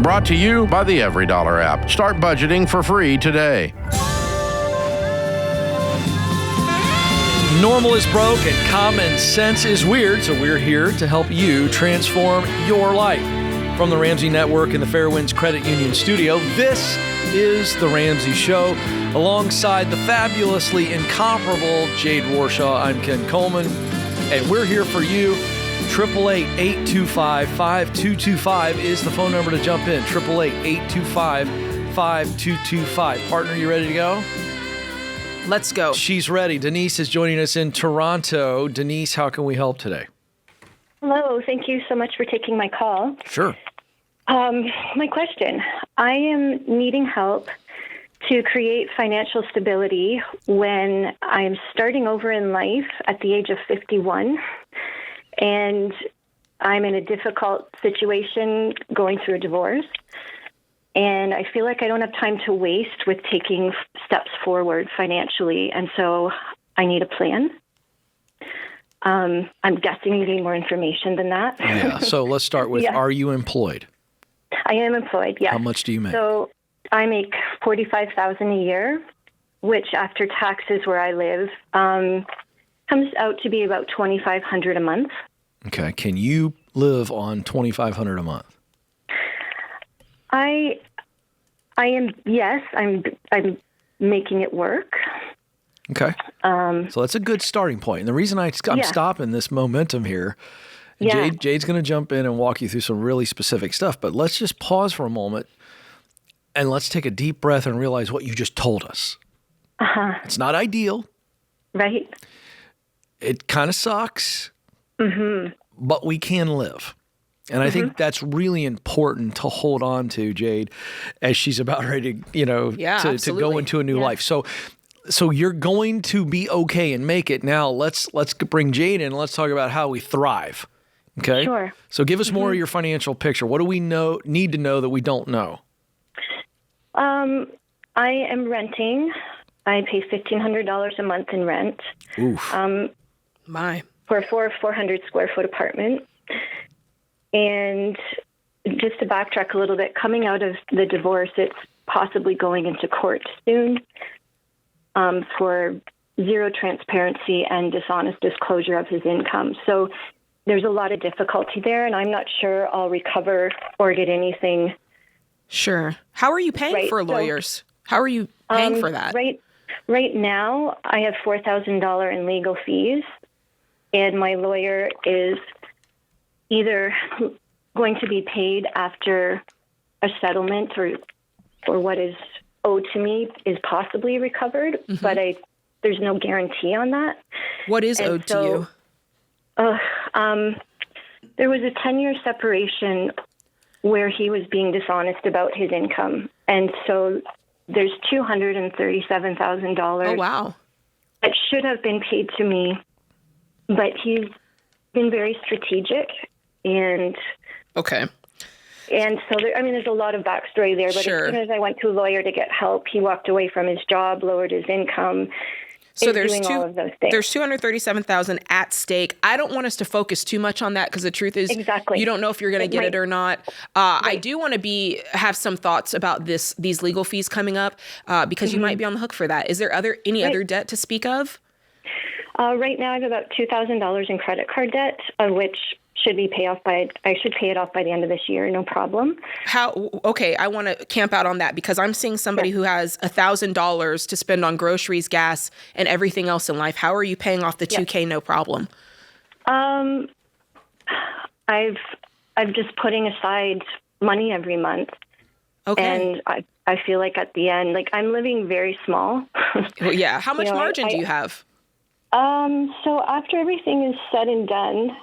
Brought to you by the EveryDollar app. Start budgeting for free today. Normal is broke and common sense is weird, so we're here to help you transform your life. From the Ramsey Network and the Fairwinds Credit Union studio, this is The Ramsey Show. Alongside the fabulously incomparable Jade Warshaw, I'm Ken Coleman, and we're here for you. 888-825-5225 is the phone number to jump in. 888-825-5225. Partner, you ready to go? Let's go. She's ready. Denise is joining us in Toronto. Denise, how can we help today? Hello. Thank you so much for taking my call. Sure. My question, I am needing help to create financial stability when I am starting over in life at the age of 51, and I'm in a difficult situation going through a divorce. And I feel like I don't have time to waste with taking steps forward financially. And so I need a plan. I'm guessing you need more information than that. Yeah. So let's start with, Are you employed? I am employed, yes. How much do you make? So I make $45,000 a year, which after taxes where I live comes out to be about $2,500 a month. Okay. Can you live on $2,500 a month? I am, yes, I'm making it work. Okay. So that's a good starting point. And the reason I'm stopping this momentum here, Jade's going to jump in and walk you through some really specific stuff, but let's just pause for a moment and let's take a deep breath and realize what you just told us. Uh-huh. It's not ideal. Right. It kind of sucks, mm-hmm. but we can live. And I think that's really important to hold on to, Jade, as she's about ready to, to go into a new life. So you're going to be okay and make it. Now let's bring Jade in and let's talk about how we thrive. Okay? Sure. So give us more of your financial picture. What do we need to know that we don't know? I am renting. I pay $1,500 a month in rent. Oof. For a 400 square foot apartment. And just to backtrack a little bit, coming out of the divorce, it's possibly going into court soon for zero transparency and dishonest disclosure of his income. So there's a lot of difficulty there, and I'm not sure I'll recover or get anything. Sure. How are you paying for lawyers? How are you paying for that? Right now, I have $4,000 in legal fees, and my lawyer is either going to be paid after a settlement or what is owed to me is possibly recovered, but there's no guarantee on that. What is owed to you? There was a 10-year separation where he was being dishonest about his income, and so there's $237,000. Oh, wow. That should have been paid to me, but he's been very strategic. And okay. And so, there's a lot of backstory there. But as soon as I went to a lawyer to get help, he walked away from his job, lowered his income. So there's all of those things. There's $237,000 at stake. I don't want us to focus too much on that because the truth is, you don't know if you're going to get it or not. I do want to have some thoughts about these legal fees coming up because you might be on the hook for that. Is there any other debt to speak of? Right now, I have about $2,000 in credit card debt, which I should pay it off by the end of this year, no problem. Okay, I want to camp out on that because I'm seeing somebody who has $1,000 to spend on groceries, gas, and everything else in life. How are you paying off the $2,000 no problem? I've just putting aside money every month. Okay. And I feel like at the end, I'm living very small. Well, yeah. How much margin do you have? So after everything is said and done,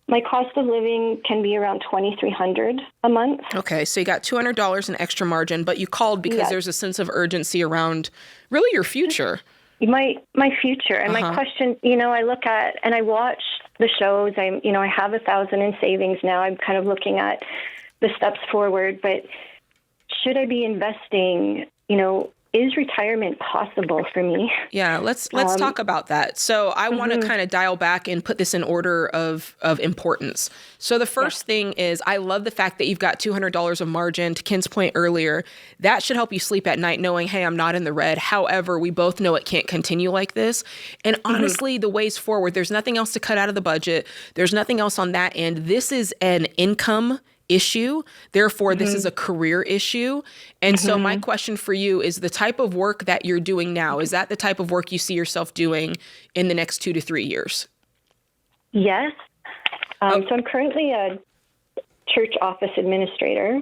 my cost of living can be around $2,300 a month. Okay, so you got $200 in extra margin, but you called because there's a sense of urgency around really your future. My future. And my question, I look at and I watch the shows. I have $1,000 in savings now. I'm kind of looking at the steps forward, but should I be investing, is retirement possible for me? Yeah, let's talk about that. So I want to kind of dial back and put this in order of importance. So the first thing is, I love the fact that you've got $200 of margin. To Ken's point earlier, that should help you sleep at night knowing, hey, I'm not in the red. However, we both know it can't continue like this. And honestly, the ways forward, there's nothing else to cut out of the budget. There's nothing else on that end. This is an income issue. Therefore, this is a career issue. And so my question for you is, the type of work that you're doing now, is that the type of work you see yourself doing in the next 2 to 3 years? Yes. So I'm currently a church office administrator,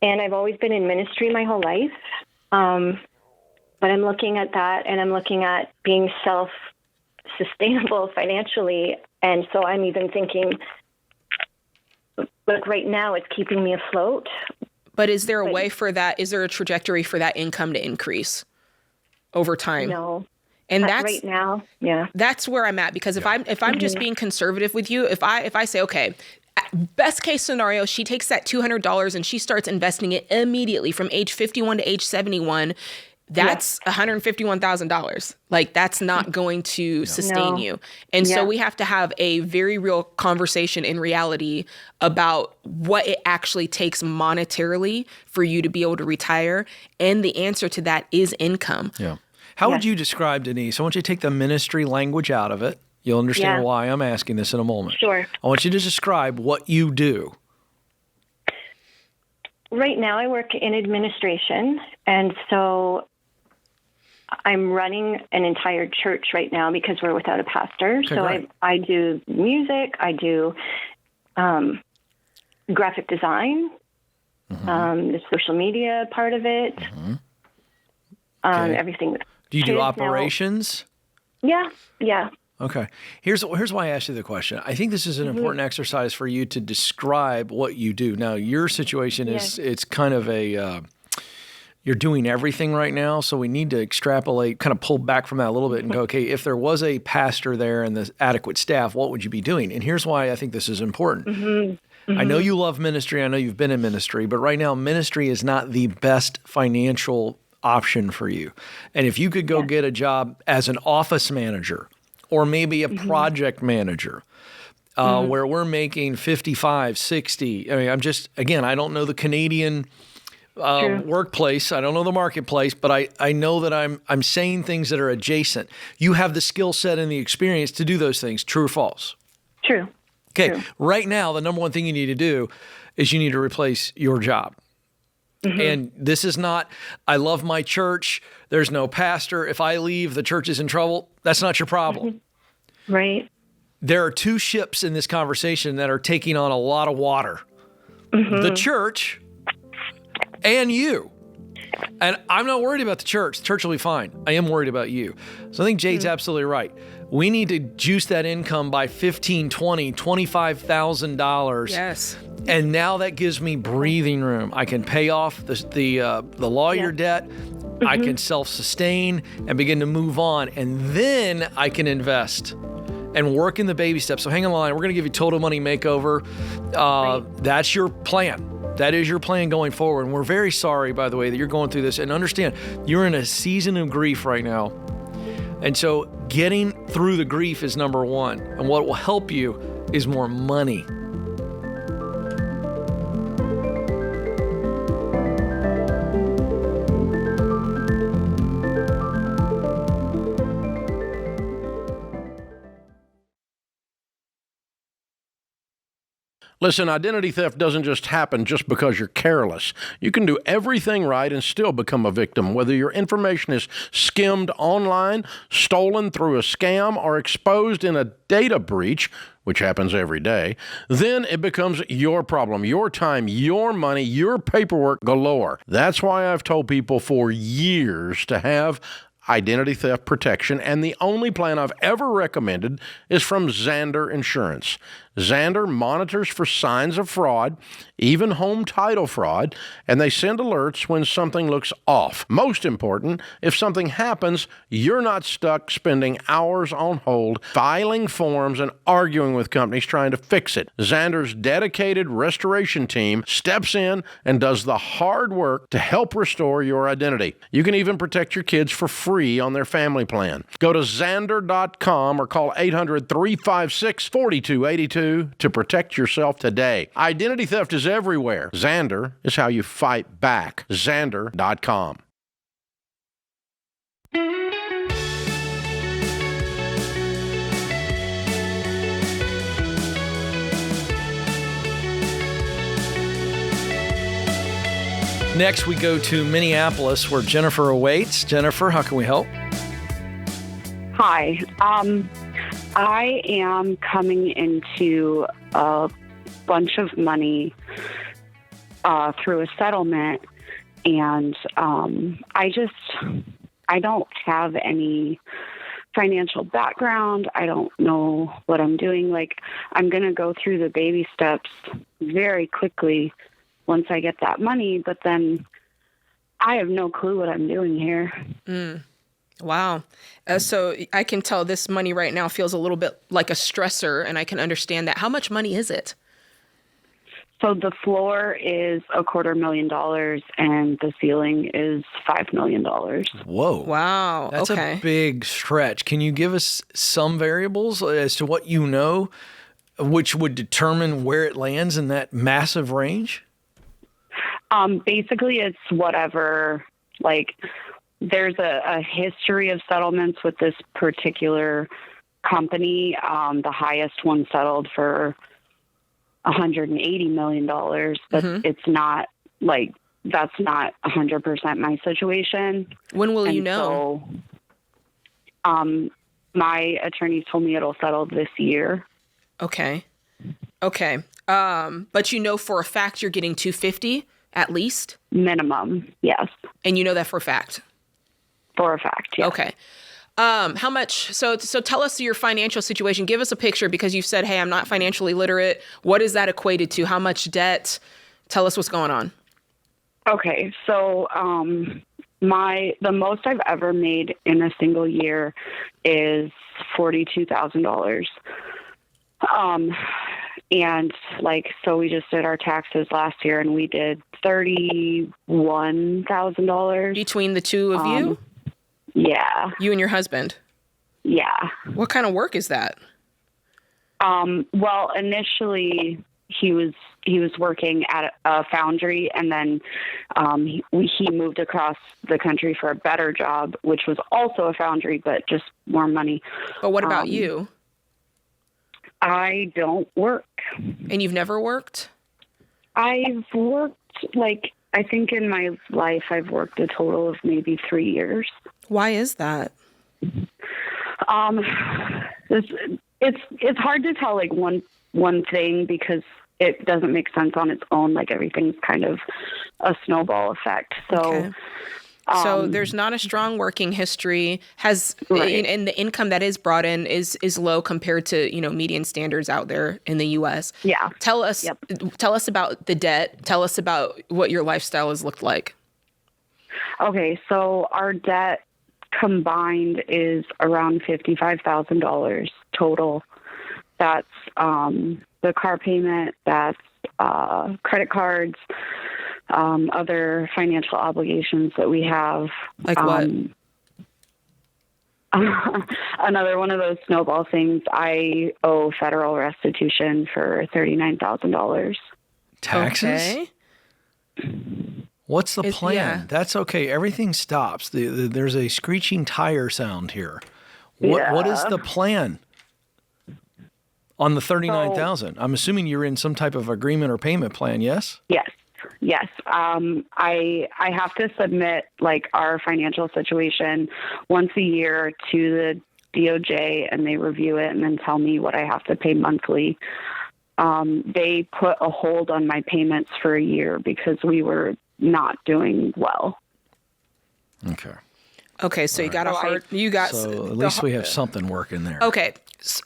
and I've always been in ministry my whole life. But I'm looking at that, and I'm looking at being self-sustainable financially. And so I'm even thinking, like right now, it's keeping me afloat. But is there a way for that? Is there a trajectory for that income to increase over time? No. And that's right now. Yeah. That's where I'm at, because if I'm just being conservative with you, if I say, okay, best case scenario, she takes that $200 and she starts investing it immediately from age 51 to age 71. That's $151,000. Like, that's not going to sustain you. And so we have to have a very real conversation in reality about what it actually takes monetarily for you to be able to retire. And the answer to that is income. Yeah. How would you describe, Denise? I want you to take the ministry language out of it. You'll understand why I'm asking this in a moment. Sure. I want you to describe what you do. Right now, I work in administration, and so I'm running an entire church right now because we're without a pastor. Okay, so I do music, I do graphic design, the social media part of it, everything. Do you do operations? Now. Yeah. Okay. Here's why I asked you the question. I think this is an important exercise for you to describe what you do. Now, your situation is it's kind of a you're doing everything right now, so we need to extrapolate, kind of pull back from that a little bit and go, okay, if there was a pastor there and the adequate staff, what would you be doing? And here's why I think this is important. I know you love ministry. I know you've been in ministry, but right now ministry is not the best financial option for you. And if you could go get a job as an office manager or maybe a project manager, where we're making 55, 60. I mean, I don't know the Canadian workplace. I don't know the marketplace, but I know that I'm saying things that are adjacent. You have the skill set and the experience to do those things. True or false? True. Okay. True. Right now, the number one thing you need to do is you need to replace your job. And this is not, I love my church. There's no pastor. If I leave, the church is in trouble. That's not your problem. Right. There are two ships in this conversation that are taking on a lot of water. The church and you. And I'm not worried about the church. The church will be fine. I am worried about you. So I think Jade's absolutely right. We need to juice that income by $15,000, $20,000, $25,000. Yes. And now that gives me breathing room. I can pay off the lawyer debt. I can self-sustain and begin to move on. And then I can invest and work in the baby steps. So hang on the line. We're going to give you total money makeover. That's your plan. That is your plan going forward. And we're very sorry, by the way, that you're going through this. And understand, you're in a season of grief right now. And so getting through the grief is number one. And what will help you is more money. Listen, identity theft doesn't just happen just because you're careless. You can do everything right and still become a victim, whether your information is skimmed online, stolen through a scam, or exposed in a data breach, which happens every day. Then it becomes your problem, your time, your money, your paperwork galore. That's why I've told people for years to have identity theft protection, and the only plan I've ever recommended is from Zander Insurance. Zander monitors for signs of fraud, even home title fraud, and they send alerts when something looks off. Most important, if something happens, you're not stuck spending hours on hold, filing forms, and arguing with companies trying to fix it. Zander's dedicated restoration team steps in and does the hard work to help restore your identity. You can even protect your kids for free on their family plan. Go to Zander.com or call 800-356-4282 to protect yourself today. Identity theft is everywhere. Zander is how you fight back. Zander.com. Next, we go to Minneapolis, where Jennifer awaits. Jennifer, how can we help? Hi. I am coming into a bunch of money through a settlement, and I don't have any financial background. I don't know what I'm doing. Like, I'm going to go through the baby steps very quickly once I get that money, but then I have no clue what I'm doing here. Wow. So I can tell this money right now feels a little bit like a stressor, and I can understand that. How much money is it? So the floor is $250,000 and the ceiling is $5 million. Whoa. Wow. That's okay. a big stretch. Can you give us some variables as to what you know, which would determine where it lands in that massive range? Basically, it's whatever, like, there's a history of settlements with this particular company. The highest one settled for $180 million, but it's not, like, that's not 100% my situation. When will you know? So, my attorneys told me it'll settle this year. Okay. But you know for a fact you're getting $250 at least? Minimum, yes. And you know that for a fact? For a fact, yes. Okay. How much? So tell us your financial situation. Give us a picture, because you've said, hey, I'm not financially literate. What is that equated to? How much debt? Tell us what's going on. Okay. So, the most I've ever made in a single year is $42,000. And like, so we just did our taxes last year and we did $31,000. Between the two of you? Yeah. You and your husband? Yeah. What kind of work is that? Well, initially he was working at a foundry, and then he moved across the country for a better job, which was also a foundry, but just more money. But what about you? I don't work. And you've never worked? I've worked, like, I think in my life I've worked a total of maybe 3 years. Why is that? It's hard to tell, like, one thing, because it doesn't make sense on its own. Like, everything's kind of a snowball effect. So, okay. So there's not a strong working history. Right. And the income that is brought in is low compared to, median standards out there in the U.S. Yeah. Tell us about the debt. Tell us about what your lifestyle has looked like. Okay. So our debt combined is around $55,000 total. That's the car payment. That's credit cards. Other financial obligations that we have. Like what? Another one of those snowball things. I owe federal restitution for $39,000. Taxes? Okay. What's the plan? Yeah. That's okay. Everything stops. There's a screeching tire sound here. What is the plan on the $39,000? I'm assuming you're in some type of agreement or payment plan, yes? Yes. I have to submit, like, our financial situation once a year to the DOJ, and they review it and then tell me what I have to pay monthly. They put a hold on my payments for a year because we were not doing well. Okay. Okay, so you got a hard. You got. So at least we have something working there. Okay.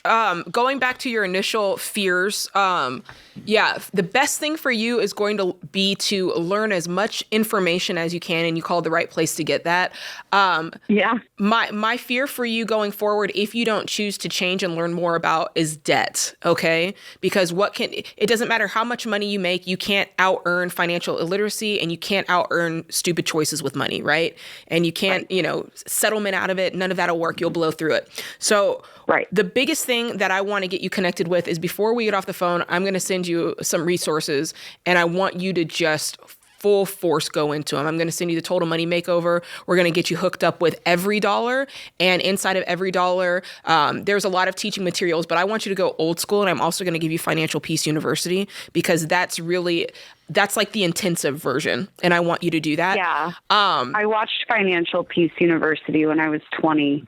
Going back to your initial fears, the best thing for you is going to be to learn as much information as you can, and you called the right place to get that. My fear for you going forward, if you don't choose to change and learn more about, is debt. Okay, because it doesn't matter how much money you make, you can't out earn financial illiteracy, and you can't out earn stupid choices with money, right? And you can't, settlement out of it. None of that'll work. You'll blow through it. So. Right. The biggest thing that I want to get you connected with is, before we get off the phone, I'm going to send you some resources, and I want you to just full force go into them. I'm going to send you the Total Money Makeover. We're going to get you hooked up with Every Dollar, and inside of Every Dollar, there's a lot of teaching materials, but I want you to go old school, and I'm also going to give you Financial Peace University, because that's like the intensive version, and I want you to do that. Yeah. I watched Financial Peace University when I was 20.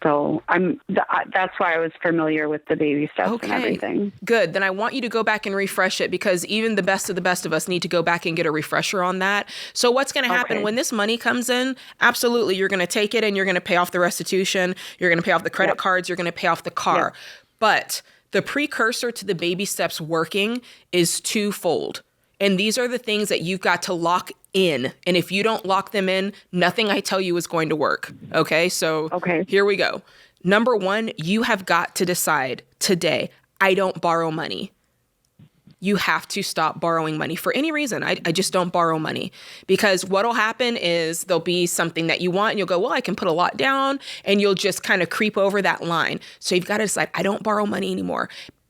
So that's why I was familiar with the baby steps and everything. Good. Then I want you to go back and refresh it, because even the best of us need to go back and get a refresher on that. So what's going to happen when this money comes in? Absolutely. You're going to take it and you're going to pay off the restitution. You're going to pay off the credit cards. You're going to pay off the car. But the precursor to the baby steps working is twofold. And these are the things that you've got to lock in. And if you don't lock them in, nothing I tell you is going to work. Okay? So here we go. Number one, you have got to decide today, I don't borrow money. You have to stop borrowing money for any reason. I just don't borrow money, because what'll happen is there'll be something that you want and you'll go, well, I can put a lot down, and you'll just kind of creep over that line. So you've got to decide, I don't borrow money anymore.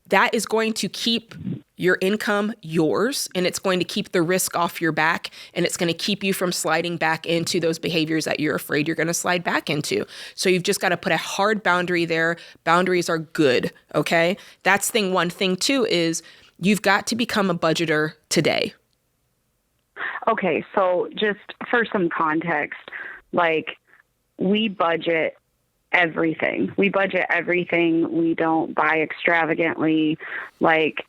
That is going to keep your income yours, and it's going to keep the risk off your back, and it's going to keep you from sliding back into those behaviors that you're afraid you're going to slide back into. So you've just got to put a hard boundary there. Boundaries are good, okay? That's thing one. Thing two is you've got to become a budgeter today. Okay, so just for some context, like, we budget everything. We budget everything. We don't buy extravagantly. Like,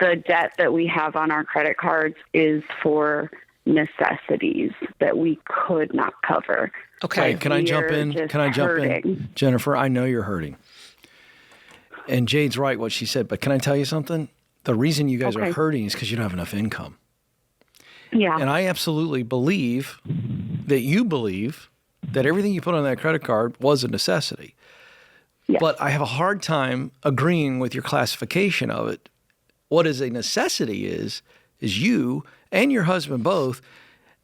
the debt that we have on our credit cards is for necessities that we could not cover. Okay. Can I jump in? Jennifer, I know you're hurting. And Jade's right what she said, but can I tell you something? The reason you guys are hurting is because you don't have enough income. Yeah. And I absolutely believe that you believe that everything you put on that credit card was a necessity. Yes. But I have a hard time agreeing with your classification of it. What is a necessity is you and your husband both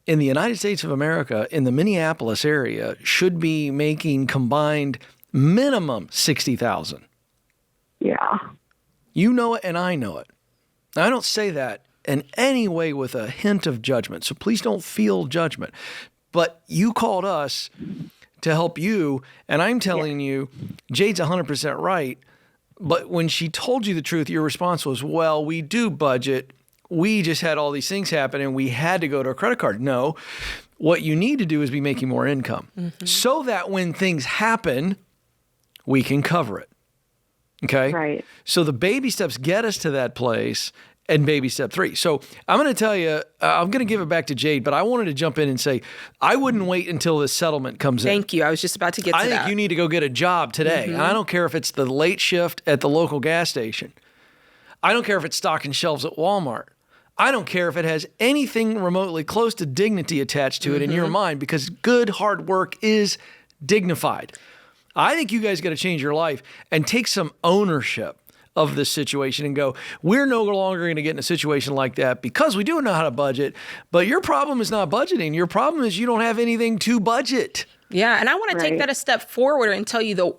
in the United States of America, in the Minneapolis area, should be making combined minimum $60,000. Yeah. You know it and I know it. Now, I don't say that in any way with a hint of judgment, so please don't feel judgment. But you called us to help you, and I'm telling you, Jade's 100% right. But when she told you the truth, your response was, well, we do budget. We just had all these things happen, and we had to go to a credit card. No, what you need to do is be making more income so that when things happen, we can cover it. Okay? Right. So the baby steps get us to that place. And baby step 3. So I'm going to tell you, I'm going to give it back to Jade, but I wanted to jump in and say, I wouldn't wait until this settlement comes in. Thank you. I was just about to get to that. I think you need to go get a job today. And I don't care if it's the late shift at the local gas station. I don't care if it's stocking shelves at Walmart. I don't care if it has anything remotely close to dignity attached to it in your mind, because good hard work is dignified. I think you guys got to change your life and take some ownership of this situation and go, we're no longer going to get in a situation like that because we do know how to budget. But your problem is not budgeting. Your problem is you don't have anything to budget. Yeah, and I want to take that a step forward and tell you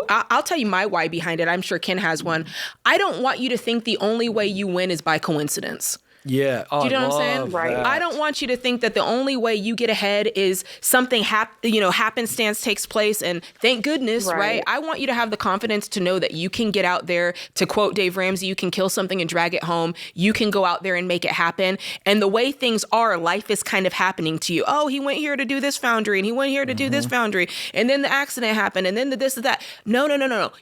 I'll tell you my why behind it. I'm sure Ken has one. I don't want you to think the only way you win is by coincidence. Yeah. Do you know what I'm saying? Right. I don't want you to think that the only way you get ahead is something happenstance takes place and thank goodness, right? I want you to have the confidence to know that you can get out there, to quote Dave Ramsey, you can kill something and drag it home. You can go out there and make it happen. And the way things are, life is kind of happening to you. Oh, he went here to do this foundry and he went here to do this foundry. And then the accident happened and then the this and that. No.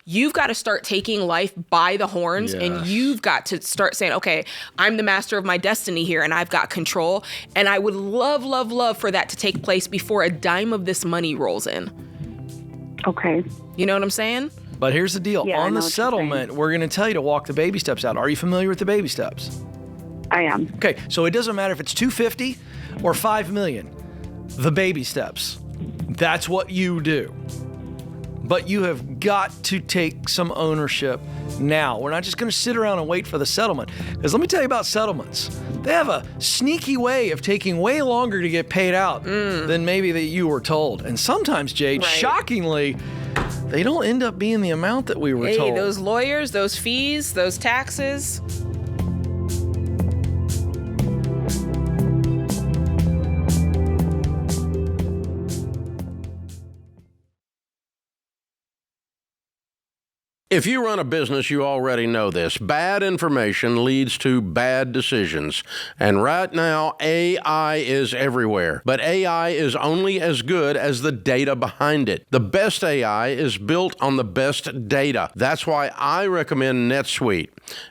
You've got to start taking life by the horns and you've got to start saying, okay, I'm the master of my my destiny here and I've got control. And I would love, love, love for that to take place before a dime of this money rolls in. Okay. You know what I'm saying? But here's the deal. Yeah, On the settlement, we're going to tell you to walk the baby steps out. Are you familiar with the baby steps? I am. Okay, so it doesn't matter if it's $250 or $5 million. The baby steps. That's what you do. But you have got to take some ownership now. We're not just going to sit around and wait for the settlement. Because let me tell you about settlements. They have a sneaky way of taking way longer to get paid out than maybe that you were told. And sometimes, Jade, shockingly, they don't end up being the amount that we were told. Hey, those lawyers, those fees, those taxes. If you run a business, you already know this. Bad information leads to bad decisions. And right now, AI is everywhere. But AI is only as good as the data behind it. The best AI is built on the best data. That's why I recommend NetSuite.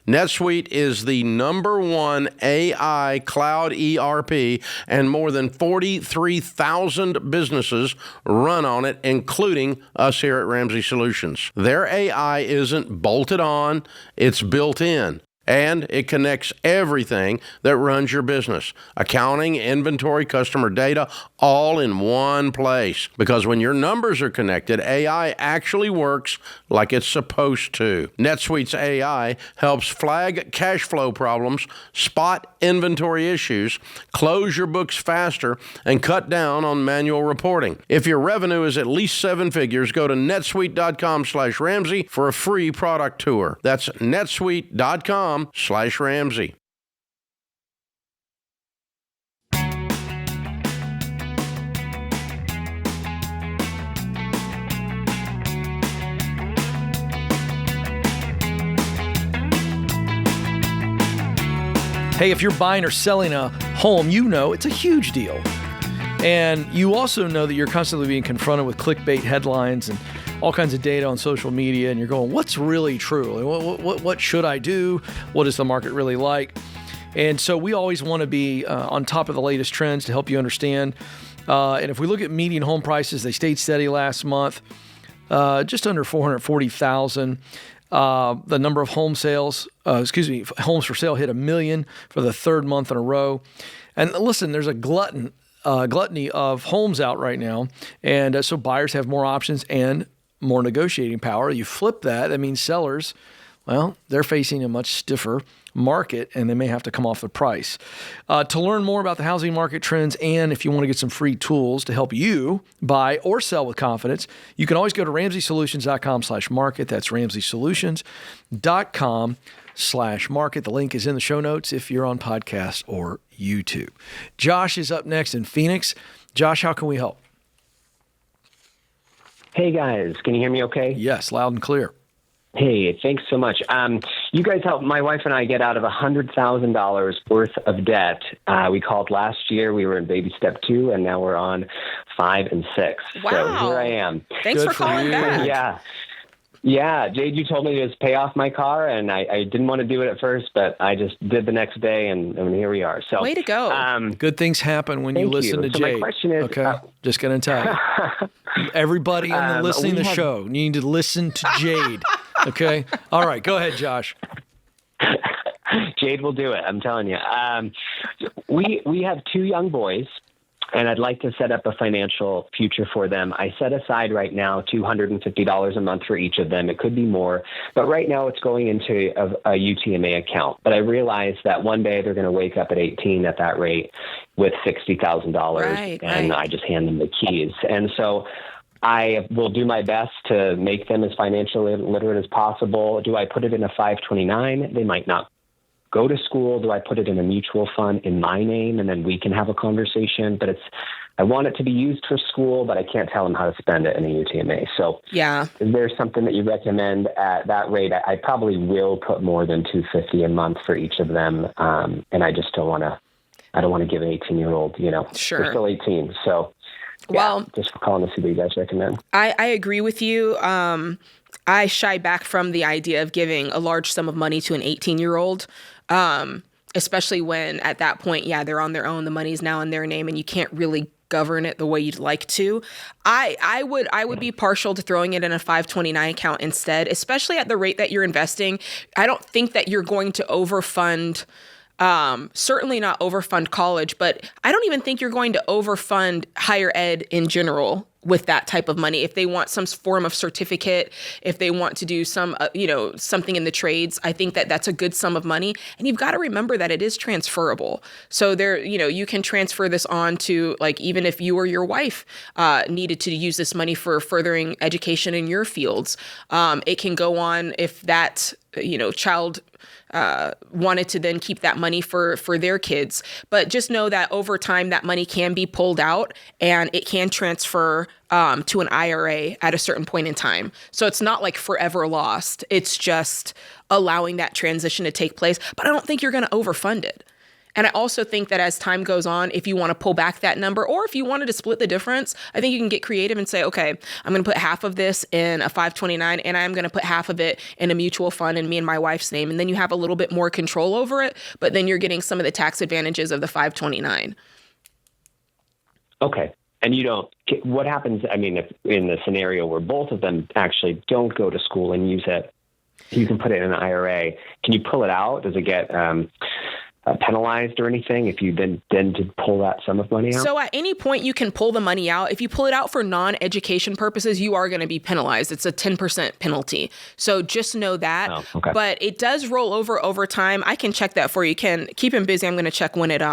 NetSuite is the #1 AI cloud ERP, and more than 43,000 businesses run on it, including us here at Ramsey Solutions. Their AI isn't bolted on, it's built in. And it connects everything that runs your business. Accounting, inventory, customer data, all in one place. Because when your numbers are connected, AI actually works like it's supposed to. NetSuite's AI helps flag cash flow problems, spot inventory issues, close your books faster, and cut down on manual reporting. If your revenue is at least 7 figures, go to netsuite.com/Ramsey for a free product tour. That's netsuite.com/Ramsey. Hey, if you're buying or selling a home, you know it's a huge deal. And you also know that you're constantly being confronted with clickbait headlines and all kinds of data on social media, and you're going, what's really true? What should I do? What is the market really like? And so we always want to be on top of the latest trends to help you understand. And if we look at median home prices, they stayed steady last month, just under 440,000. The number of homes for sale hit 1 million for the third month in a row. And listen, there's a gluttony of homes out right now. And so buyers have more options and more negotiating power. You flip that means sellers, well, they're facing a much stiffer market and they may have to come off the price. To learn more about the housing market trends and if you want to get some free tools to help you buy or sell with confidence, you can always go to RamseySolutions.com/market. That's RamseySolutions.com/market. The link is in the show notes if you're on podcast or YouTube. Josh is up next in Phoenix. Josh, how can we help? Hey guys, can you hear me okay? Yes, loud and clear. Hey, thanks so much. You guys helped my wife and I get out of $100,000 worth of debt. We called last year. We were in baby step 2, and now we're on 5 and 6. Wow. So here I am. Thanks for calling back. Yeah, Jade, you told me to just pay off my car, and I didn't want to do it at first, but I just did the next day, and here we are. So way to go. Good things happen when you listen to Jade. My question is, okay, just going to tell you. Everybody listening to the show, you need to listen to Jade. Okay? All right, go ahead, Josh. Jade will do it, I'm telling you. We have 2 young boys, and I'd like to set up a financial future for them. I set aside right now $250 a month for each of them. It could be more, but right now it's going into a UTMA account. But I realize that one day they're going to wake up at 18 at that rate with $60,000, and I just hand them the keys. And so I will do my best to make them as financially literate as possible. Do I put it in a 529? They might not go to school. Do I put it in a mutual fund in my name, and then we can have a conversation? But I want it to be used for school, but I can't tell them how to spend it in a UTMA. So yeah, is there something that you recommend at that rate? I probably will put more than $250 a month for each of them, and I just don't want to give an 18-year-old, Sure. They're still 18. So well, just calling to see what you guys recommend. I agree with you. I shy back from the idea of giving a large sum of money to an 18-year-old. especially when at that point, they're on their own. The money's now in their name and you can't really govern it the way you'd like to. I would be partial to throwing it in a 529 account instead, especially at the rate that you're investing. I don't think that you're going to overfund, certainly not overfund college, but I don't even think you're going to overfund higher ed in general with that type of money. If they want some form of certificate, if they want to do some, something in the trades, I think that that's a good sum of money. And you've got to remember that it is transferable. So there, you can transfer this on to, like, even if you or your wife needed to use this money for furthering education in your fields, it can go on if that, child wanted to then keep that money for their kids. But just know that over time, that money can be pulled out and it can transfer to an IRA at a certain point in time. So it's not like forever lost. It's just allowing that transition to take place. But I don't think you're going to overfund it. And I also think that as time goes on, if you want to pull back that number, or if you wanted to split the difference, I think you can get creative and say, okay, I'm going to put half of this in a 529 and I'm going to put half of it in a mutual fund in me and my wife's name. And then you have a little bit more control over it, but then you're getting some of the tax advantages of the 529. Okay. And what happens, if in the scenario where both of them actually don't go to school and use it, you can put it in an IRA. Can you pull it out? Does it get penalized or anything if you then to pull that sum of money out? So at any point you can pull the money out. If you pull it out for non-education purposes, you are going to be penalized. It's a 10% penalty. So just know that. Oh, okay. But it does roll over time. I can check that for you. Ken, keep him busy. I'm going to check when it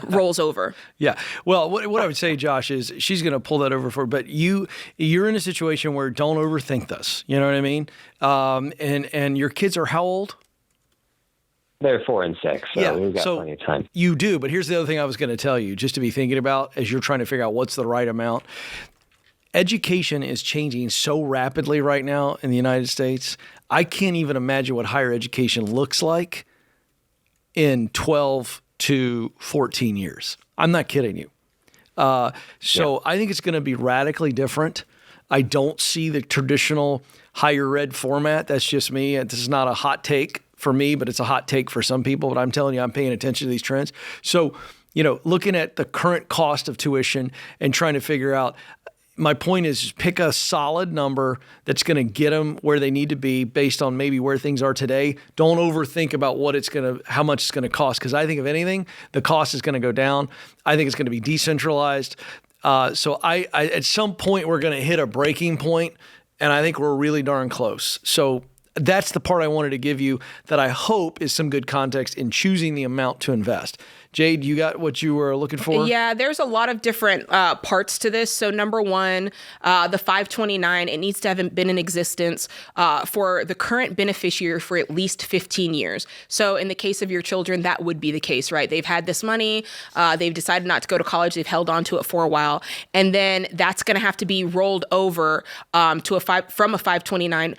rolls over. Yeah. Well, what I would say, Josh, is she's going to pull that over but you're in a situation where don't overthink this. You know what I mean? And your kids are how old? They're 4 and 6, so we've got plenty of time. You do, but here's the other thing I was going to tell you, just to be thinking about as you're trying to figure out what's the right amount. Education is changing so rapidly right now in the United States. I can't even imagine what higher education looks like in 12 to 14 years. I'm not kidding you. I think it's going to be radically different. I don't see the traditional higher ed format. That's just me. This is not a hot take for me, but it's a hot take for some people. But I'm telling you, I'm paying attention to these trends. So, looking at the current cost of tuition and trying to figure out, my point is pick a solid number that's going to get them where they need to be based on maybe where things are today. Don't overthink about how much it's going to cost. Because I think if anything, the cost is going to go down. I think it's going to be decentralized. So I at some point we're going to hit a breaking point, and I think we're really darn close. So that's the part I wanted to give you that I hope is some good context in choosing the amount to invest. Jade, you got what you were looking for? Yeah, there's a lot of different parts to this. So number one, the 529, it needs to have been in existence for the current beneficiary for at least 15 years. So in the case of your children, that would be the case, right? They've had this money. They've decided not to go to college. They've held on to it for a while. And then that's going to have to be rolled over from a 529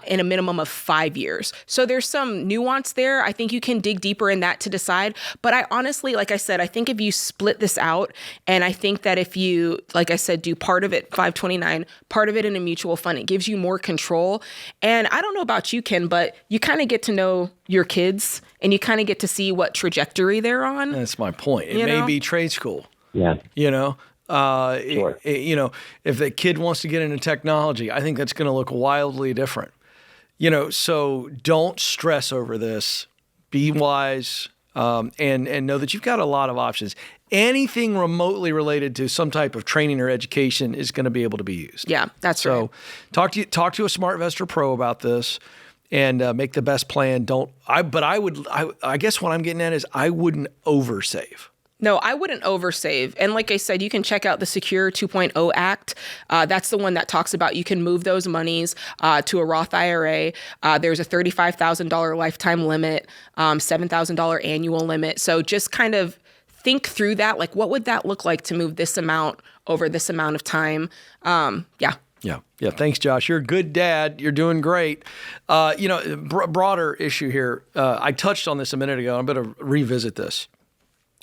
in a minimum of 5 years. So there's some nuance there. I think you can dig deeper in that to decide. But I honestly, like I said, I think if you split this out, and I think that if you, like I said, do part of it 529, part of it in a mutual fund, it gives you more control. And I don't know about you, Ken, but you kind of get to know your kids and you kind of get to see what trajectory they're on. That's my point. It may be trade school. Yeah. Sure. If the kid wants to get into technology, I think that's going to look wildly different. So don't stress over this. Be wise. And know that you've got a lot of options. Anything remotely related to some type of training or education is going to be able to be used. Yeah, that's right. So talk to a SmartVestor Pro about this and make the best plan. I guess what I'm getting at is I wouldn't oversave. No, I wouldn't oversave. And like I said, you can check out the Secure 2.0 Act. That's the one that talks about you can move those monies to a Roth IRA. There's a $35,000 lifetime limit, $7,000 annual limit. So just kind of think through that. Like, what would that look like to move this amount over this amount of time? Yeah. Yeah. Thanks, Josh. You're a good dad. You're doing great. Broader issue here. I touched on this a minute ago. I'm going to revisit this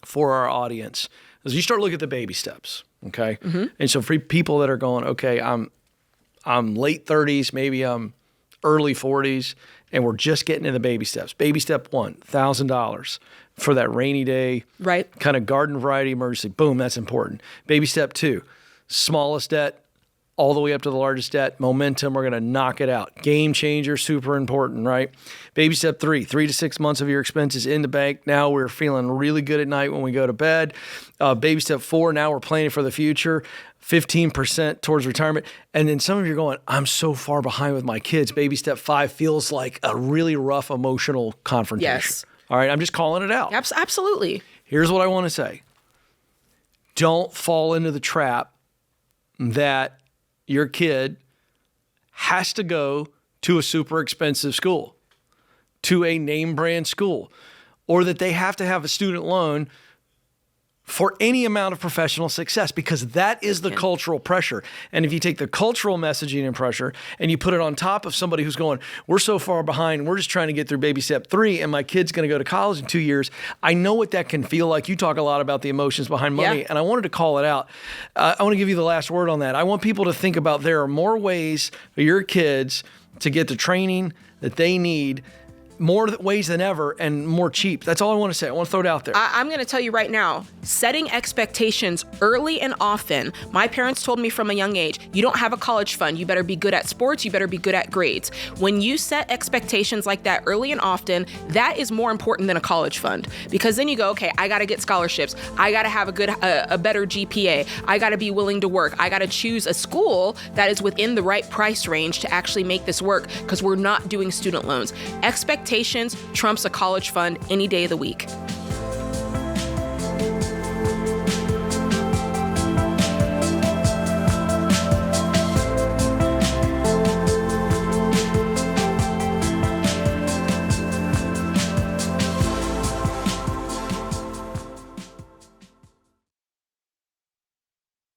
for our audience. As you start looking at the baby steps, okay? Mm-hmm. And so for people that are going, okay, I'm late 30s, maybe I'm early 40s, and we're just getting to the baby steps. Baby step 1, $1,000 for that rainy day, right? Kind of garden variety emergency. Boom, that's important. Baby step 2, smallest debt, all the way up to the largest debt, momentum, we're going to knock it out. Game changer, super important, right? Baby step 3, 3 to 6 months of your expenses in the bank. Now we're feeling really good at night when we go to bed. Baby step 4, now we're planning for the future, 15% towards retirement. And then some of you are going, I'm so far behind with my kids. Baby step 5 feels like a really rough emotional confrontation. Yes. All right, I'm just calling it out. Absolutely. Here's what I want to say. Don't fall into the trap that your kid has to go to a super expensive school, to a name brand school, or that they have to have a student loan for any amount of professional success, because that is the cultural pressure. And if you take the cultural messaging and pressure and you put it on top of somebody who's going, we're so far behind, we're just trying to get through baby step 3 and my kid's going to go to college in 2 years. I know what that can feel like. You talk a lot about the emotions behind money, and I wanted to call it out. I want to give you the last word on that. I want people to think about there are more ways for your kids to get the training that they need, more ways than ever, and more cheap. That's all I want to say. I want to throw it out there. I'm going to tell you right now, setting expectations early and often. My parents told me from a young age, you don't have a college fund. You better be good at sports. You better be good at grades. When you set expectations like that early and often, that is more important than a college fund, because then you go, okay, I got to get scholarships. I got to have a better GPA. I got to be willing to work. I got to choose a school that is within the right price range to actually make this work, because we're not doing student loans. Expectations trumps a college fund any day of the week.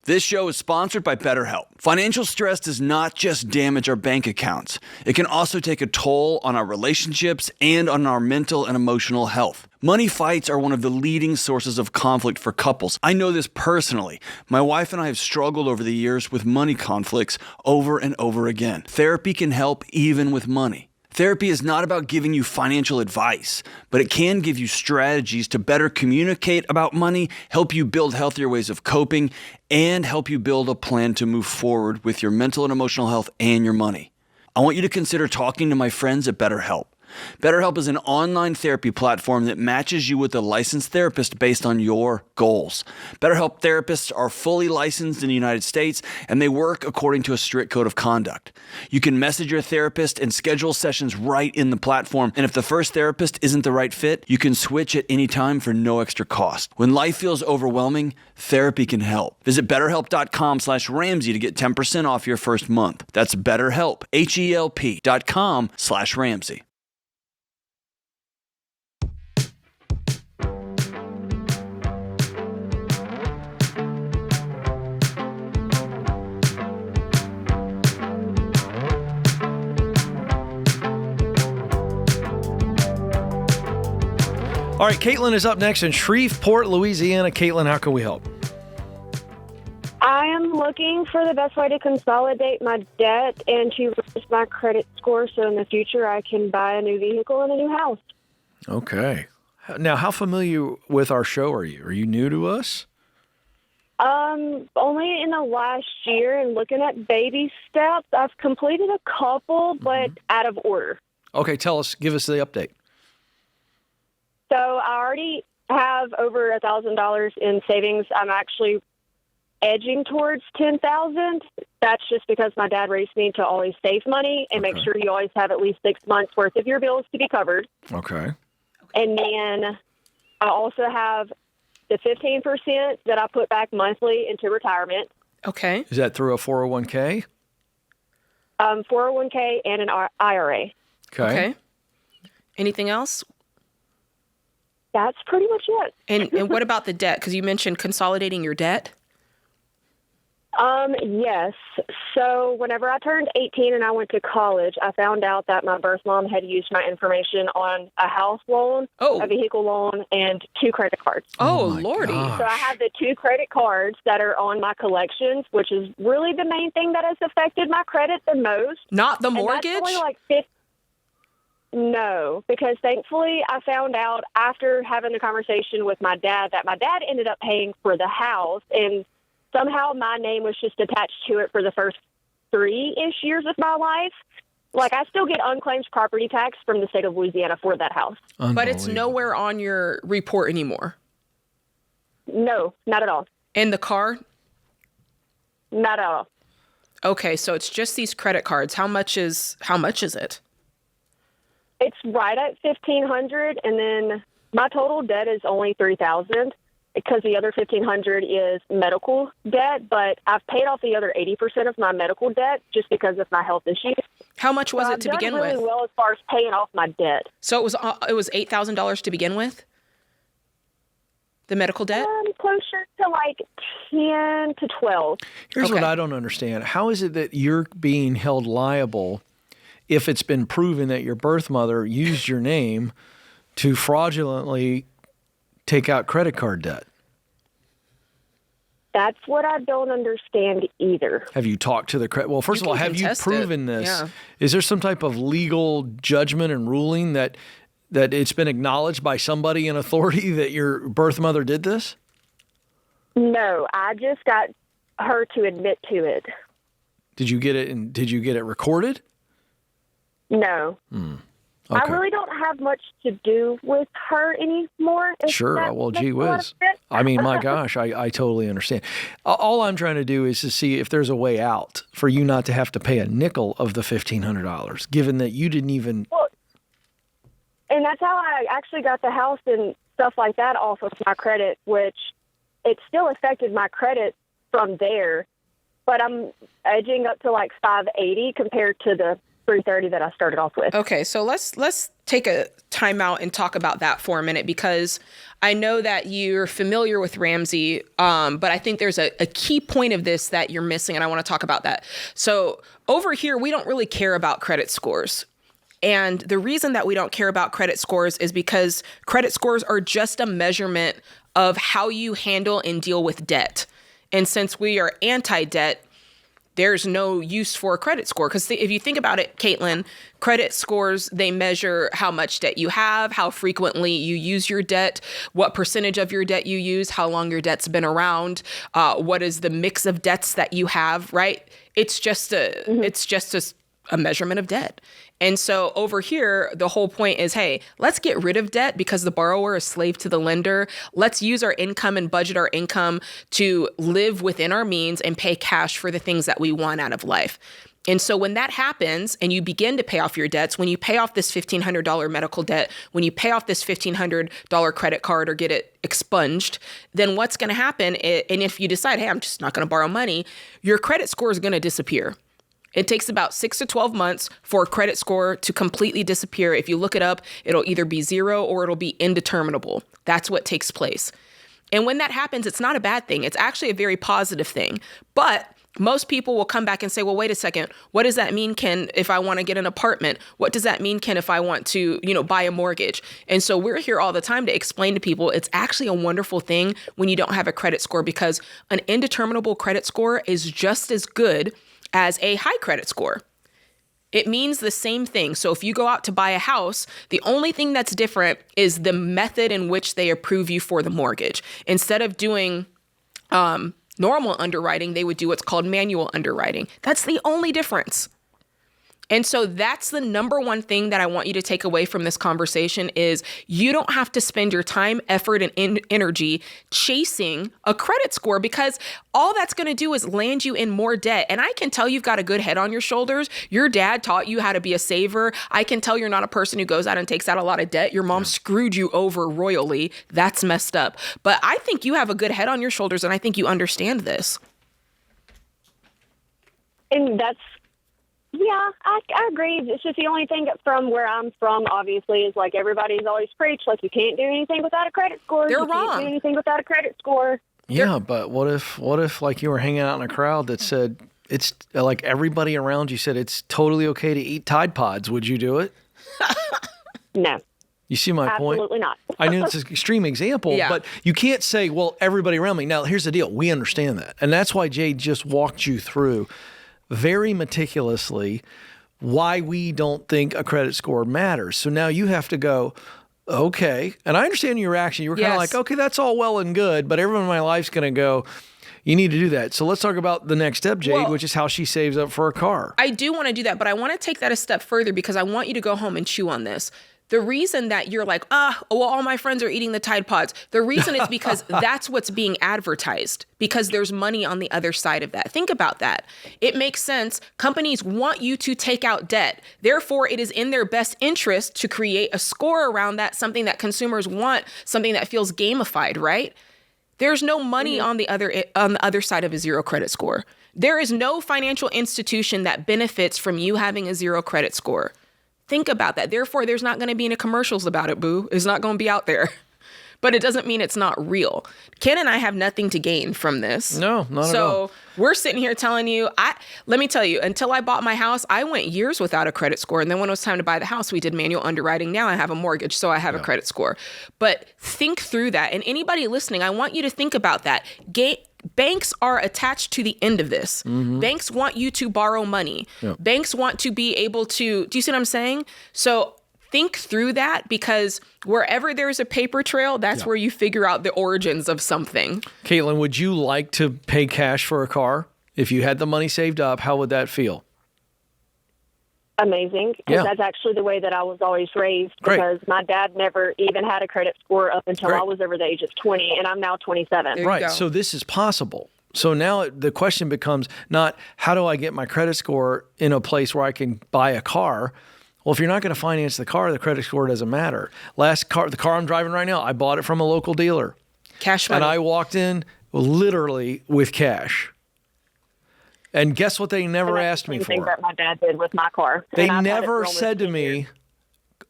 This show is sponsored by BetterHelp. Financial stress does not just damage our bank accounts. It can also take a toll on our relationships and on our mental and emotional health. Money fights are one of the leading sources of conflict for couples. I know this personally. My wife and I have struggled over the years with money conflicts over and over again. Therapy can help even with money. Therapy is not about giving you financial advice, but it can give you strategies to better communicate about money, help you build healthier ways of coping, and help you build a plan to move forward with your mental and emotional health and your money. I want you to consider talking to my friends at BetterHelp. BetterHelp is an online therapy platform that matches you with a licensed therapist based on your goals. BetterHelp therapists are fully licensed in the United States, and they work according to a strict code of conduct. You can message your therapist and schedule sessions right in the platform, and if the first therapist isn't the right fit, you can switch at any time for no extra cost. When life feels overwhelming, therapy can help. Visit BetterHelp.com/Ramsey to get 10% off your first month. That's BetterHelp, HELP.com/Ramsey. All right, Caitlin is up next in Shreveport, Louisiana. Caitlin, how can we help? I am looking for the best way to consolidate my debt and to raise my credit score so in the future I can buy a new vehicle and a new house. Okay. Now, how familiar with our show are you? Are you new to us? Only in the last year, and looking at baby steps. I've completed a couple, but out of order. Okay, give us the update. So I already have over $1,000 in savings. I'm actually edging towards $10,000. That's just because my dad raised me to always save money and make sure you always have at least 6 months worth of your bills to be covered. Okay. And then I also have the 15% that I put back monthly into retirement. Okay. Is that through a 401k? 401k and an IRA. Okay. Anything else? That's pretty much it. And what about the debt? Because you mentioned consolidating your debt. Yes. So whenever I turned 18 and I went to college, I found out that my birth mom had used my information on a house loan, a vehicle loan, and 2 credit cards. Oh Lordy. Gosh. So I have the 2 credit cards that are on my collections, which is really the main thing that has affected my credit the most. Not the And mortgage? that's only like 50. No, because thankfully I found out after having the conversation with my dad that my dad ended up paying for the house, and somehow my name was just attached to it for the first 3-ish years of my life. Like, I still get unclaimed property tax from the state of Louisiana for that house. But it's nowhere on your report anymore. No, not at all. And the car? Not at all. Okay, so it's just these credit cards. How much is it? It's right at $1,500, and then my total debt is only $3,000 because the other $1,500 is medical debt. But I've paid off the other 80% of my medical debt just because of my health issues. How much was it to begin with? I've done really well as far as paying off my debt. So it was $8,000 to begin with. The medical debt? Closer to like 10 to 12. Here's what I don't understand. How is it that you're being held liable if it's been proven that your birth mother used your name to fraudulently take out credit card debt? That's what I don't understand either. Have you talked to the credit? Well, first of all, have you proven this? Yeah. Is there some type of legal judgment and ruling that it's been acknowledged by somebody in authority that your birth mother did this? No, I just got her to admit to it. Did you get it? And did you get it recorded? No. Okay. I really don't have much to do with her anymore. Sure. Well, gee whiz. I mean, my gosh, I totally understand. All I'm trying to do is to see if there's a way out for you not to have to pay a nickel of the $1,500, given that you didn't even. Well, and that's how I actually got the house and stuff like that off of my credit, which it still affected my credit from there. But I'm edging up to like 580 compared to the 330 that I started off with. Okay, so let's take a time out and talk about that for a minute, because I know that you're familiar with Ramsey, but I think there's a key point of this that you're missing, and I want to talk about that. So over here, we don't really care about credit scores. And the reason that we don't care about credit scores is because credit scores are just a measurement of how you handle and deal with debt. And since we are anti-debt, there's no use for a credit score. Because if you think about it, Caitlin, credit scores, they measure how much debt you have, how frequently you use your debt, what percentage of your debt you use, how long your debt's been around, what is the mix of debts that you have, right? It's just a measurement of debt. And so over here, the whole point is, hey, let's get rid of debt because the borrower is slave to the lender. Let's use our income and budget our income to live within our means and pay cash for the things that we want out of life. And so when that happens and you begin to pay off your debts, when you pay off this $1,500 medical debt, when you pay off this $1,500 credit card or get it expunged, then what's going to happen? And if you decide, hey, I'm just not going to borrow money, your credit score is going to disappear. It takes about 6 to 12 months for a credit score to completely disappear. If you look it up, it'll either be 0 or it'll be indeterminable. That's what takes place. And when that happens, it's not a bad thing. It's actually a very positive thing. But most people will come back and say, well, wait a second. What does that mean, Ken, if I want to get an apartment? What does that mean, Ken, if I want to, buy a mortgage? And so we're here all the time to explain to people it's actually a wonderful thing when you don't have a credit score, because an indeterminable credit score is just as good as a high credit score. It means the same thing. So if you go out to buy a house, the only thing that's different is the method in which they approve you for the mortgage. Instead of doing normal underwriting, they would do what's called manual underwriting. That's the only difference. And so that's the number one thing that I want you to take away from this conversation is you don't have to spend your time, effort, and energy chasing a credit score, because all that's going to do is land you in more debt. And I can tell you've got a good head on your shoulders. Your dad taught you how to be a saver. I can tell you're not a person who goes out and takes out a lot of debt. Your mom screwed you over royally. That's messed up. But I think you have a good head on your shoulders, and I think you understand this. And yeah, I agree. It's just the only thing from where I'm from, obviously, is like everybody's always preached, like you can't do anything without a credit score. They're wrong. You can't do anything without a credit score. Yeah, but what if like you were hanging out in a crowd that said it's like everybody around you said it's totally okay to eat Tide Pods? Would you do it? No. You see my point? Absolutely not. I know it's an extreme example, but you can't say, well, everybody around me. Now, here's the deal. We understand that. And that's why Jade just walked you through very meticulously why we don't think a credit score matters. So now you have to go, okay. And I understand your reaction. You were kind of like, okay, that's all well and good, but everyone in my life's going to go, you need to do that. So let's talk about the next step, Jade, which is how she saves up for a car. I do want to do that, but I want to take that a step further because I want you to go home and chew on this. The reason that you're like, all my friends are eating the Tide Pods. The reason is because that's what's being advertised, because there's money on the other side of that. Think about that. It makes sense. Companies want you to take out debt. Therefore, it is in their best interest to create a score around that, something that consumers want, something that feels gamified, right? There's no money on the other side of a zero credit score. There is no financial institution that benefits from you having a zero credit score. Think about that. Therefore, there's not going to be any commercials about it, boo. It's not going to be out there. But it doesn't mean it's not real. Ken and I have nothing to gain from this. No, not at all. So we're sitting here telling you, let me tell you, until I bought my house, I went years without a credit score. And then when it was time to buy the house, we did manual underwriting. Now I have a mortgage, so I have a credit score. But think through that. And anybody listening, I want you to think about that. Banks are attached to the end of this. Mm-hmm. Banks want you to borrow money. Yep. Banks want to be able to, do you see what I'm saying? So think through that, because wherever there's a paper trail, that's where you figure out the origins of something. Caitlin, would you like to pay cash for a car? If you had the money saved up, how would that feel? Amazing. Because that's actually the way that I was always raised. Because my dad never even had a credit score up until I was over the age of 20, and I'm now 27. Right. So this is possible. So now the question becomes not how do I get my credit score in a place where I can buy a car? Well, if you're not going to finance the car, the credit score doesn't matter. The car I'm driving right now, I bought it from a local dealer. Cash money. And I walked in literally with cash. And guess what they never asked me for? Thing that my dad did with my car. They never said to me,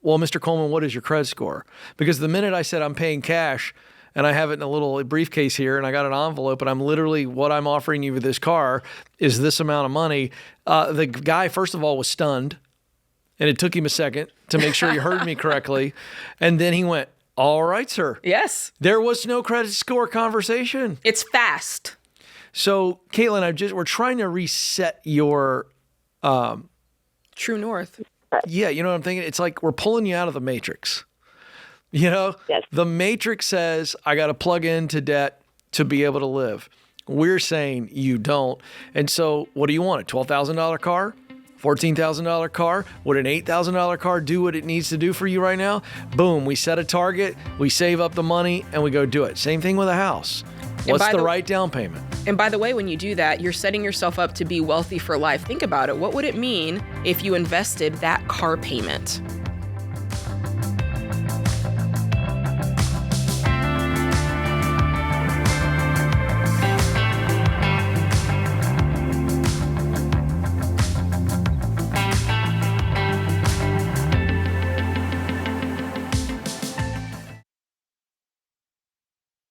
well, Mr. Coleman, what is your credit score? Because the minute I said I'm paying cash and I have it in a little briefcase here and I got an envelope and I'm literally, what I'm offering you with this car is this amount of money. The guy, first of all, was stunned. And it took him a second to make sure you heard me correctly. And then he went, all right, sir. Yes. There was no credit score conversation. It's fast. So, Caitlin, we're trying to reset your true north. Yeah, you know what I'm thinking? It's like we're pulling you out of the matrix. You know? Yes. The matrix says I got to plug into debt to be able to live. We're saying you don't. And so, what do you want? A $12,000 car? $14,000 car? Would an $8,000 car do what it needs to do for you right now? Boom, we set a target, we save up the money, and we go do it. Same thing with a house. What's the right down payment? And by the way, when you do that, you're setting yourself up to be wealthy for life. Think about it. What would it mean if you invested that car payment?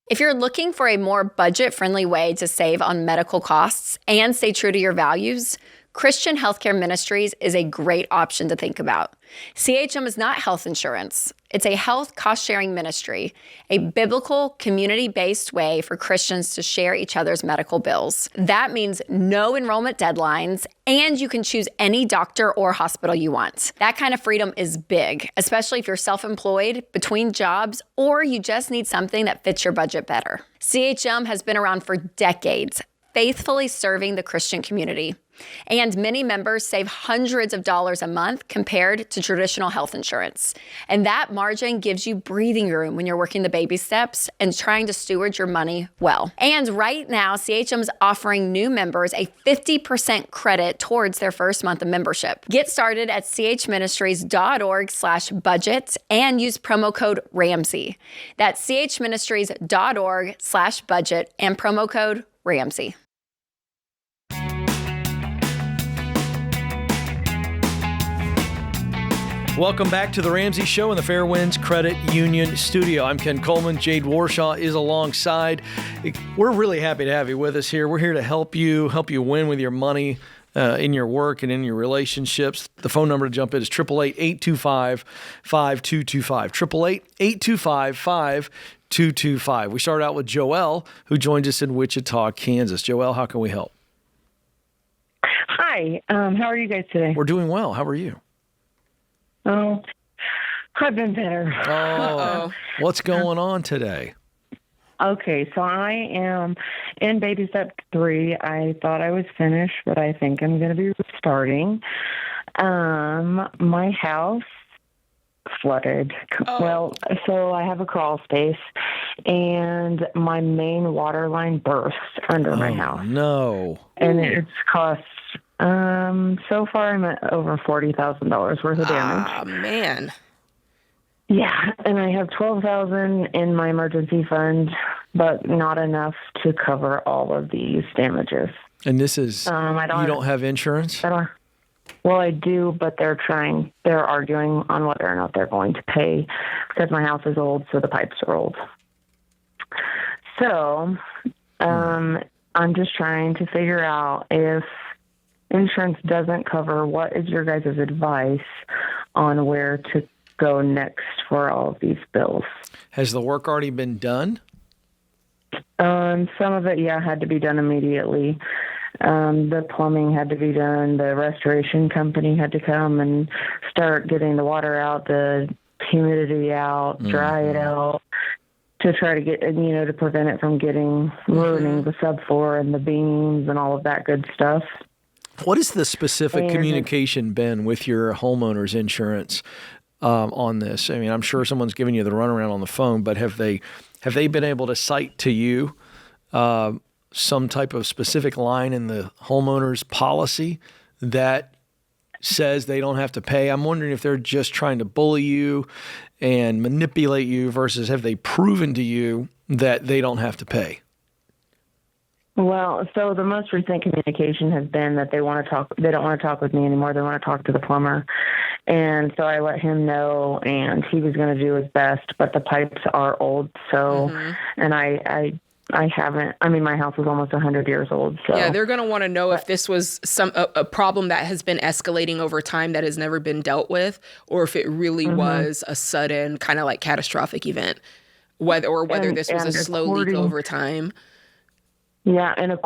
If you're looking for a more budget-friendly way to save on medical costs and stay true to your values, Christian Healthcare Ministries is a great option to think about. CHM is not health insurance. It's a health cost-sharing ministry, a biblical, community-based way for Christians to share each other's medical bills. That means no enrollment deadlines, and you can choose any doctor or hospital you want. That kind of freedom is big, especially if you're self-employed, between jobs, or you just need something that fits your budget better. CHM has been around for decades, faithfully serving the Christian community. And many members save hundreds of dollars a month compared to traditional health insurance. And that margin gives you breathing room when you're working the baby steps and trying to steward your money well. And right now, CHM is offering new members a 50% credit towards their first month of membership. Get started at chministries.org/budget and use promo code Ramsey. That's chministries.org/budget and promo code Ramsey. Welcome back to the Ramsey Show in the Fairwinds Credit Union studio. I'm Ken Coleman. Jade Warshaw is alongside. We're really happy to have you with us here. We're here to help you win with your money in your work and in your relationships. The phone number to jump in is 888-825-5225. 888-825-5225. We start out with Joelle, who joins us in Wichita, Kansas. Joelle, how can we help? Hi. Hi. How are you guys today? We're doing well. How are you? Oh, I've been better. Oh, what's going on today? Okay, so I am in baby step 3. I thought I was finished, but I think I'm going to be starting. My house flooded. Oh. Well, so I have a crawl space, and my main water line burst under my house. No. And it's cost, so far I'm at over $40,000 worth of damage. Ah, man. Yeah, and I have $12,000 in my emergency fund, but not enough to cover all of these damages. And this is, you don't have insurance? Well, I do, but they're arguing on whether or not they're going to pay because my house is old, so the pipes are old. So, I'm just trying to figure out if insurance doesn't cover, what is your guys' advice on where to go next for all of these bills? Has the work already been done? Some of it, had to be done immediately. The plumbing had to be done. The restoration company had to come and start getting the water out, the humidity out, dry it out, to try to get, to prevent it from ruining the subfloor and the beams and all of that good stuff. What has the specific communication been with your homeowner's insurance on this? I mean, I'm sure someone's giving you the runaround on the phone, but have they been able to cite to you some type of specific line in the homeowner's policy that says they don't have to pay? I'm wondering if they're just trying to bully you and manipulate you versus have they proven to you that they don't have to pay? Well, so the most recent communication has been that they don't want to talk with me anymore. They want to talk to the plumber. And so I let him know, and he was going to do his best, but the pipes are old. So, and I haven't, my house is almost 100 years old. So yeah, they're going to want to know if this was a problem that has been escalating over time that has never been dealt with, or if it really was a sudden kind of like catastrophic event, whether this was a slow leak over time. Yeah, and I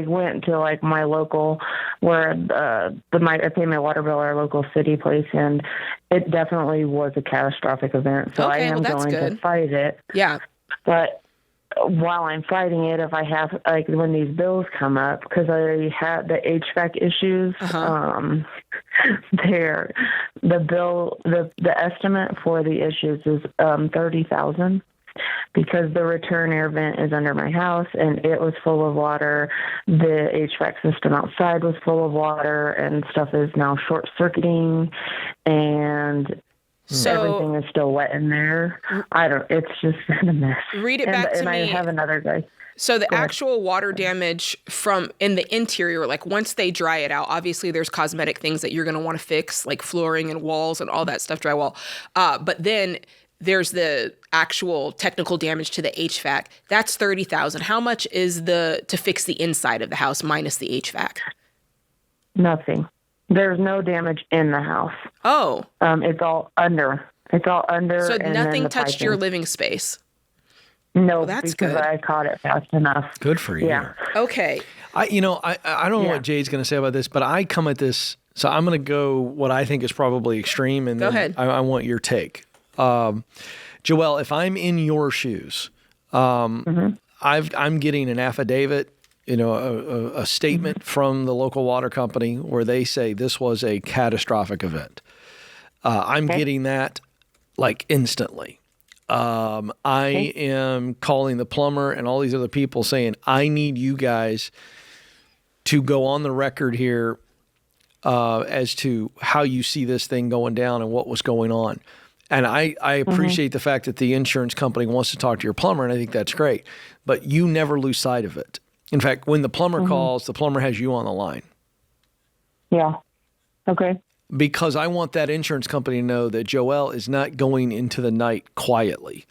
went to like my local, where I pay my water bill, our local city place, and it definitely was a catastrophic event. So I am going to fight it. Yeah. But while I'm fighting it, if I have, like, when these bills come up, because I had the HVAC issues, the estimate for the issues is $30,000. Because the return air vent is under my house and it was full of water. The HVAC system outside was full of water, and stuff is now short-circuiting, and everything is still wet in there. It's just been a mess. Read it back to me. And I have another guy. So the actual water damage from in the interior, like once they dry it out, obviously there's cosmetic things that you're going to want to fix, like flooring and walls and all that stuff, drywall. But then there's the actual technical damage to the HVAC. That's $30,000. How much is to fix the inside of the house minus the HVAC? Nothing. There's no damage in the house. Oh. It's all under. So and nothing touched your living space? No, well, that's because good. I caught it fast enough. Good for you. Yeah. Okay. I don't know what Jade's going to say about this, but I come at this, so I'm going to go what I think is probably extreme, and go ahead. I want your take. Joelle, if I'm in your shoes, I'm getting an affidavit, a statement from the local water company where they say this was a catastrophic event. I'm getting that like instantly. I am calling the plumber and all these other people saying, I need you guys to go on the record here as to how you see this thing going down and what was going on. And I appreciate the fact that the insurance company wants to talk to your plumber, and I think that's great. But you never lose sight of it. In fact, when the plumber calls, the plumber has you on the line. Yeah. Okay. Because I want that insurance company to know that Joelle is not going into the night quietly.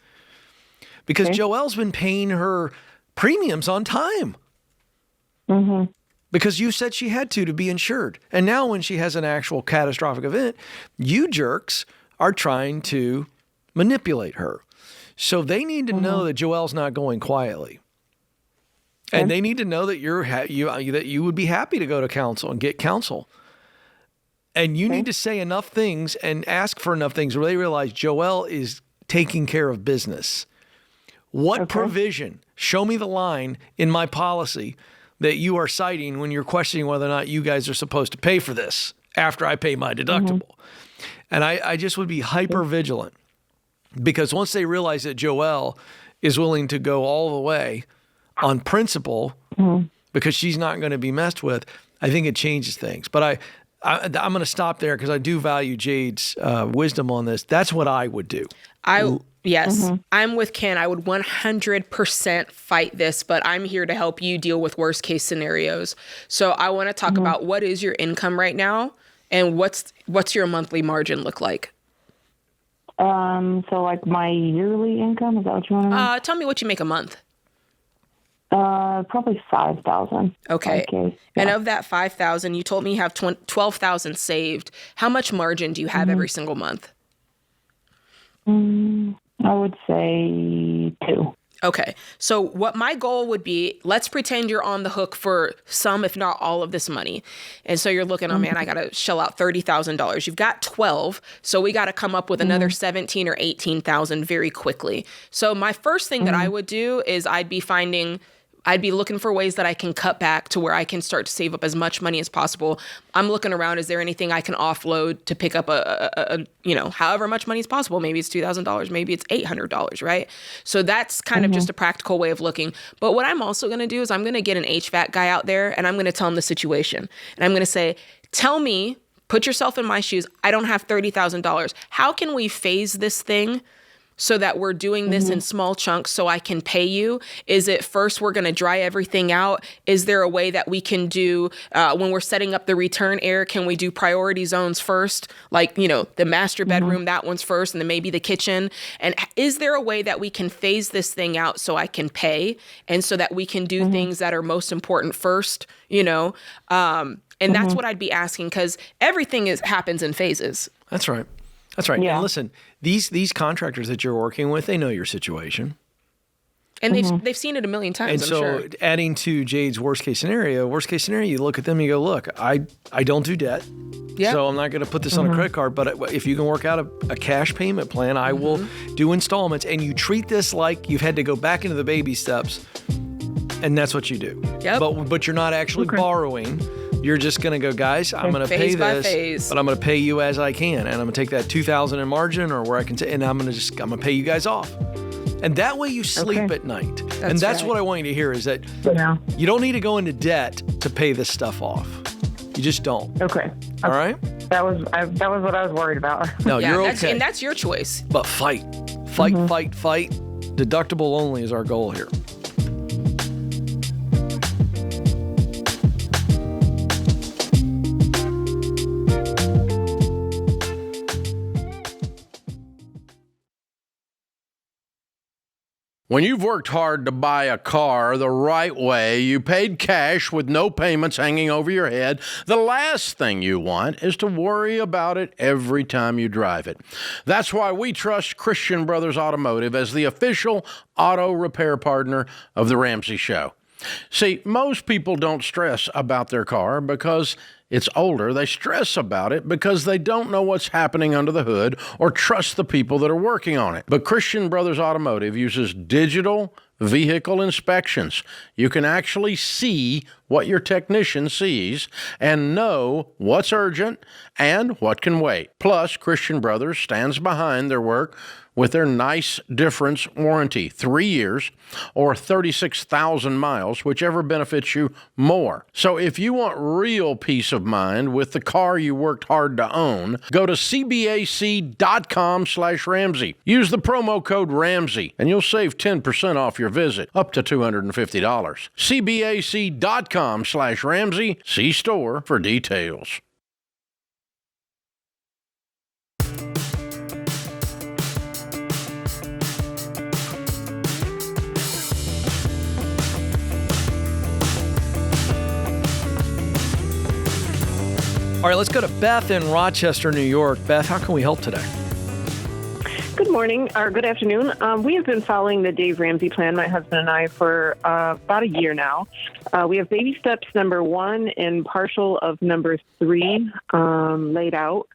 Because Joelle's been paying her premiums on time. Because you said she had to be insured. And now when she has an actual catastrophic event, you jerks are trying to manipulate her. So they need to know that Joelle's not going quietly. And they need to know that that you would be happy to go to counsel and get counsel. And you need to say enough things and ask for enough things where they realize Joelle is taking care of business. What provision? Show me the line in my policy that you are citing when you're questioning whether or not you guys are supposed to pay for this after I pay my deductible. And I just would be hyper vigilant, because once they realize that Joelle is willing to go all the way on principle because she's not going to be messed with, I think it changes things. But I'm going to stop there because I do value Jade's wisdom on this. That's what I would do. Yes, I'm with Ken. I would 100% fight this, but I'm here to help you deal with worst case scenarios. So I want to talk about what is your income right now and what's your monthly margin look like? So like my yearly income, is that what you want to know? Tell me what you make a month. Probably 5,000. Okay. Yeah. And of that 5,000, you told me you have 12,000 saved. How much margin do you have every single month? I would say 2. Okay. So what my goal would be, let's pretend you're on the hook for some, if not all of this money. And so you're looking, oh man, I got to shell out $30,000. You've got 12. So we got to come up with another 17 or 18,000 very quickly. So my first thing that I would do is I'd be looking for ways that I can cut back to where I can start to save up as much money as possible. I'm looking around, is there anything I can offload to pick up a however much money is possible? Maybe it's $2,000, maybe it's $800, right? So that's kind of just a practical way of looking. But what I'm also going to do is I'm going to get an HVAC guy out there and I'm going to tell him the situation. And I'm going to say, tell me, put yourself in my shoes. I don't have $30,000. How can we phase this thing so that we're doing this in small chunks so I can pay you? Is it first we're going to dry everything out? Is there a way that we can do, when we're setting up the return air, can we do priority zones first? Like, the master bedroom, that one's first, and then maybe the kitchen. And is there a way that we can phase this thing out so I can pay and so that we can do things that are most important first, And that's what I'd be asking, because everything happens in phases. That's right. That's right. Yeah. And listen, these contractors that you're working with, they know your situation. And they've seen it a million times, and so adding to Jade's worst case scenario, you look at them and you go, look, I don't do debt. Yeah. So I'm not going to put this on a credit card, but if you can work out a cash payment plan, I will do installments. And you treat this like you've had to go back into the baby steps, and that's what you do. Yep. But you're not actually borrowing. You're just going to go, guys, I'm going to pay this, but I'm going to pay you as I can. And I'm going to take that $2,000 in margin or where I can and I'm going to pay you guys off. And that way you sleep at night. That's what I want you to hear is that you don't need to go into debt to pay this stuff off. You just don't. Okay. All right? That was what I was worried about. No, you're okay. And that's your choice. But fight. Deductible only is our goal here. When you've worked hard to buy a car the right way, you paid cash with no payments hanging over your head, the last thing you want is to worry about it every time you drive it. That's why we trust Christian Brothers Automotive as the official auto repair partner of The Ramsey Show. See, most people don't stress about their car because it's older. They stress about it because they don't know what's happening under the hood or trust the people that are working on it. But Christian Brothers Automotive uses digital vehicle inspections. You can actually see what your technician sees and know what's urgent and what can wait. Plus, Christian Brothers stands behind their work with their nice difference warranty, 3 years or 36,000 miles, whichever benefits you more. So if you want real peace of mind with the car you worked hard to own, go to cbac.com/Ramsey. Use the promo code Ramsey and you'll save 10% off your visit, up to $250. cbac.com/Ramsey. See store for details. All right, let's go to Beth in Rochester, New York. Beth, how can we help today? Good morning, or good afternoon. We have been following the Dave Ramsey plan, my husband and I, for about a year now. We have baby steps number 1 and partial of number 3 laid out.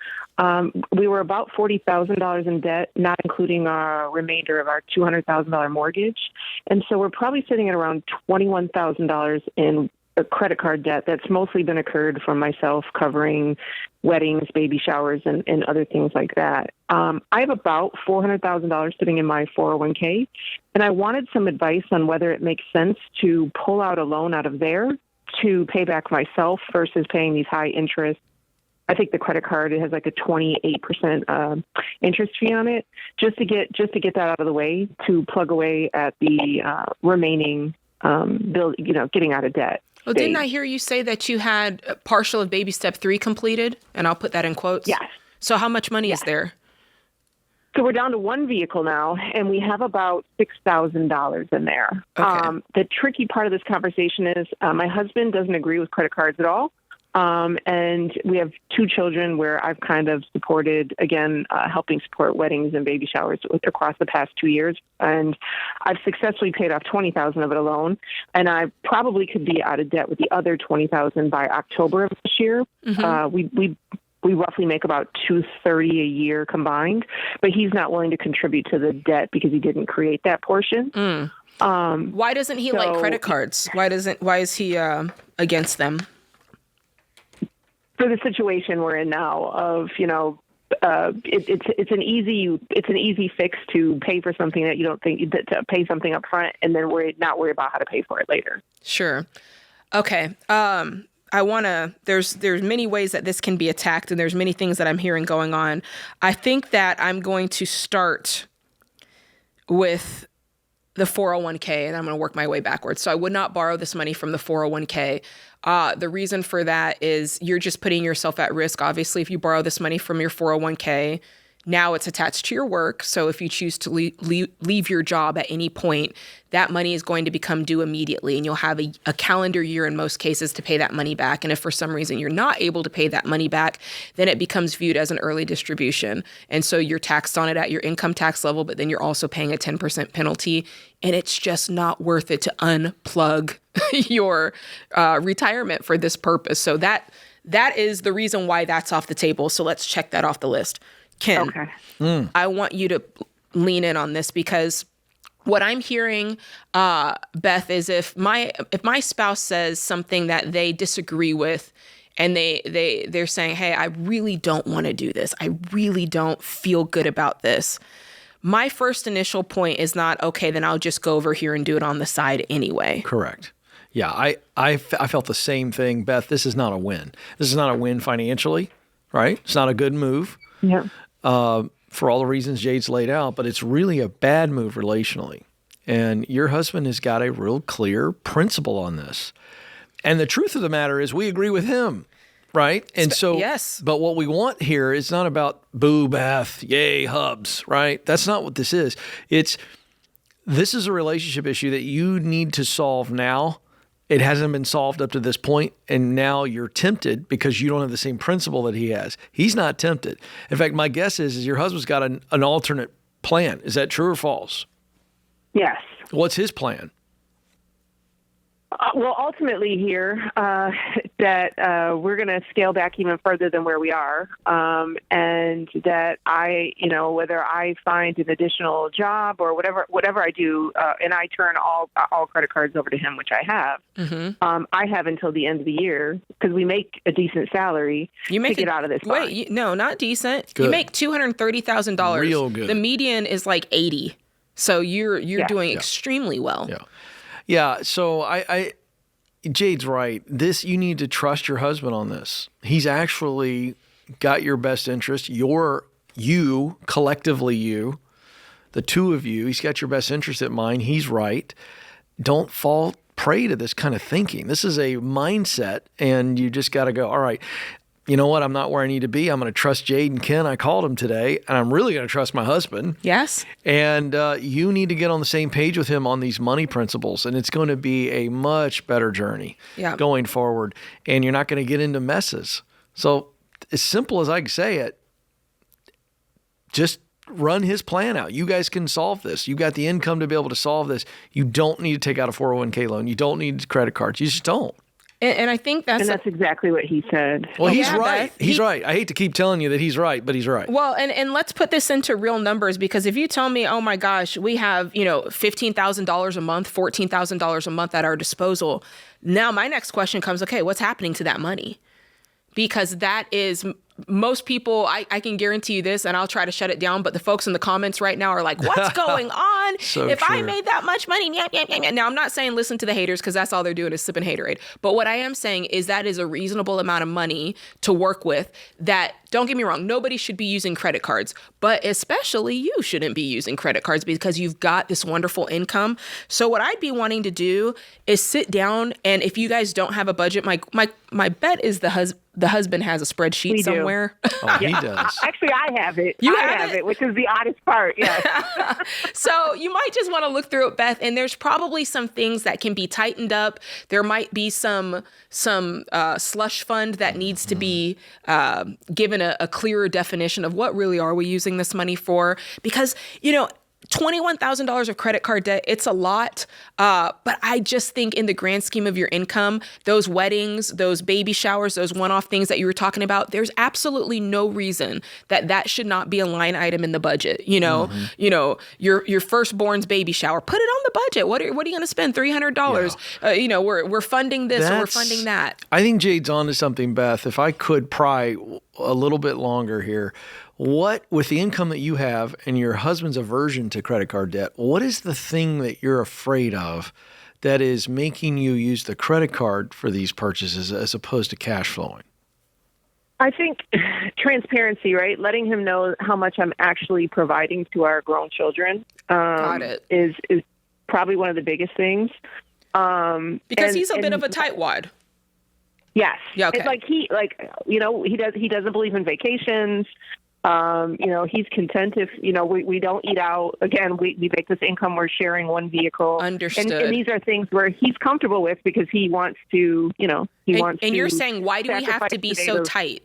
We were about $40,000 in debt, not including our remainder of our $200,000 mortgage. And so we're probably sitting at around $21,000 in credit card debt that's mostly been occurred from myself covering weddings, baby showers, and other things like that. I have about $400,000 sitting in my 401k, and I wanted some advice on whether it makes sense to pull out a loan out of there to pay back myself versus paying these high interest. I think the credit card, it has like a 28% interest fee on it, just to get that out of the way to plug away at the remaining bill, getting out of debt. Well, didn't I hear you say that you had partial of baby step 3 completed? And I'll put that in quotes. Yes. So how much money is there? So we're down to 1 vehicle now, and we have about $6,000 in there. Okay. The tricky part of this conversation is my husband doesn't agree with credit cards at all. And we have 2 children where I've kind of supported, again, helping support weddings and baby showers across the past 2 years. And I've successfully paid off $20,000 of it alone. And I probably could be out of debt with the other $20,000 by October of this year. Mm-hmm. We roughly make about $230 a year combined, but he's not willing to contribute to the debt because he didn't create that portion. Why doesn't he like credit cards? Why is he against them? For the situation we're in now of, it's an easy fix to pay for something that you don't think, to pay something up front and then not worry about how to pay for it later. Sure. Okay. There's many ways that this can be attacked, and there's many things that I'm hearing going on. I think that I'm going to start with the 401k, and I'm going to work my way backwards. So I would not borrow this money from the 401k. The reason for that is you're just putting yourself at risk. Obviously, if you borrow this money from your 401k, now it's attached to your work. So if you choose to leave your job at any point, that money is going to become due immediately, and you'll have a calendar year in most cases to pay that money back. And if for some reason you're not able to pay that money back, then it becomes viewed as an early distribution. And so you're taxed on it at your income tax level, but then you're also paying a 10% penalty. And it's just not worth it to unplug your retirement for this purpose. So that is the reason why that's off the table. So let's check that off the list. Ken, okay. I want you to lean in on this because what I'm hearing, Beth, is if my spouse says something that they disagree with, and they're saying, hey, I really don't want to do this. I really don't feel good about this. My first initial point is not, okay, then I'll just go over here and do it on the side anyway. Correct. Yeah, I felt the same thing, Beth. This is not a win. This is not a win financially, right? It's not a good move. Yeah. For all the reasons Jade's laid out, but it's really a bad move relationally. And your husband has got a real clear principle on this. And the truth of the matter is we agree with him, right? And so, yes. But what we want here is not about boo, Beth, yay, hubs, right? That's not what this is. This is a relationship issue that you need to solve now. It hasn't been solved up to this point, and now you're tempted because you don't have the same principle that he has. He's not tempted. In fact, my guess is your husband's got an alternate plan. Is that true or false? Yes. What's his plan? Well, ultimately here, that we're going to scale back even further than where we are, and that whether I find an additional job or whatever I do, and I turn all credit cards over to him, which I have. Mm-hmm. I have until the end of the year because we make a decent salary to get out of this. Wait, no, not decent. Good. You make $230,000. Real good. The median is like 80, so you're doing extremely well. Yeah. Yeah, so Jade's right. You need to trust your husband on this. He's actually got your best interest. Collectively you, the two of you, he's got your best interest at mind. He's right. Don't fall prey to this kind of thinking. This is a mindset, and you just got to go, all right, you know what? I'm not where I need to be. I'm going to trust Jade and Ken. I called him today, and I'm really going to trust my husband. Yes. And you need to get on the same page with him on these money principles, and it's going to be a much better journey going forward, and you're not going to get into messes. So as simple as I can say it, just run his plan out. You guys can solve this. You got the income to be able to solve this. You don't need to take out a 401k loan. You don't need credit cards. You just don't. And I think that's exactly what he said. Well, he's right. Beth, he's right. I hate to keep telling you that he's right, but he's right. Well, and let's put this into real numbers, because if you tell me, oh my gosh, we have, $15,000 a month, $14,000 a month at our disposal. Now my next question comes, okay, what's happening to that money? Because that is, most people, I can guarantee you this, and I'll try to shut it down, but the folks in the comments right now are like, what's going on? So if true. I made that much money, Now, I'm not saying listen to the haters, because that's all they're doing is sipping haterade. But what I am saying is that is a reasonable amount of money to work with that, don't get me wrong, nobody should be using credit cards, but especially you shouldn't be using credit cards because you've got this wonderful income. So what I'd be wanting to do is sit down, and if you guys don't have a budget, my bet is the husband has a spreadsheet somewhere. Oh, he does. Actually, I have it. You I have it? which is the oddest part. Yes. So you might just want to look through it, Beth, and there's probably some things that can be tightened up. There might be some slush fund that needs to be given a clearer definition of what really are we using this money for, because $21,000 of credit card debt, it's a lot. But I just think in the grand scheme of your income, those weddings, those baby showers, those one-off things that you were talking about, there's absolutely no reason that should not be a line item in the budget. Your firstborn's baby shower, put it on the budget. What are you going to spend? $300. Yeah. We're funding this or we're funding that. I think Jade's onto something, Beth. If I could pry a little bit longer here. What, with the income that you have and your husband's aversion to credit card debt, what is the thing that you're afraid of that is making you use the credit card for these purchases as opposed to cash flowing? I think transparency, right? Letting him know how much I'm actually providing to our grown children Got it. is probably one of the biggest things. Because he's a bit of a tightwad. Yes. Yeah, okay. It's like he doesn't believe in vacations. He's content if, we don't eat out. Again, we make this income, we're sharing one vehicle. Understood. And these are things where he's comfortable with because he wants to, And you're saying, why do we have to be so tight?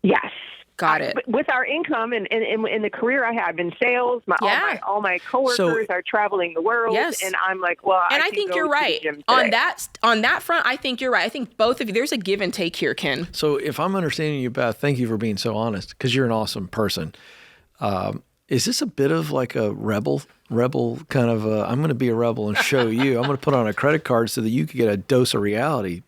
Yes. Got it. But with our income and in the career I have in sales, all my coworkers are traveling the world. Yes. And I'm like, well, and I think you're right. On that front, I think you're right. I think both of you, there's a give and take here, Ken. So if I'm understanding you, Beth, thank you for being so honest, because you're an awesome person. Is this a bit of like a rebel kind of I'm going to be a rebel and show you. I'm going to put on a credit card so that you can get a dose of reality,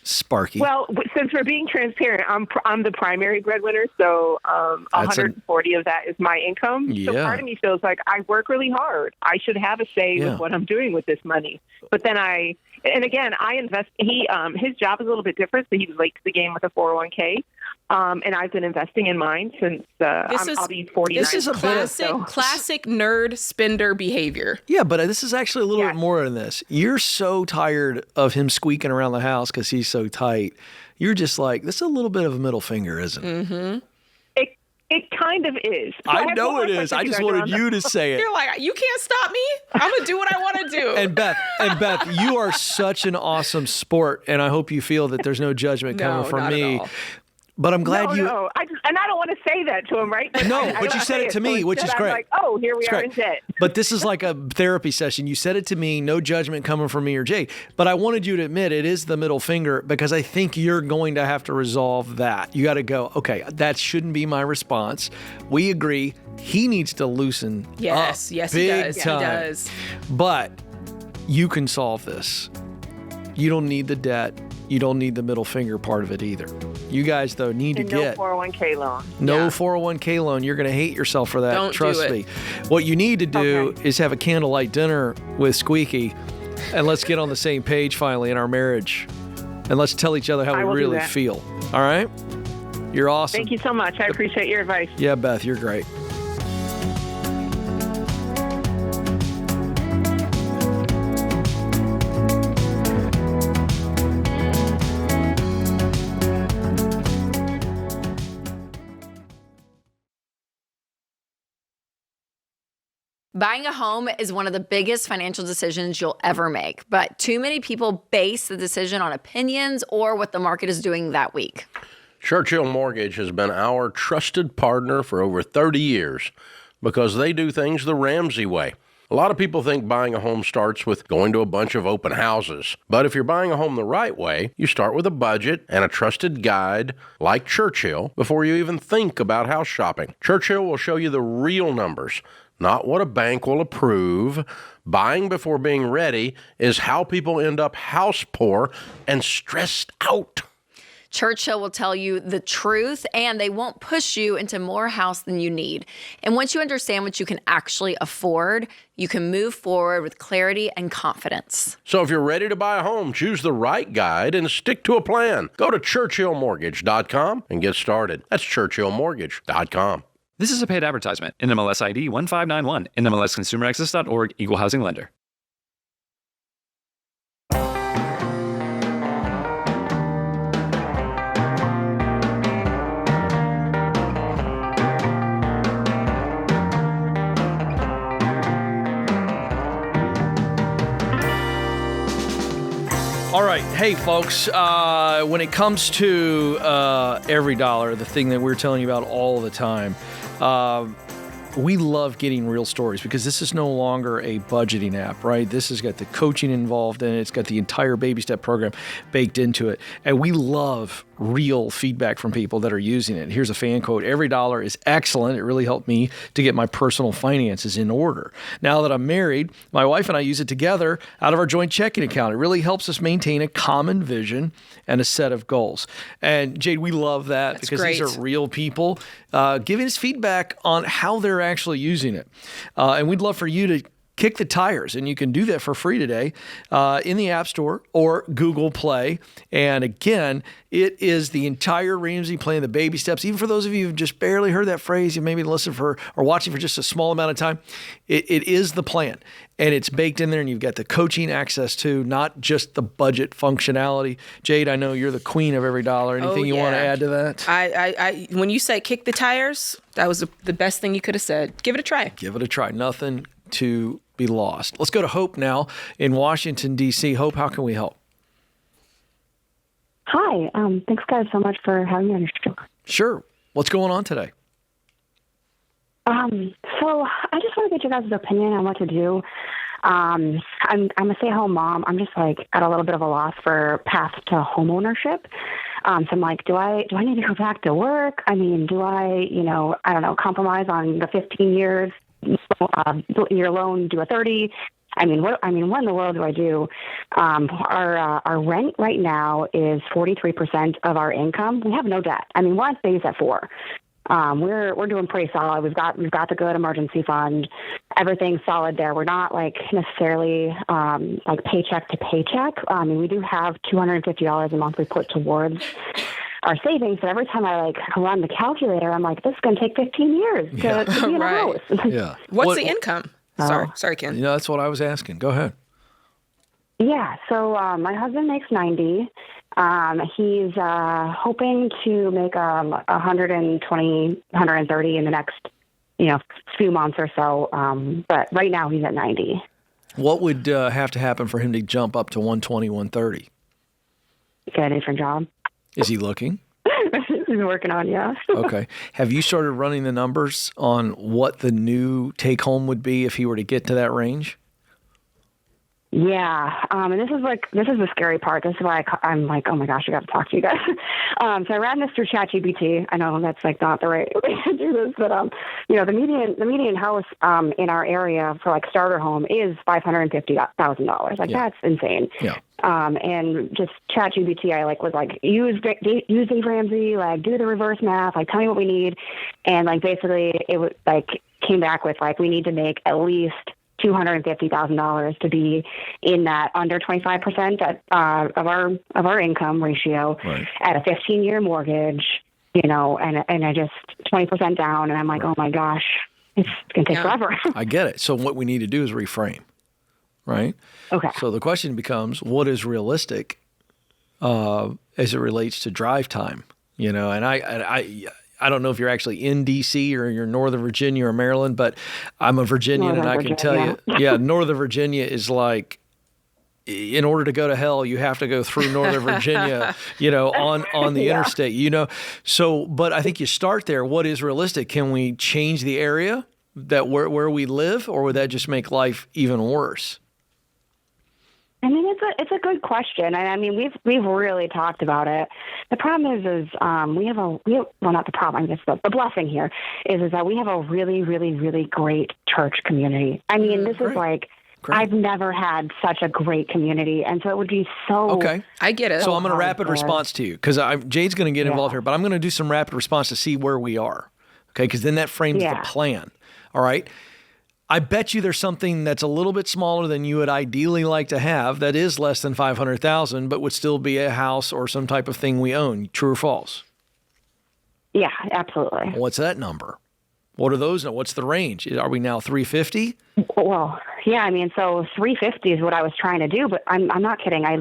Sparky? Well, since we're being transparent, I'm the primary breadwinner, so 140 of that is my income. Yeah. So part of me feels like I work really hard. I should have a say with what I'm doing with this money. But then I invest. His job is a little bit different, so he was late to the game with a 401k. And I've been investing in mine since I'll be 49. This is a classic nerd spender behavior. Yeah, but this is actually a little bit more than this. You're so tired of him squeaking around the house because he's so tight. You're just like, this is a little bit of a middle finger, isn't it? Mm-hmm. It kind of is. So I know it is. I just wanted you to say it. You're like, you can't stop me. I'm going to do what I want to do. And Beth, you are such an awesome sport, and I hope you feel that there's no judgment coming from me. But I'm glad you. No. I don't want to say that to him, right? But you said it to me, which is great. I'm like, oh, here we are in debt. But this is like a therapy session. You said it to me, no judgment coming from me or Jay. But I wanted you to admit it is the middle finger because I think you're going to have to resolve that. You got to go, okay, that shouldn't be my response. We agree. He needs to loosen up. Yes, he does. Time. He does. But you can solve this. You don't need the debt. You don't need the middle finger part of it either. You guys, though, need to get... no 401k loan. No 401k loan. You're going to hate yourself for that. Don't Trust me. What you need to do is have a candlelight dinner with Squeaky, and let's get on the same page finally in our marriage. And let's tell each other how we really feel. All right? You're awesome. Thank you so much. I appreciate your advice. Yeah, Beth, you're great. Buying a home is one of the biggest financial decisions you'll ever make, but too many people base the decision on opinions or what the market is doing that week. Churchill Mortgage has been our trusted partner for over 30 years because they do things the Ramsey way. A lot of people think buying a home starts with going to a bunch of open houses. But if you're buying a home the right way, you start with a budget and a trusted guide like Churchill before you even think about house shopping. Churchill will show you the real numbers, not what a bank will approve. Buying before being ready is how people end up house poor and stressed out. Churchill will tell you the truth, and they won't push you into more house than you need. And once you understand what you can actually afford, you can move forward with clarity and confidence. So if you're ready to buy a home, choose the right guide and stick to a plan. Go to churchillmortgage.com and get started. That's churchillmortgage.com. This is a paid advertisement. NMLS ID 1591. NMLSConsumerAccess.org. Equal housing lender. All right. Hey, folks, when it comes to Every Dollar, the thing that we're telling you about all the time, we love getting real stories because this is no longer a budgeting app, right? This has got the coaching involved in it. It's got the entire baby step program baked into it. And we love real feedback from people that are using it. Here's a fan quote: "Every dollar is excellent. It really helped me to get my personal finances in order. Now that I'm married, my wife and I use it together out of our joint checking account. It really helps us maintain a common vision and a set of goals." And Jade, we love that. That's because great. These are real people giving us feedback on how they're actually using it. And we'd love for you to kick the tires, and you can do that for free today in the App Store or Google Play. And again, it is the entire Ramsey plan, the baby steps. Even for those of you who've just barely heard that phrase, you maybe listened for or watching for just a small amount of time, it is the plan. And it's baked in there, and you've got the coaching access too, not just the budget functionality. Jade, I know you're the queen of Every Dollar. Anything you want to add to that? I when you say kick the tires, that was the best thing you could have said. Give it a try. Give it a try. Nothing to be lost. Let's go to Hope now in Washington, D.C. Hope, how can we help? Hi. Thanks, guys, so much for having me on your show. Sure. What's going on today? So I just want to get your guys' opinion on what to do. I'm a stay-at-home mom. I'm just like at a little bit of a loss for path to home ownership. So I'm like, do I need to go back to work? I mean, do I don't know, compromise on the 15 years? Your loan, do a 30. I mean, what in the world do I do? Our rent right now is 43% of our income. We have no debt. I mean, one stays at 4. We're doing pretty solid. We've got the good emergency fund. Everything's solid there. We're not like necessarily like paycheck to paycheck. I mean, we do have $250 a month we put towards our savings, but every time I run the calculator, I'm like, this is going to take 15 years to be in a house. Yeah. What's the income? Sorry, Ken. That's what I was asking. Go ahead. Yeah. So my husband makes 90. He's hoping to make 120, 130 in the next, few months or so. But right now he's at 90. What would have to happen for him to jump up to 120, 130? Get a different job. Is he looking? He's working on, yeah. Okay. Have you started running the numbers on what the new take home would be if he were to get to that range? Yeah. And this is the scary part. This is why I'm like, oh my gosh, I got to talk to you guys. So I ran this through ChatGPT. I know that's not the right way to do this, but the median house in our area for starter home is $550,000. That's insane. Yeah. And just ChatGPT, I was use Dave Ramsey, do the reverse math, tell me what we need, and basically it was came back with we need to make at least $250,000 to be in that under 25% of our income ratio, right, at a 15-year mortgage, and I just 20% down, and I'm like, oh my gosh, it's going to take forever. I get it. So what we need to do is reframe, right? Okay. So the question becomes, what is realistic as it relates to drive time? And I don't know if you're actually in D.C. or you're Northern Virginia or Maryland, but I'm a Virginian, and I can tell you, Northern Virginia is in order to go to hell, you have to go through Northern Virginia, on the interstate, So, but I think you start there. What is realistic? Can we change the area that where we live, or would that just make life even worse? I mean, it's a good question, and I mean we've really talked about it. The problem is not the problem. I guess the blessing here is that we have a really, really, really great church community. I mean, this is like I've never had such a great community, and so it would be so. Okay, I get it. So I'm going to rapid response to you because Jade's going to get involved here, but I'm going to do some rapid response to see where we are. Okay, because then that frames the plan. All right. I bet you there's something that's a little bit smaller than you would ideally like to have that is less than $500,000, but would still be a house or some type of thing we own. True or false? Yeah, absolutely. What's that number? What are those? What's the range? Are we now 350? Well, yeah, I mean, so 350 is what I was trying to do, but I'm not kidding. I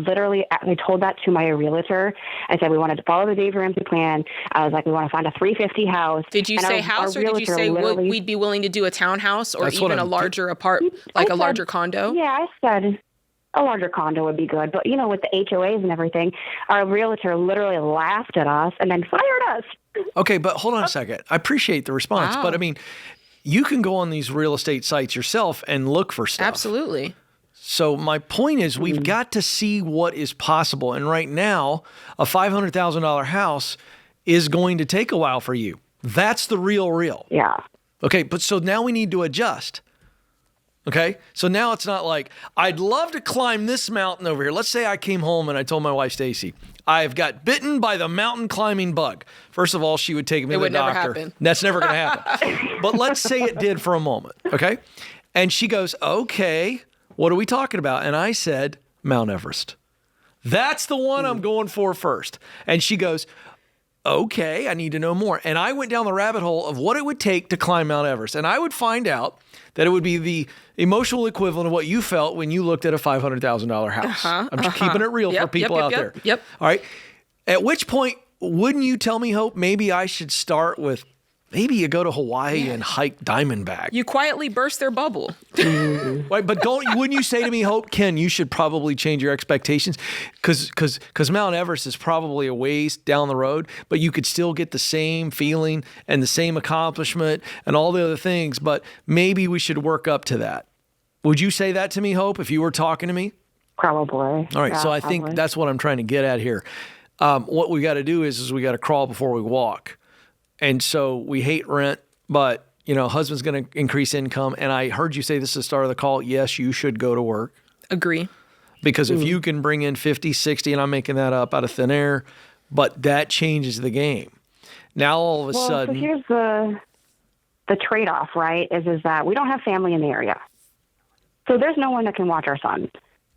told that to my realtor. I said we wanted to follow the Dave Ramsey plan. I was like, we want to find a 350 house. Did you say house, or did you say we'd be willing to do a townhouse or even a larger a larger condo? Yeah, I said a larger condo would be good. But, with the HOAs and everything, our realtor literally laughed at us and then fired us. Okay, but hold on a second. I appreciate the response, but I mean, you can go on these real estate sites yourself and look for stuff. Absolutely. So my point is we've got to see what is possible. And right now, a $500,000 house is going to take a while for you. That's the real. Yeah. Okay, but so now we need to adjust. Okay, so now it's not like, I'd love to climb this mountain over here. Let's say I came home and I told my wife, Stacy, I've got bitten by the mountain climbing bug. First of all, she would take me to the doctor. Never happen. That's never going to happen. But let's say it did for a moment, okay? And she goes, okay, what are we talking about? And I said, Mount Everest. That's the one I'm going for first. And she goes, okay, I need to know more. And I went down the rabbit hole of what it would take to climb Mount Everest. And I would find out that it would be the emotional equivalent of what you felt when you looked at a $500,000 house. I'm just keeping it real for people out there. Yep. All right. At which point, wouldn't you tell me, Hope, maybe I should start with, maybe you go to Hawaii and hike Diamondback. You quietly burst their bubble. Right, but wouldn't you say to me, Hope, Ken, you should probably change your expectations? Because Mount Everest is probably a ways down the road, but you could still get the same feeling and the same accomplishment and all the other things, but maybe we should work up to that. Would you say that to me, Hope, if you were talking to me? Probably. All right, so I think that's what I'm trying to get at here. What we got to do is we got to crawl before we walk. And so we hate rent, but, husband's going to increase income. And I heard you say this at the start of the call. Yes, you should go to work. Agree. Because if you can bring in 50, 60, and I'm making that up out of thin air, but that changes the game. Now, all of a sudden. So here's the trade-off, right, is that we don't have family in the area. So there's no one that can watch our son.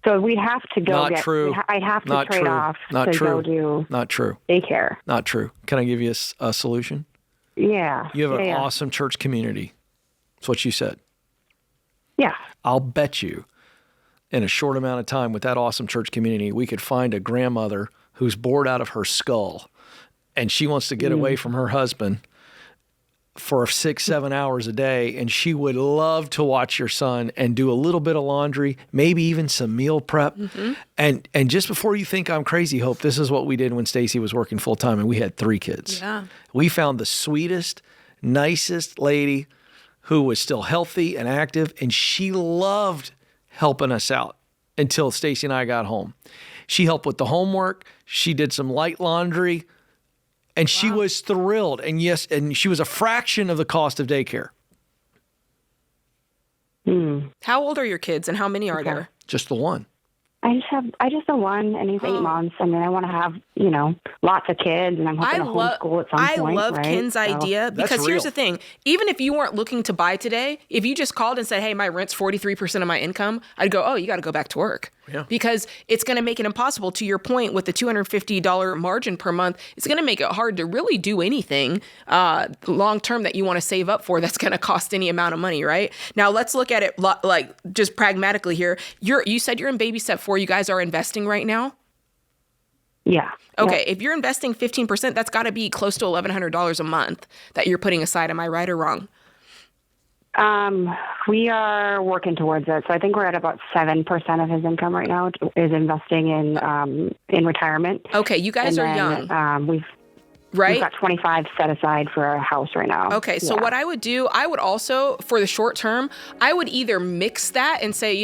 So we'd have to go I'd have to trade off to go do daycare. Not true. Can I give you a solution? Yeah. You have an awesome church community. That's what you said. Yeah. I'll bet you in a short amount of time with that awesome church community, we could find a grandmother who's bored out of her skull and she wants to get away from her husband for 6-7 hours a day, and she would love to watch your son and do a little bit of laundry, maybe even some meal prep. And just before you think I'm crazy, Hope, this is what we did when Stacy was working full time and we had 3 kids. Yeah. We found the sweetest, nicest lady who was still healthy and active, and she loved helping us out until Stacy and I got home. She helped with the homework. She did some light laundry. And she was thrilled. And yes, and she was a fraction of the cost of daycare. How old are your kids and how many are there? Just the one. I just have the one, and he's 8 months, and then I want to have, lots of kids, and I'm hoping to homeschool at some point. I love Ken's idea because here's the thing. Even if you weren't looking to buy today, if you just called and said, hey, my rent's 43% of my income, I'd go, oh, you got to go back to work. Yeah. Because it's going to make it impossible, to your point, with the $250 margin per month, it's going to make it hard to really do anything long term that you want to save up for that's going to cost any amount of money, right? Now, let's look at it like just pragmatically here. You said you're in baby step 4. You guys are investing right now? Yeah. Okay, if you're investing 15%, that's got to be close to $1,100 a month that you're putting aside. Am I right or wrong? We are working towards it. So I think we're at about 7% of his income right now is investing in retirement. Okay, you guys are young. We've got 25 set aside for our house right now. Okay, so what I would do, I would also, for the short term, I would either mix that and say,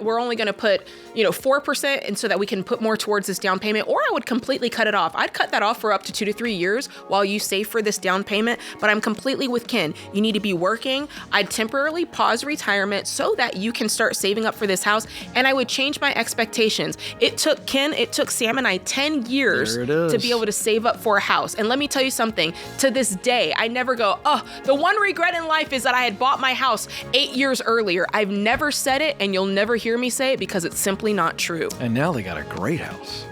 we're only going to put, 4%, and so that we can put more towards this down payment, or I would completely cut it off. I'd cut that off for up to 2 to 3 years while you save for this down payment, but I'm completely with Ken. You need to be working. I'd temporarily pause retirement so that you can start saving up for this house, and I would change my expectations. It took Sam and I 10 years to be able to save up for a house. And let me tell you something, to this day, I never go, the one regret in life is that I had bought my house 8 years earlier. I've never said it, and you'll never hear me say it because it's simply not true. And now they got a great house.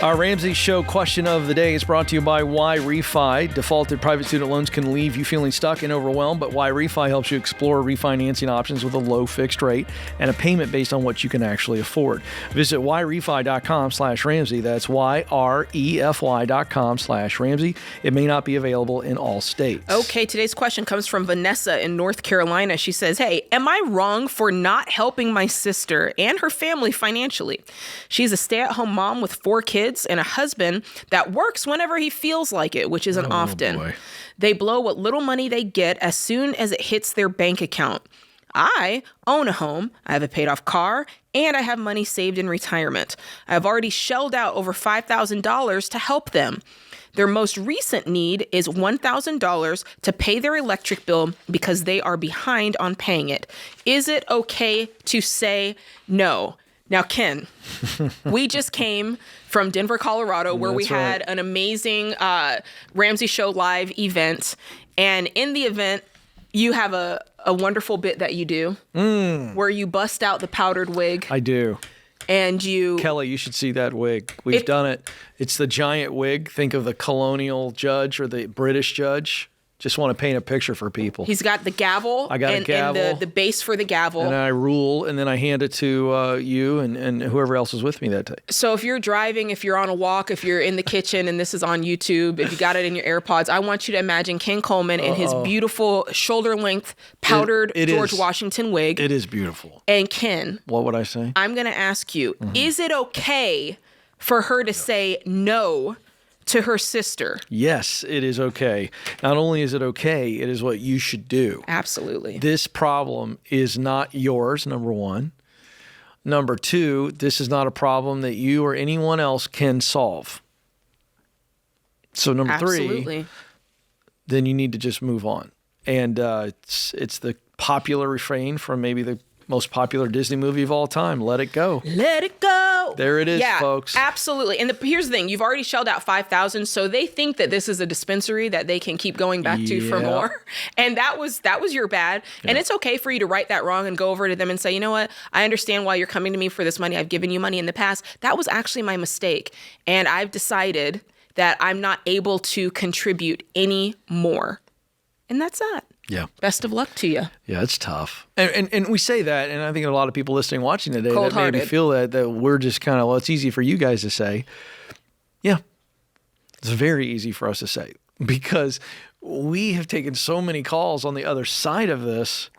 Our Ramsey Show question of the day is brought to you by Y Refi. Defaulted private student loans can leave you feeling stuck and overwhelmed, but Y Refi helps you explore refinancing options with a low fixed rate and a payment based on what you can actually afford. Visit yrefi.com/Ramsey. That's YREFY.com/Ramsey. It may not be available in all states. Okay, today's question comes from Vanessa in North Carolina. She says, hey, am I wrong for not helping my sister and her family financially? She's a stay-at-home mom with 4 kids and a husband that works whenever he feels like it, which isn't often. Boy. They blow what little money they get as soon as it hits their bank account. I own a home, I have a paid off car, and I have money saved in retirement. I've already shelled out over $5,000 to help them. Their most recent need is $1,000 to pay their electric bill because they are behind on paying it. Is it okay to say no? Now, Ken, we just came from Denver, Colorado, where we had an amazing Ramsey Show live event. And in the event, you have a wonderful bit that you do where you bust out the powdered wig. I do. And Kelly, you should see that wig. We've done it. It's the giant wig. Think of the colonial judge or the British judge. Just want to paint a picture for people. He's got the gavel. I got a gavel. And the base for the gavel. And I rule, and then I hand it to you and whoever else was with me that day. So if you're driving, if you're on a walk, if you're in the kitchen, and this is on YouTube, if you got it in your AirPods, I want you to imagine Ken Coleman in his beautiful shoulder-length powdered George Washington wig. It is beautiful. And Ken. What would I say? I'm going to ask you, is it okay for her to say no to her sister? Yes, it is okay. Not only is it okay, it is what you should do. Absolutely. This problem is not yours, number one. Number two, this is not a problem that you or anyone else can solve. So number three, then you need to just move on. And it's the popular refrain from maybe the most popular Disney movie of all time, Let It Go. Let it go. There it is, folks. Absolutely. And here's the thing. You've already shelled out $5,000, so they think that this is a dispensary that they can keep going back to for more. And that was your bad. Yeah. And it's okay for you to right that wrong and go over to them and say, you know what? I understand why you're coming to me for this money. I've given you money in the past. That was actually my mistake. And I've decided that I'm not able to contribute any more. And that's that. Yeah. Best of luck to you. Yeah, it's tough. And we say that, and I think a lot of people listening, watching today, that Cold-hearted. maybe feel that we're just kind of, well, it's easy for you guys to say. Yeah, it's very easy for us to say because we have taken so many calls on the other side of this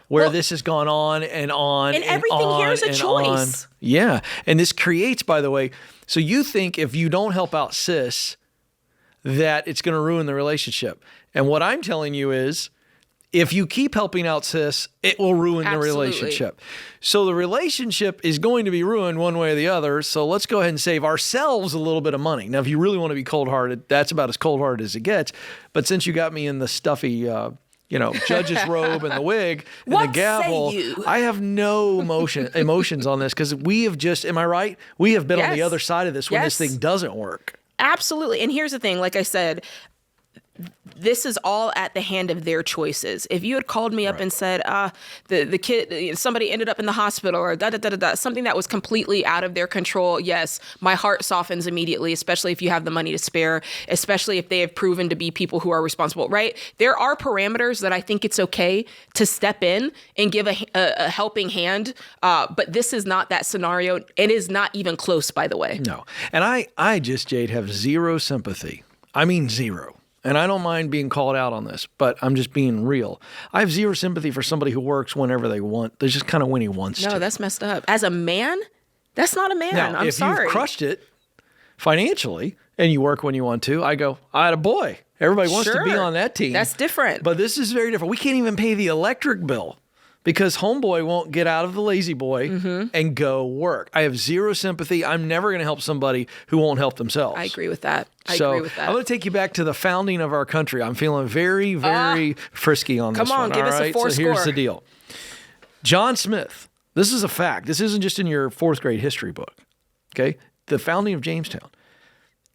where this has gone on and on and everything here is a choice. On. Yeah. And this creates, by the way, so you think if you don't help out sis, that it's going to ruin the relationship. And what I'm telling you is, if you keep helping out sis, it will ruin the relationship. So the relationship is going to be ruined one way or the other. So let's go ahead and save ourselves a little bit of money. Now, if you really want to be cold-hearted, that's about as cold-hearted as it gets. But since you got me in the stuffy, judge's robe and the wig and the gavel, I have no emotions on this because we have just, am I right? We have been on the other side of this when this thing doesn't work. Absolutely. And here's the thing, like I said, this is all at the hand of their choices. If you had called me up and said, the kid, somebody ended up in the hospital or something that was completely out of their control, yes, my heart softens immediately, especially if you have the money to spare, especially if they have proven to be people who are responsible, right? There are parameters that I think it's okay to step in and give a helping hand, but this is not that scenario. It is not even close, by the way. No. And I just, Jade, have zero sympathy. I mean, zero. And I don't mind being called out on this, but I'm just being real. I have zero sympathy for somebody who works whenever they want. They're just kind of when he wants to. No, that's messed up. As a man, that's not a man. Now, I'm sorry. If you've crushed it financially and you work when you want to, I go, I had a boy. Everybody wants to be on that team. That's different. But this is very different. We can't even pay the electric bill because homeboy won't get out of the lazy boy and go work. I have zero sympathy. I'm never going to help somebody who won't help themselves. I agree with that. I'm going to take you back to the founding of our country. I'm feeling very, very frisky on this one. Come on, give us a 4 So here's the deal. John Smith, this is a fact. This isn't just in your 4th grade history book. Okay? The founding of Jamestown.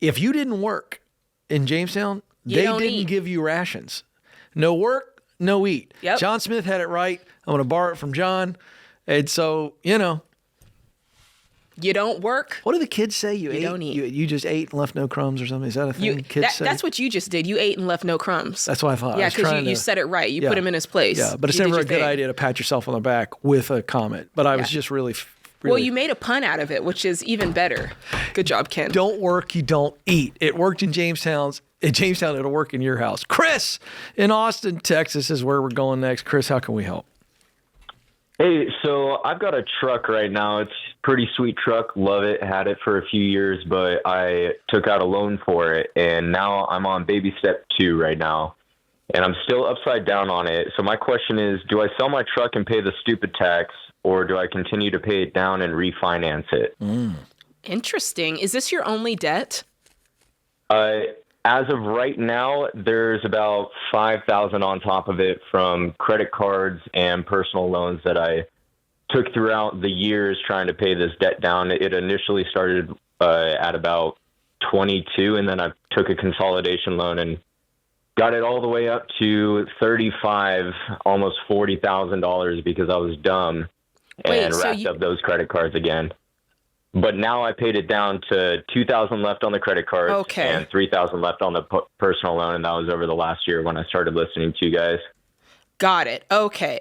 If you didn't work in Jamestown, they didn't give you rations. No work, no eat. Yep. John Smith had it right. I'm going to borrow it from John. And so, you don't work. What do the kids say? You don't eat. You just ate and left no crumbs or something? Is that a thing kids say? That's what you just did. You ate and left no crumbs. That's what I thought. Yeah, because you said it right. You put him in his place. Yeah, but it's never a good idea to pat yourself on the back with a comment. But I was just really... Well, you made a pun out of it, which is even better. Good job, Ken. Don't work, you don't eat. It worked in Jamestown. In Jamestown, it'll work in your house. Chris in Austin, Texas is where we're going next. Chris, how can we help? Hey, so I've got a truck right now. It's a pretty sweet truck. Love it. Had it for a few years, but I took out a loan for it, and now I'm on baby step 2 right now, and I'm still upside down on it. So my question is, do I sell my truck and pay the stupid tax, or do I continue to pay it down and refinance it? Interesting. Is this your only debt? As of right now, there's about $5,000 on top of it from credit cards and personal loans that I took throughout the years trying to pay this debt down. It initially started at about 22, and then I took a consolidation loan and got it all the way up to $35,000, almost $40,000 because I was dumb and racked up those credit cards again. But now I paid it down to $2,000 left on the credit card and $3,000 left on the personal loan, and that was over the last year when I started listening to you guys. Got it. Okay,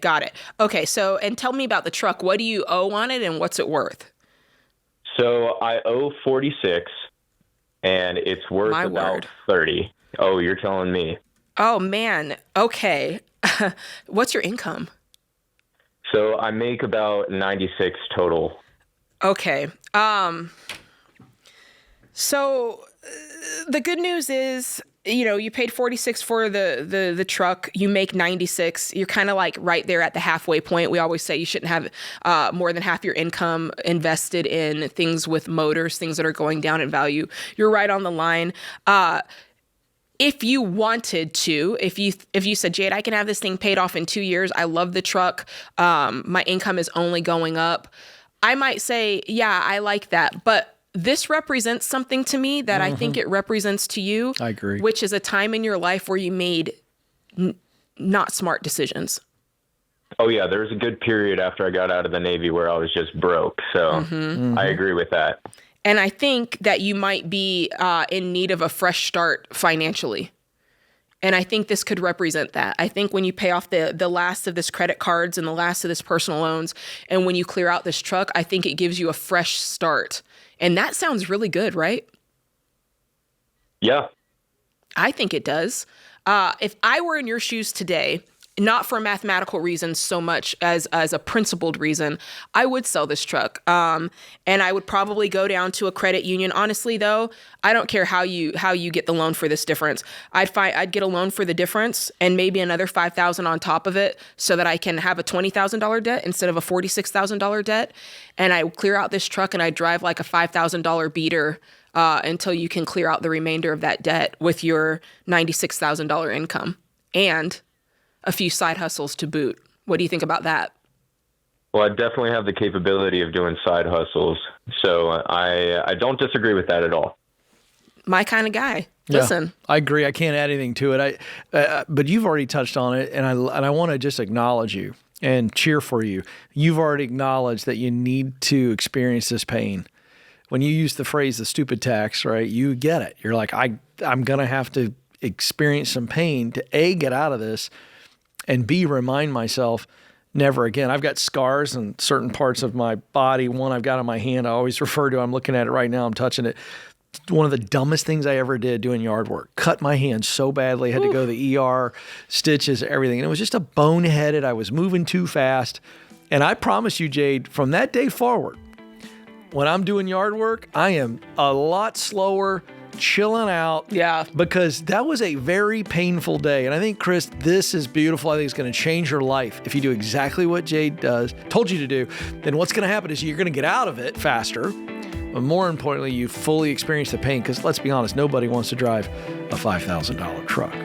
got it. Okay, so, and tell me about the truck. What do you owe on it, and what's it worth? So I owe $46,000, and it's worth about $30,000. Oh, you're telling me. Oh, man. Okay. What's your income? So I make about $96,000 total. Okay. So the good news is, you paid $46,000 for the truck. You make $96,000. You're kind of like right there at the halfway point. We always say you shouldn't have more than half your income invested in things with motors, things that are going down in value. You're right on the line. If you wanted to, if you said, Jade, I can have this thing paid off in 2 years. I love the truck. My income is only going up. I might say, yeah, I like that. But this represents something to me that I think it represents to you. I agree. Which is a time in your life where you made not smart decisions. Oh, yeah. There was a good period after I got out of the Navy where I was just broke. So I agree with that. And I think that you might be in need of a fresh start financially. And I think this could represent that. I think when you pay off the last of this credit cards and the last of this personal loans, and when you clear out this truck, I think it gives you a fresh start. And that sounds really good, right? Yeah. I think it does. If I were in your shoes today, not for mathematical reasons so much as a principled reason, I would sell this truck. And I would probably go down to a credit union. Honestly, though, I don't care how you get the loan for this difference. I'd get a loan for the difference and maybe another $5,000 on top of it so that I can have a $20,000 debt instead of a $46,000 debt. And I clear out this truck and I drive like a $5,000 beater until you can clear out the remainder of that debt with your $96,000 income and a few side hustles to boot. What do you think about that? Well, I definitely have the capability of doing side hustles, so I don't disagree with that at all. my kind of guy. Yeah, Listen, I agree. I can't add anything to it. But you've already touched on it, and I want to just acknowledge you and cheer for you. You've already acknowledged that you need to experience this pain. When you use the phrase "the stupid tax," right? You get it. You're like, I'm gonna have to experience some pain to A, get out of this, and B, remind myself never again. I've got scars in certain parts of my body. One I've got on my hand. I always refer to. I'm looking at it right now. I'm touching it. One of the dumbest things I ever did doing yard work. Cut my hand so badly. Had to go to the ER, stitches, everything. And it was just a boneheaded. I was moving too fast. And I promise you, Jade, from that day forward, when I'm doing yard work, I am a lot slower, chilling out. Yeah. Because that was a very painful day. And I think, Chris, this is beautiful. I think it's going to change your life if you do exactly what Jade told you to do. Then what's going to happen is you're going to get out of it faster. But more importantly, you fully experience the pain, because let's be honest, nobody wants to drive a $5,000 truck.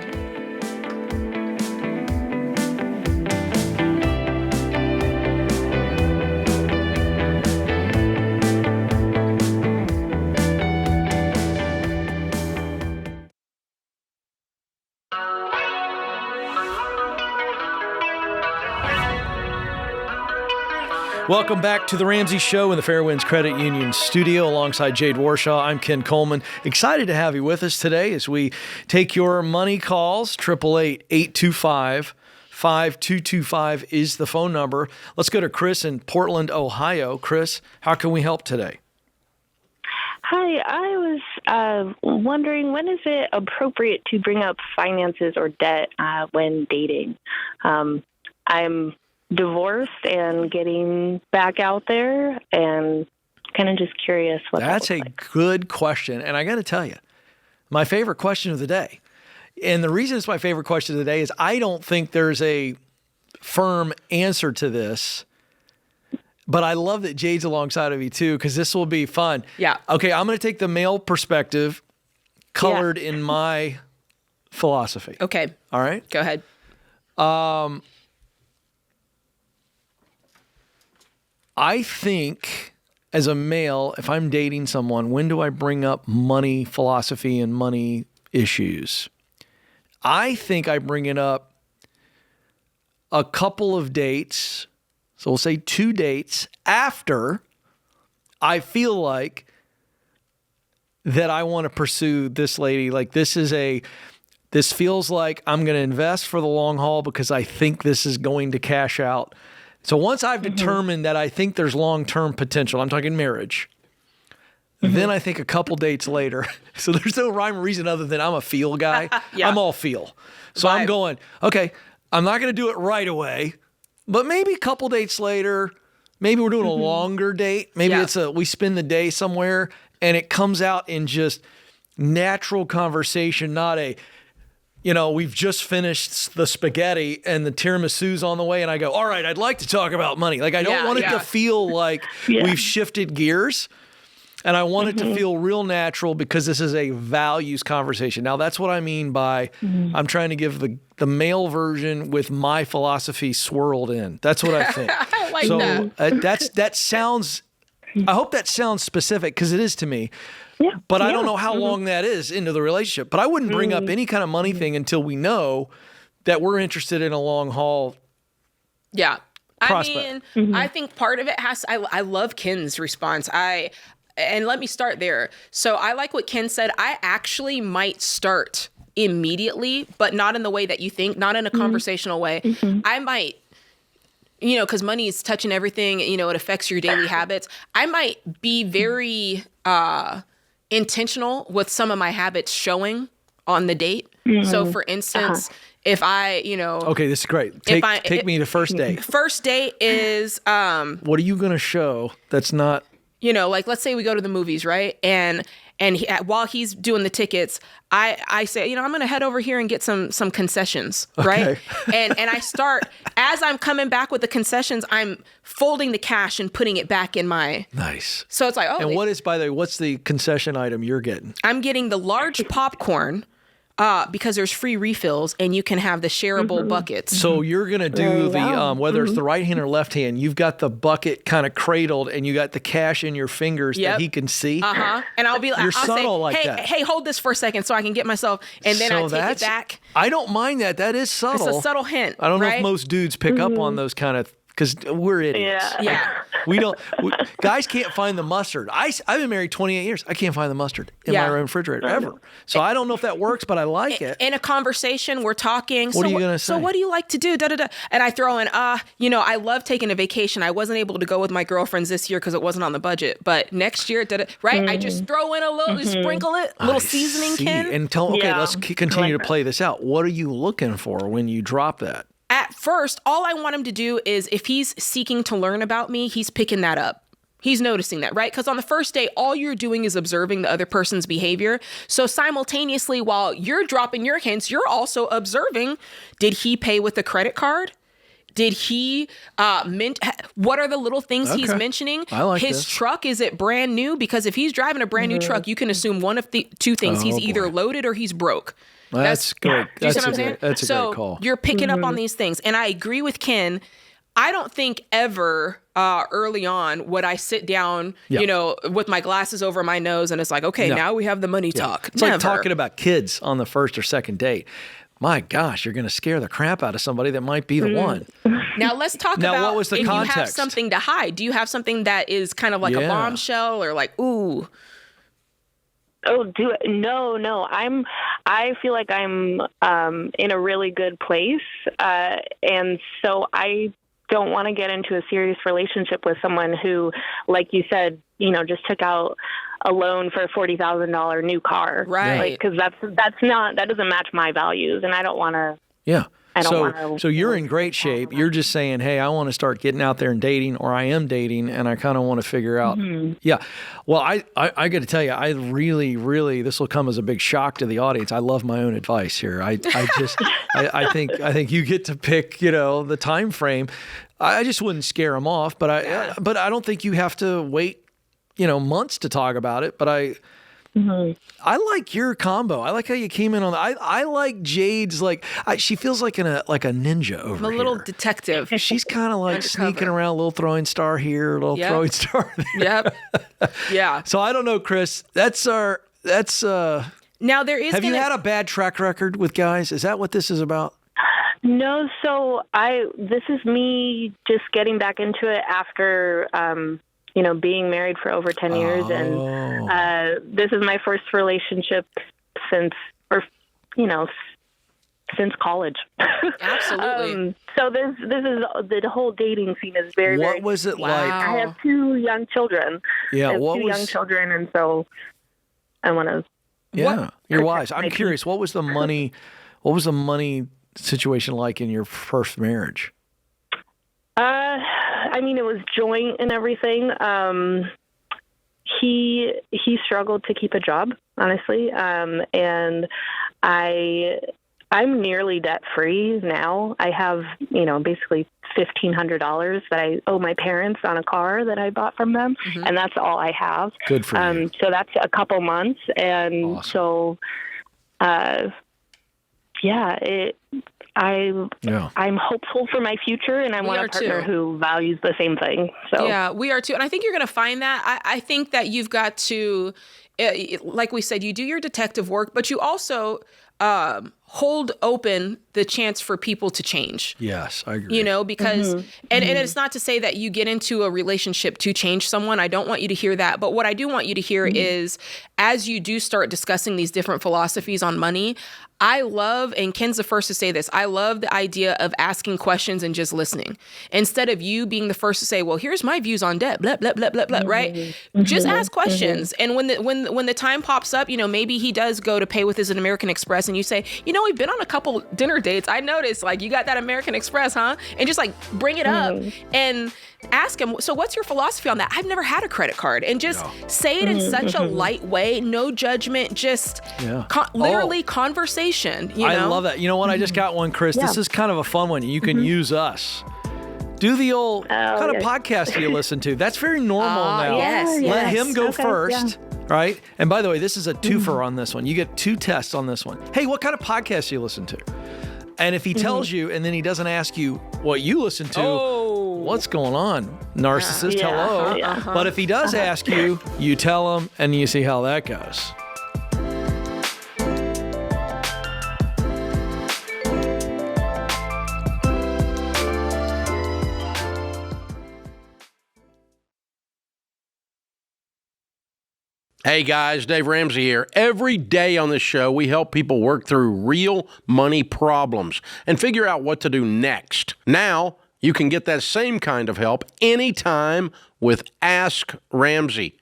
Welcome back to the Ramsey Show in the Fairwinds Credit Union studio alongside Jade Warshaw. I'm Ken Coleman. Excited to have you with us today as we take your money calls. 888-825-5225 is the phone number. Let's go to Chris in Portland, Ohio. Chris, how can we help today? Hi, I was wondering, when is it appropriate to bring up finances or debt when dating? I'm divorced and getting back out there, and kind of just curious what that's a good question. And I got to tell you, my favorite question of the day. And the reason it's my favorite question of the day is I don't think there's a firm answer to this, but I love that Jade's alongside of me too, because this will be fun. Yeah. Okay, I'm going to take the male perspective colored in my philosophy. Okay. All right? Go ahead. I think as a male, if I'm dating someone, when do I bring up money philosophy and money issues? I think I bring it up a couple of dates. So we'll say 2 dates after I feel like that I want to pursue this lady. Like this feels like I'm going to invest for the long haul because I think this is going to cash out. So once I've determined that I think there's long-term potential, I'm talking marriage, then I think a couple dates later, so there's no rhyme or reason other than I'm a feel guy. Yeah. I'm all feel. So I'm going, okay, I'm not going to do it right away, but maybe a couple dates later, maybe we're doing a longer date. Maybe we spend the day somewhere and it comes out in just natural conversation, not a, we've just finished the spaghetti and the tiramisu's on the way, and I go, all right, I'd like to talk about money. Like, I don't want it to feel like we've shifted gears, and I want it to feel real natural because this is a values conversation. Now, that's what I mean by I'm trying to give the male version with my philosophy swirled in. That's what I think. I like that. That sounds, I hope that sounds specific, because it is to me. Yeah, but I don't know how long that is into the relationship. But I wouldn't bring up any kind of money thing until we know that we're interested in a long haul. Yeah. Prospect. I mean, I think part of it I love Ken's response. And let me start there. So I like what Ken said. I actually might start immediately, but not in the way that you think, not in a conversational way. I might, because money is touching everything, it affects your daily habits. I might be very intentional with some of my habits showing on the date. So for instance, if I, Okay, this is great. Take me to first date. First date is what are you going to show that's not, like let's say we go to the movies, right? And while he's doing the tickets, I say, I'm going to head over here and get some concessions, right? And I start, as I'm coming back with the concessions, I'm folding the cash and putting it back in my... Nice. So it's like, And by the way, what's the concession item you're getting? I'm getting the large popcorn, because there's free refills and you can have the shareable buckets. So you're going to do the, whether it's the right hand or left hand, you've got the bucket kind of cradled and you got the cash in your fingers that he can see. And I'll be like, You're subtle like hey, that. Hey, hold this for a second so I can get myself, and then I take it back. I don't mind that. That is subtle. It's a subtle hint. I don't know if most dudes pick up on those kind of, because we're idiots. Yeah. Guys can't find the mustard. I've been married 28 years. I can't find the mustard in my refrigerator ever. So I don't know if that works, but I like it. In a conversation, we're talking. What are you going to say? So what do you like to do? And I throw in, I love taking a vacation. I wasn't able to go with my girlfriends this year because it wasn't on the budget. But next year, right? I just throw in a little, sprinkle it, a little seasoning can. And let's continue to play this out. What are you looking for when you drop that? At first, all I want him to do is if he's seeking to learn about me, he's picking that up. He's noticing that, right? Because on the first day, all you're doing is observing the other person's behavior. So simultaneously, while you're dropping your hints, you're also observing, did he pay with a credit card? Did he what are the little things he's mentioning? I like his truck, is it brand new? Because if he's driving a brand new truck, you can assume one of the two things. He's either loaded or he's broke. That's good. Do you see what I'm saying? That's a great call. You're picking up on these things. And I agree with Ken. I don't think ever early on would I sit down, with my glasses over my nose and it's like, okay, now we have the money talk. It's like talking about kids on the first or second date. My gosh, you're going to scare the crap out of somebody that might be the one. Now let's talk about what was the if context? You have something to hide. Do you have something that is kind of like a bombshell or like, ooh? Oh, do it. No. I feel like I'm in a really good place. And so I don't want to get into a serious relationship with someone who, like you said, just took out a loan for a $40,000 new car. Right. Because that doesn't match my values. And I don't want to. Yeah. So you're in great shape. You're just saying, hey, I want to start getting out there and dating, or I am dating, and I kind of want to figure out. Yeah. Well, I got to tell you, I really, really, this will come as a big shock to the audience. I love my own advice here. I think you get to pick, the time frame. I just wouldn't scare them off, but I don't think you have to wait, months to talk about it. But I like your combo. I like how you came in on that. I like Jade's. She feels like a ninja over here. I'm a little detective. She's kind of like sneaking around, a little throwing star here, a little throwing star there. Yep. Yeah. So I don't know, Chris. That's now there is. Have you had a bad track record with guys? Is that what this is about? No. So this is me just getting back into it after. Being married for over 10 years. And this is my first relationship since college. Absolutely. So this is the whole dating scene is very, very. What was it like? I have 2 young children. Yeah. Young children. And so I want to. Yeah. You're wise. I'm curious. What was the money situation like in your first marriage? It was joint and everything. He struggled to keep a job, honestly. And I'm nearly debt free now. I have, basically $1,500 that I owe my parents on a car that I bought from them. And that's all I have. Good for you. So that's a couple months. And awesome. I'm hopeful for my future, and I want a partner who values the same thing. So yeah, we are too, and I think you're going to find that. I think that you've got to, like we said, you do your detective work, but you also hold open the chance for people to change. Yes, I agree. Because, and it's not to say that you get into a relationship to change someone. I don't want you to hear that. But what I do want you to hear is, as you do start discussing these different philosophies on money, I love, and Ken's the first to say this, I love the idea of asking questions and just listening. Instead of you being the first to say, well, here's my views on debt, blah, blah, blah, blah, blah, right? Just ask questions. And when the time pops up, maybe he does go to pay with his American Express and you say, we've been on a couple dinner dates. I noticed, you got that American Express, huh? And just bring it up and ask him, so what's your philosophy on that? I've never had a credit card. And just say it in such a light way, no judgment, just literally conversation. I love that. You know what? I just got one, Chris. This is kind of a fun one. You can use us. Do the old kind of podcast you listen to. That's very normal now. Yes, Let him go first. right? And by the way, this is a twofer on this one. You get 2 tests on this one. Hey, what kind of podcast do you listen to? And if he tells you and then he doesn't ask you what you listen to, what's going on, narcissist? Hello. But if he does ask you, you tell him and you see how that goes. Hey guys, Dave Ramsey here. Every day on this show, we help people work through real money problems and figure out what to do next. Now, you can get that same kind of help anytime with Ask Ramsey.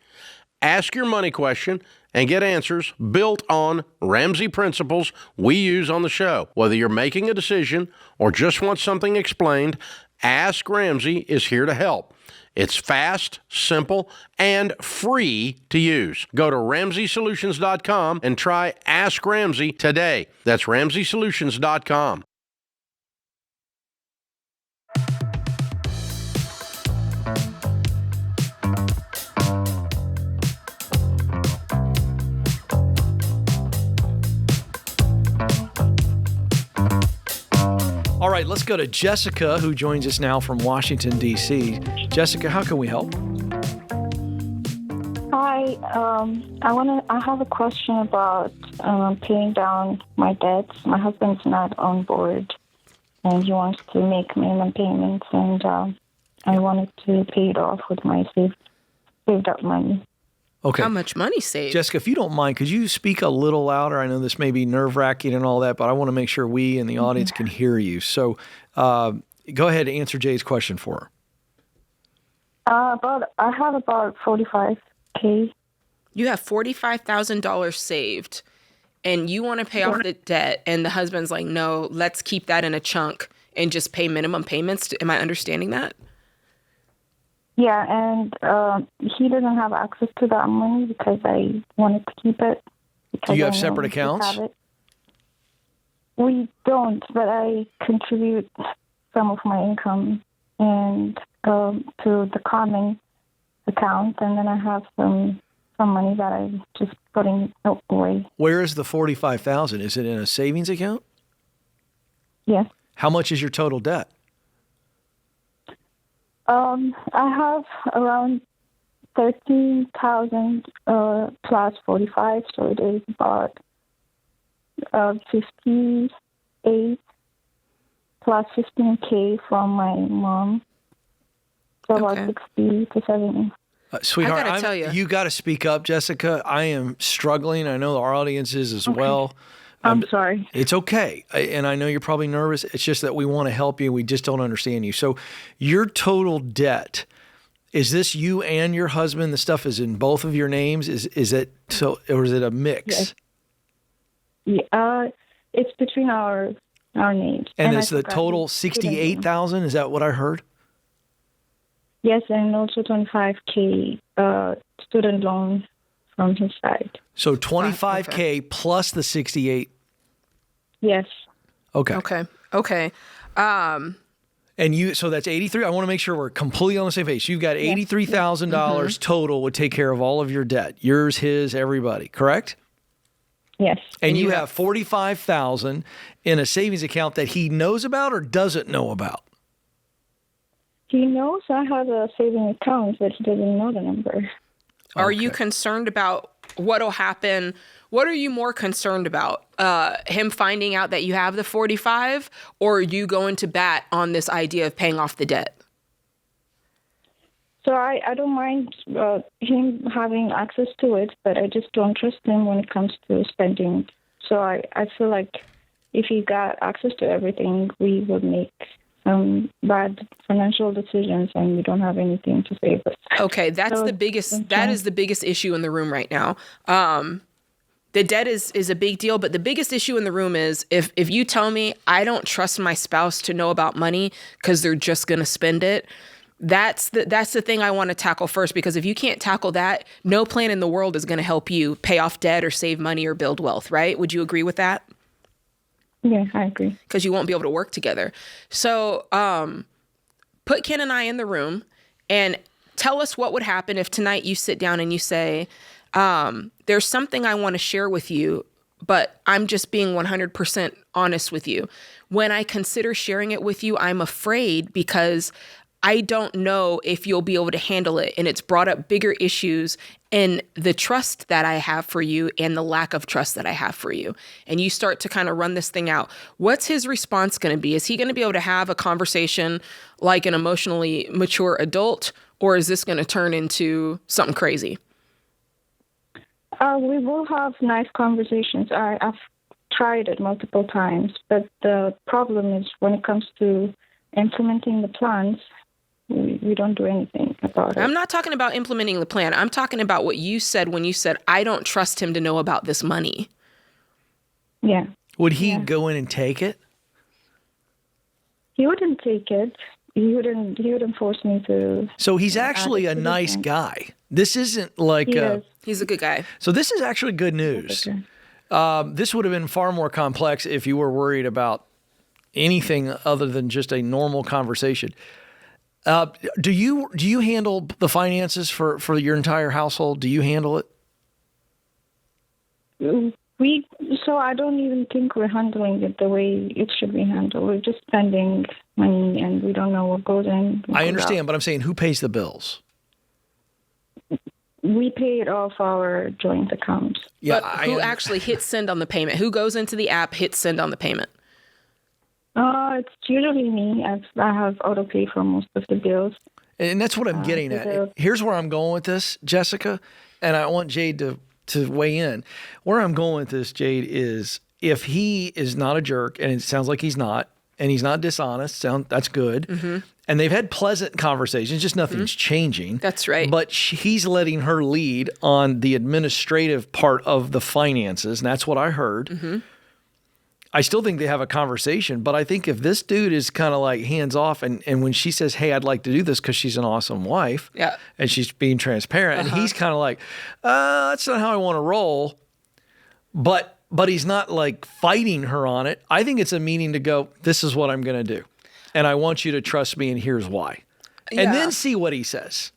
Ask your money question and get answers built on Ramsey principles we use on the show. Whether you're making a decision or just want something explained, Ask Ramsey is here to help. It's fast, simple, and free to use. Go to RamseySolutions.com and try Ask Ramsey today. That's RamseySolutions.com. All right, let's go to Jessica, who joins us now from Washington, D.C. Jessica, how can we help? Hi, I have a question about paying down my debts. My husband's not on board, and he wants to make minimum payments, and I wanted to pay it off with my saved up money. Okay. How much money saved? Jessica, if you don't mind, could you speak a little louder? I know this may be nerve-wracking and all that, but I want to make sure we and the audience can hear you. So go ahead and answer Jay's question for her. I have about $45,000. You have $45,000 saved, and you want to pay off the debt, and the husband's like, no, let's keep that in a chunk and just pay minimum payments. Am I understanding that? Yeah, and he doesn't have access to that money because I wanted to keep it. Do you have separate accounts? We don't, but I contribute some of my income and to the common account, and then I have some money that I'm just putting away. Where is the $45,000? Is it in a savings account? Yes. How much is your total debt? I have around 13,000 plus 45, so it is about 58 plus 15K from my mom. So about 60 to 70. Sweetheart, I gotta tell you. You got to speak up, Jessica. I am struggling. I know our audience is as well. I'm sorry. It's okay. And I know you're probably nervous. It's just that we want to help you. We just don't understand you. So your total debt, is this you and your husband? The stuff is in both of your names? Is it so, or is it a mix? Yes. Yeah, it's between our names. And is the total $68,000? Is that what I heard? Yes, and also $25K student loan from his side. So $25K plus the 68. Yes. Okay. And you, so that's 83. I want to make sure we're completely on the same page. You've got $83,000 total would take care of all of your debt. Yours, his, everybody, correct? Yes. And you have $45,000 in a savings account that he knows about or doesn't know about? He knows I have a saving account, but he doesn't know the number. Are you concerned about what'll happen? What are you more concerned about? Him finding out that you have the 45, or are you going to bat on this idea of paying off the debt? So I don't mind him having access to it, but I just don't trust him when it comes to spending. So I feel like if he got access to everything, we would make bad financial decisions, and we don't have anything to save us. Okay, that is the biggest issue in the room right now. The debt is a big deal, but the biggest issue in the room is if you tell me I don't trust my spouse to know about money because they're just going to spend it, that's the thing I want to tackle first, because if you can't tackle that, no plan in the world is going to help you pay off debt or save money or build wealth, right? Would you agree with that? Yeah, I agree. Because you won't be able to work together. So put Ken and I in the room and tell us what would happen if tonight you sit down and you say, there's something I want to share with you, but I'm just being 100% honest with you. When I consider sharing it with you, I'm afraid because I don't know if you'll be able to handle it. And it's brought up bigger issues in the trust that I have for you and the lack of trust that I have for you. And you start to kind of run this thing out. What's his response going to be? Is he going to be able to have a conversation like an emotionally mature adult, or is this going to turn into something crazy? We will have nice conversations. I've tried it multiple times, but the problem is when it comes to implementing the plans, we don't do anything about it. I'm not talking about implementing the plan. I'm talking about what you said when you said, I don't trust him to know about this money. Yeah. Would he go in and take it? He wouldn't take it. He wouldn't force me to. So he's actually a nice guy. This isn't like he's a good guy. So this is actually good news. This would have been far more complex if you were worried about anything other than just a normal conversation. Do you handle the finances for your entire household? Do you handle it? So I don't even think we're handling it the way it should be handled. We're just spending money and we don't know what goes in. I understand, but I'm saying who pays the bills? We pay it off our joint account. Yeah, but who actually hits send on the payment? Who goes into the app, hits send on the payment? It's usually me. I have auto pay for most of the bills. And that's what I'm getting at. Here's where I'm going with this, Jessica, and I want Jade to weigh in. Where I'm going with this, Jade, is if he is not a jerk, and it sounds like he's not, and he's not dishonest, that's good. Mm-hmm. And they've had pleasant conversations, just nothing's changing. That's right. But he's letting her lead on the administrative part of the finances, and that's what I heard. Mm-hmm. I still think they have a conversation, but I think if this dude is kind of like hands off and when she says, hey, I'd like to do this because she's an awesome wife, and she's being transparent, and he's kind of like, that's not how I want to roll, but he's not like fighting her on it. I think it's a meeting to go, this is what I'm going to do, and I want you to trust me, and here's why. And then see what he says.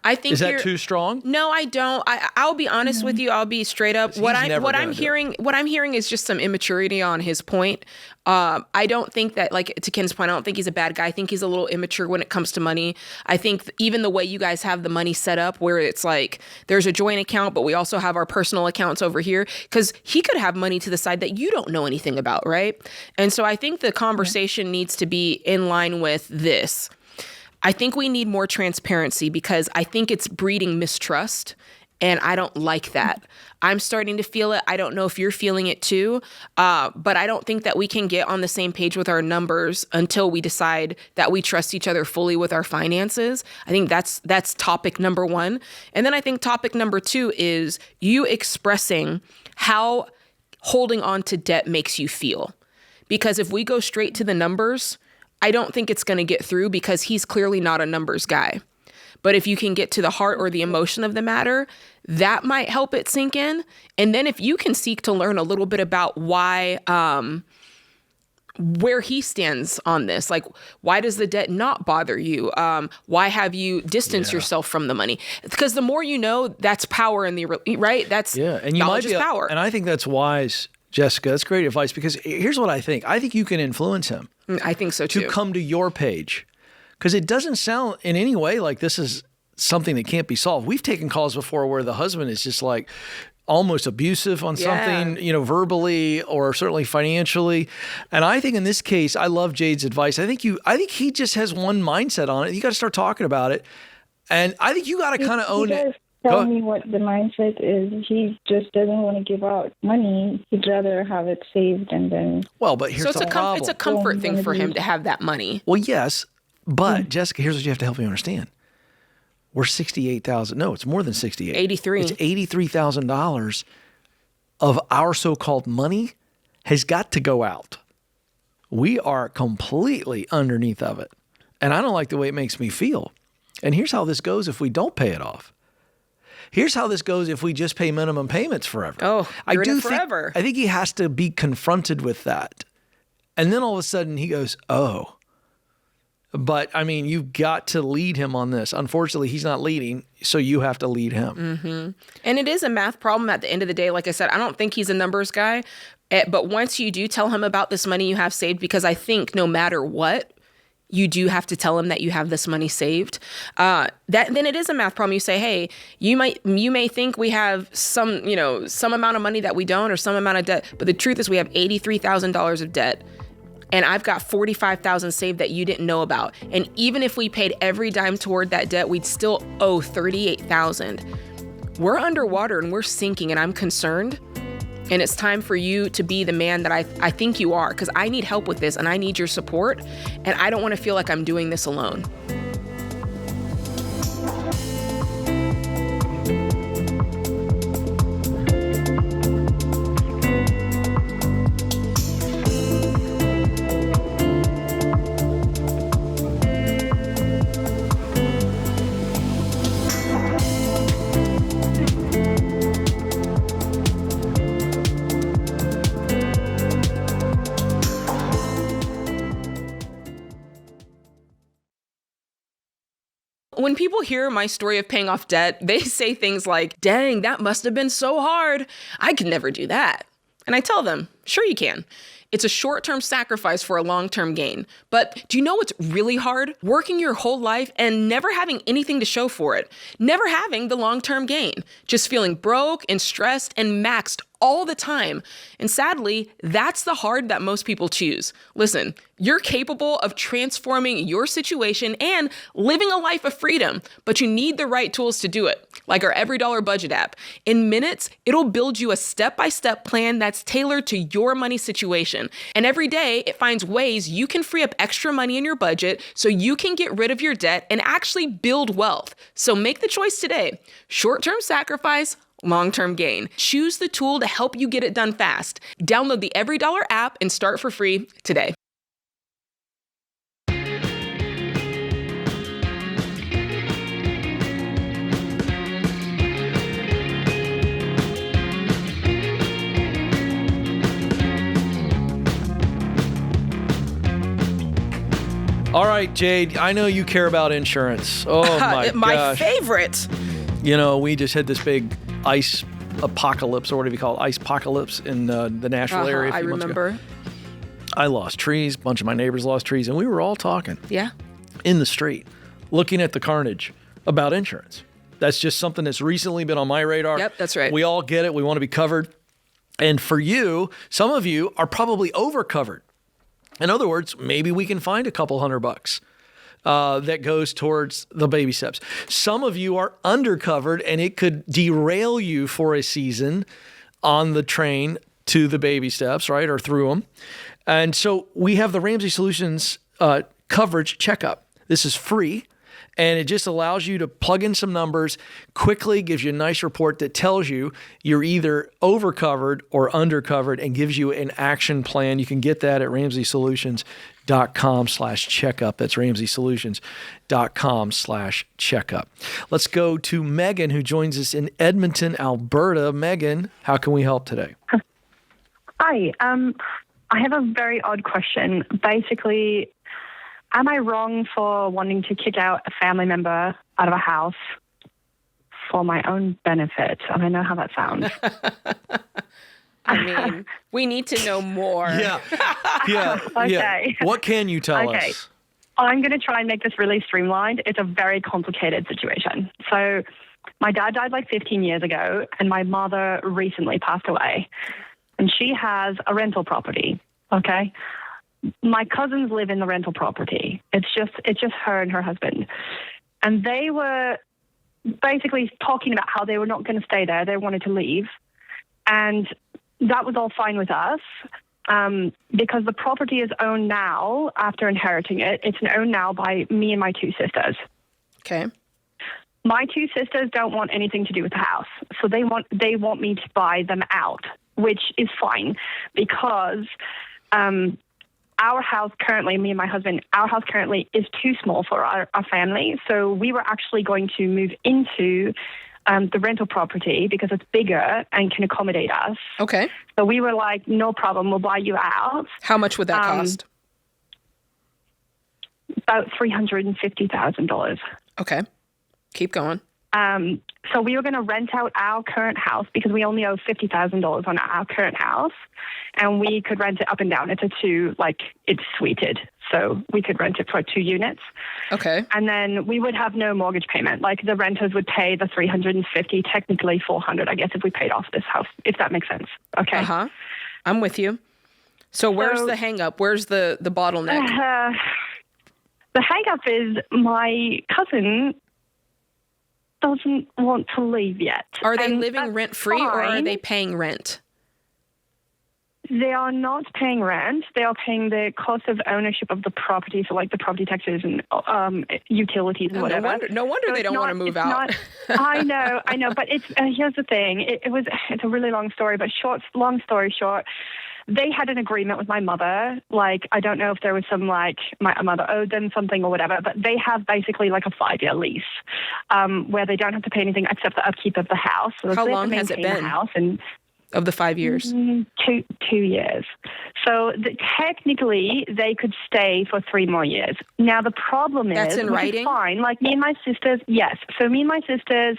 I think is that too strong? No, I don't. I'll be honest with you. I'll be straight up. What I'm hearing is just some immaturity on his point. I don't think that, like to Ken's point, I don't think he's a bad guy. I think he's a little immature when it comes to money. I think even the way you guys have the money set up, where it's like there's a joint account, but we also have our personal accounts over here, because he could have money to the side that you don't know anything about, right? And so I think the conversation needs to be in line with this. I think we need more transparency because I think it's breeding mistrust, and I don't like that. I'm starting to feel it. I don't know if you're feeling it too, but I don't think that we can get on the same page with our numbers until we decide that we trust each other fully with our finances. I think that's topic number one. And then I think topic number two is you expressing how holding on to debt makes you feel. Because if we go straight to the numbers, I don't think it's going to get through because he's clearly not a numbers guy. But if you can get to the heart or the emotion of the matter, that might help it sink in. And then if you can seek to learn a little bit about why, where he stands on this, like why does the debt not bother you? Why have you distanced yourself from the money? Because the more you know, that's power in the right. That's and you knowledge is power. And I think that's wise, Jessica. That's great advice because here's what I think. I think you can influence him. I think so too. To come to your page. Because it doesn't sound in any way like this is something that can't be solved. We've taken calls before where the husband is just like almost abusive on something, verbally or certainly financially. And I think in this case, I love Jade's advice. I think he just has one mindset on it. You got to start talking about it. And I think you got to kind of own it. Tell me what the mindset is. He just doesn't want to give out money. He'd rather have it saved and then. Well, but here's the problem. It's a comfort thing for him to have that money. Well, yes, but Jessica, here's what you have to help me understand. We're $68,000. No, it's more than 68. 83. It's $83,000 of our so-called money has got to go out. We are completely underneath of it, and I don't like the way it makes me feel. And here's how this goes if we don't pay it off. Here's how this goes if we just pay minimum payments forever. Oh, you're in it forever. I think he has to be confronted with that. And then all of a sudden he goes, oh, But, I mean, you've got to lead him on this. Unfortunately, he's not leading, so you have to lead him. Mm-hmm. And it is a math problem at the end of the day. Like I said, I don't think he's a numbers guy. But once you do tell him about this money you have saved, because I think no matter what, you do have to tell him that you have this money saved. Then it is a math problem. You say, hey, you may think we have some amount of money that we don't, or some amount of debt. But the truth is we have $83,000 of debt. And I've got $45,000 saved that you didn't know about. And even if we paid every dime toward that debt, we'd still owe $38,000. We're underwater and we're sinking, and I'm concerned. And it's time for you to be the man that I think you are, because I need help with this and I need your support. And I don't want to feel like I'm doing this alone. When people hear my story of paying off debt, they say things like, dang, that must have been so hard. I could never do that. And I tell them, sure you can. It's a short-term sacrifice for a long-term gain. But do you know what's really hard? Working your whole life and never having anything to show for it. Never having the long-term gain. Just feeling broke and stressed and maxed all the time. And sadly, that's the hard that most people choose. Listen, you're capable of transforming your situation and living a life of freedom, but you need the right tools to do it, like our EveryDollar budget app. In minutes, it'll build you a step-by-step plan that's tailored to your money situation. And every day, it finds ways you can free up extra money in your budget so you can get rid of your debt and actually build wealth. So make the choice today. Short-term sacrifice, long-term gain. Choose the tool to help you get it done fast. Download the EveryDollar app and start for free today. All right, Jade, I know you care about insurance. Oh, my my gosh. favorite. You know, we just had this big ice apocalypse, or whatever you call it, ice apocalypse in the Nashville area. I remember. I lost trees. A bunch of my neighbors lost trees, and we were all talking in the street, looking at the carnage about insurance. That's just something that's recently been on my radar. Yep, that's right. We all get it. We want to be covered. And for you, some of you are probably over-covered. In other words, maybe we can find a couple $100 that goes towards the baby steps. Some of you are undercovered, and it could derail you for a season on the train to the baby steps, right, or through them. And so we have the Ramsey Solutions coverage checkup. This is free, and it just allows you to plug in some numbers, quickly gives you a nice report that tells you you're either overcovered or undercovered and gives you an action plan. You can get that at RamseySolutions.com/checkup. That's RamseySolutions.com/checkup. Let's go to Megan, who joins us in Edmonton, Alberta. Megan, how can we help today? Hi. I have a very odd question. Basically, am I wrong for wanting to kick out a family member out of a house for my own benefit? And I know how that sounds. I mean, we need to know more. Yeah. Okay. Yeah. What can you tell us? I'm going to try and make this really streamlined. It's a very complicated situation. So my dad died like 15 years ago, and my mother recently passed away. And she has a rental property, okay? My cousins live in the rental property. It's just her and her husband. And they were basically talking about how they were not going to stay there. They wanted to leave. And that was all fine with us because the property is owned now after inheriting it. It's owned now by me and my two sisters. Okay. My two sisters don't want anything to do with the house. So they want me to buy them out, which is fine because our house currently, me and my husband, our house currently is too small for our family. So we were actually going to move into the rental property because it's bigger and can accommodate us. Okay. So we were like, no problem, we'll buy you out. How much would that cost? about $350,000. Okay. Keep going. So we were going to rent out our current house because we only owe $50,000 on our current house, and we could rent it up and down. It's it's suited, so we could rent it for 2 units. Okay. And then we would have no mortgage payment. Like the renters would pay the $350, technically $400, I guess, if we paid off this house, if that makes sense. Okay. Uh-huh. I'm with you. So where's the hang up? Where's the bottleneck? The hang up is my cousin doesn't want to leave yet. Are they living rent-free or are they paying rent? They are not paying rent. They are paying the cost of ownership of the property, so like the property taxes and utilities and whatever. No wonder they don't want to move out. I know. But here's the thing. It's a really long story, but long story short, they had an agreement with my mother. Like, I don't know if there was some, like, my mother owed them something or whatever, but they have basically like a 5-year lease where they don't have to pay anything except the upkeep of the house. So how long has it been? The house and of the 5 years? 2 years. So technically, they could stay for 3 more years. Now, the problem is... That's in writing? Fine. Like, me and my sisters... Yes. So me and my sisters,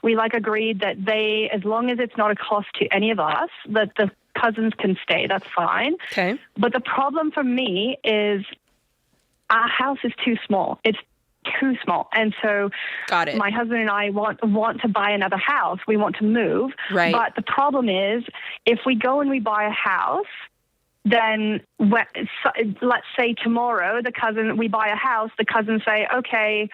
we, like, agreed that they, as long as it's not a cost to any of us, that the cousins can stay. That's fine. Okay. But the problem for me is our house is too small. It's too small. And so Got it. My husband and I want to buy another house. We want to move. Right. But the problem is if we go and we buy a house, then let's say tomorrow we buy a house, the cousins say, okay,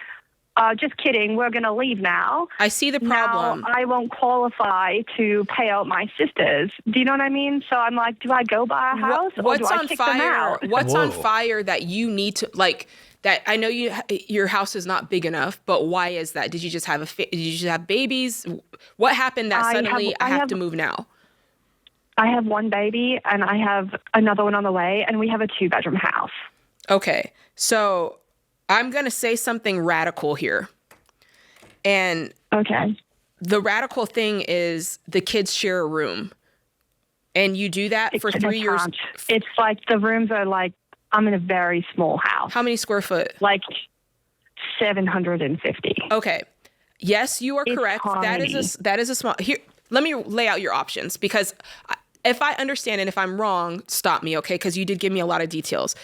just kidding, we're going to leave now. I see the problem. Now I won't qualify to pay out my sisters. Do you know what I mean? So I'm like, do I go buy a house or do I kick them out? What's on fire that you need to, like, that I know your house is not big enough, but why is that? Did you just have babies? What happened that suddenly I have to move now? I have 1 baby and I have another one on the way, and we have a 2-bedroom house. Okay. So I'm going to say something radical here. And okay, the radical thing is the kids share a room. And you do that for 3 years. It's like the rooms are like, I'm in a very small house. How many square foot? Like 750. Okay. Yes, you are correct. Tiny. That is a small. Here, let me lay out your options, because if I understand and if I'm wrong, stop me, okay? Because you did give me a lot of details.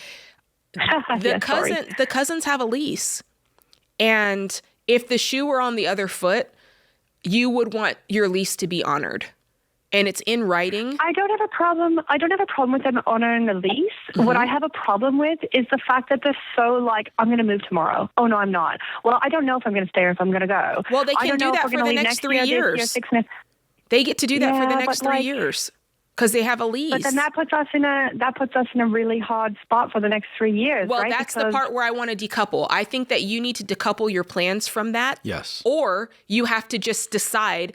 The cousins have a lease, and if the shoe were on the other foot, you would want your lease to be honored, and it's in writing. I don't have a problem with them honoring the lease. Mm-hmm. What I have a problem with is the fact that they're so like, I'm going to move tomorrow. Oh no, I'm not. Well, I don't know if I'm going to stay or if I'm going to go. Well, they can do that for the next 3 years. They get to do that for the next 3 years. Because they have a lease. But then that puts us in a really hard spot for the next 3 years. Well, right? That's the part where I want to decouple. I think that you need to decouple your plans from that. Yes. Or you have to just decide,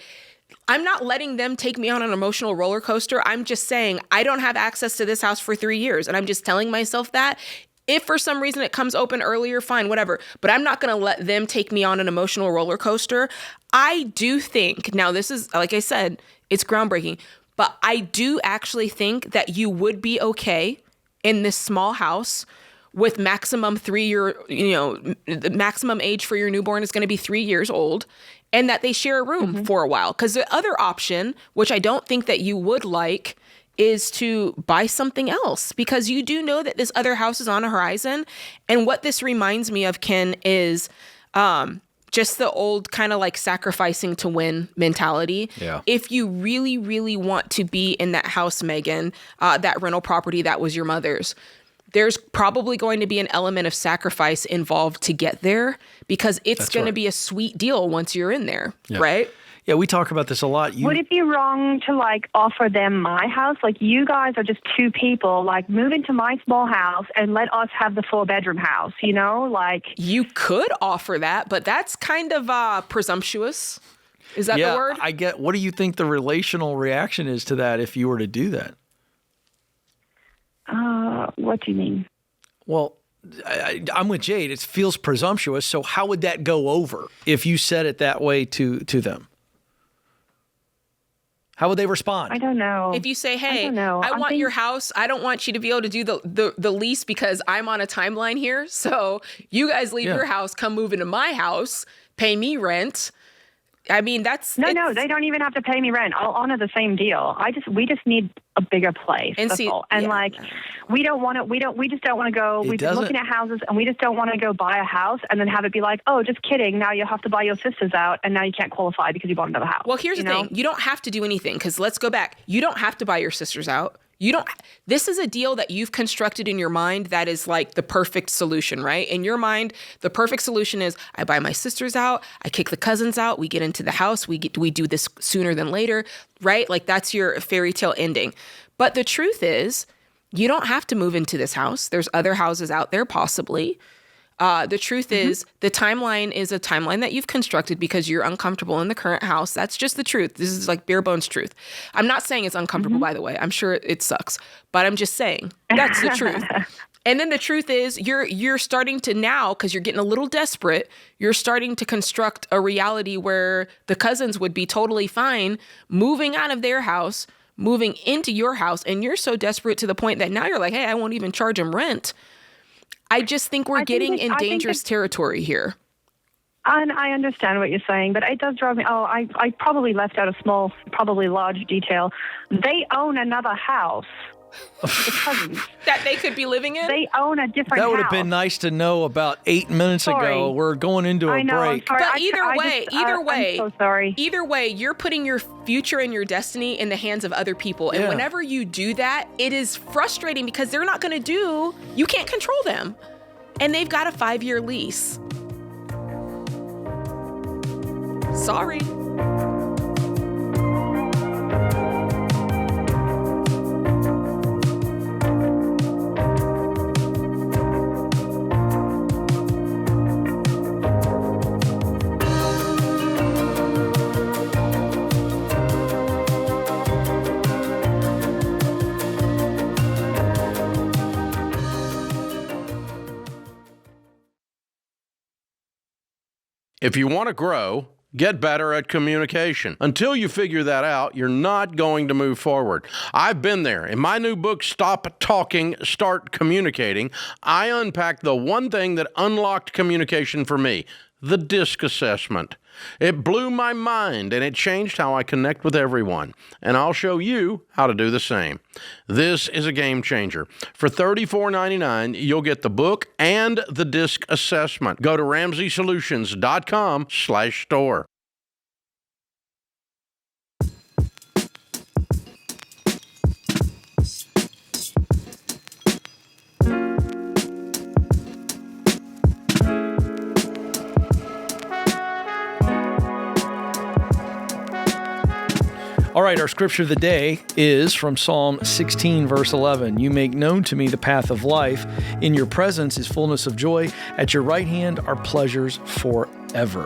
I'm not letting them take me on an emotional roller coaster. I'm just saying I don't have access to this house for 3 years. And I'm just telling myself that. If for some reason it comes open earlier, fine, whatever. But I'm not going to let them take me on an emotional roller coaster. I do think, now this is, like I said, it's groundbreaking. But I do actually think that you would be okay in this small house with maximum 3 year, the maximum age for your newborn is going to be 3 years old, and that they share a room for a while. Because the other option, which I don't think that you would like, is to buy something else, because you do know that this other house is on a horizon. And what this reminds me of, Ken, is just the old kind of like sacrificing to win mentality. Yeah. If you really, really want to be in that house, Megan, that rental property that was your mother's, there's probably going to be an element of sacrifice involved to get there, because it's going to be a sweet deal once you're in there, right? Yeah, we talk about this a lot. Would it be wrong to like offer them my house? Like, you guys are just 2 people, like move into my small house and let us have the 4-bedroom house, like. You could offer that, but that's kind of presumptuous. Is that the word? I get. What do you think the relational reaction is to that if you were to do that? What do you mean? Well, I'm with Jade. It feels presumptuous. So how would that go over if you said it that way to them? How would they respond? I don't know. If you say, hey, I want your house. I don't want you to be able to do the lease because I'm on a timeline here. So you guys leave your house, come move into my house, pay me rent. I mean, that's no. They don't even have to pay me rent. I'll honor the same deal. We just need a bigger place. And that's all. And we just don't want to go. We've been looking at houses, and we just don't want to go buy a house and then have it be like, oh, just kidding. Now you have to buy your sisters out, and now you can't qualify because you bought another house. Well, here's the thing: you don't have to do anything because let's go back. You don't have to buy your sisters out. This is a deal that you've constructed in your mind that is like the perfect solution, right? In your mind, the perfect solution is I buy my sisters out, I kick the cousins out, we get into the house, we do this sooner than later, right? Like that's your fairy tale ending. But the truth is, you don't have to move into this house. There's other houses out there possibly. The truth is, the timeline is a timeline that you've constructed because you're uncomfortable in the current house. That's just the truth. This is like bare bones truth. I'm not saying it's uncomfortable, by the way. I'm sure it sucks, but I'm just saying that's the truth. And then the truth is you're starting to now, because you're getting a little desperate, you're starting to construct a reality where the cousins would be totally fine moving out of their house, moving into your house, and you're so desperate to the point that now you're like, hey, I won't even charge them rent. I just think we're getting in dangerous territory here. And I understand what you're saying, but it does drive me. Oh, I probably left out a small, probably large detail. They own another house. The cousins. That they could be living in? They own a different house. That would have been nice to know about 8 minutes ago. We're going into a break. But either way, I'm so sorry. Either way, you're putting your future and your destiny in the hands of other people. And whenever you do that, it is frustrating because they're not going to you can't control them. And they've got a 5-year lease. Sorry. If you want to grow, get better at communication. Until you figure that out, you're not going to move forward. I've been there. In my new book, Stop Talking, Start Communicating, I unpacked the one thing that unlocked communication for me, the DISC assessment. It blew my mind, and it changed how I connect with everyone. And I'll show you how to do the same. This is a game changer. For $34.99, you'll get the book and the DISC assessment. Go to RamseySolutions.com/store. All right, our scripture of the day is from Psalm 16, verse 11. You make known to me the path of life. In your presence is fullness of joy. At your right hand are pleasures forever.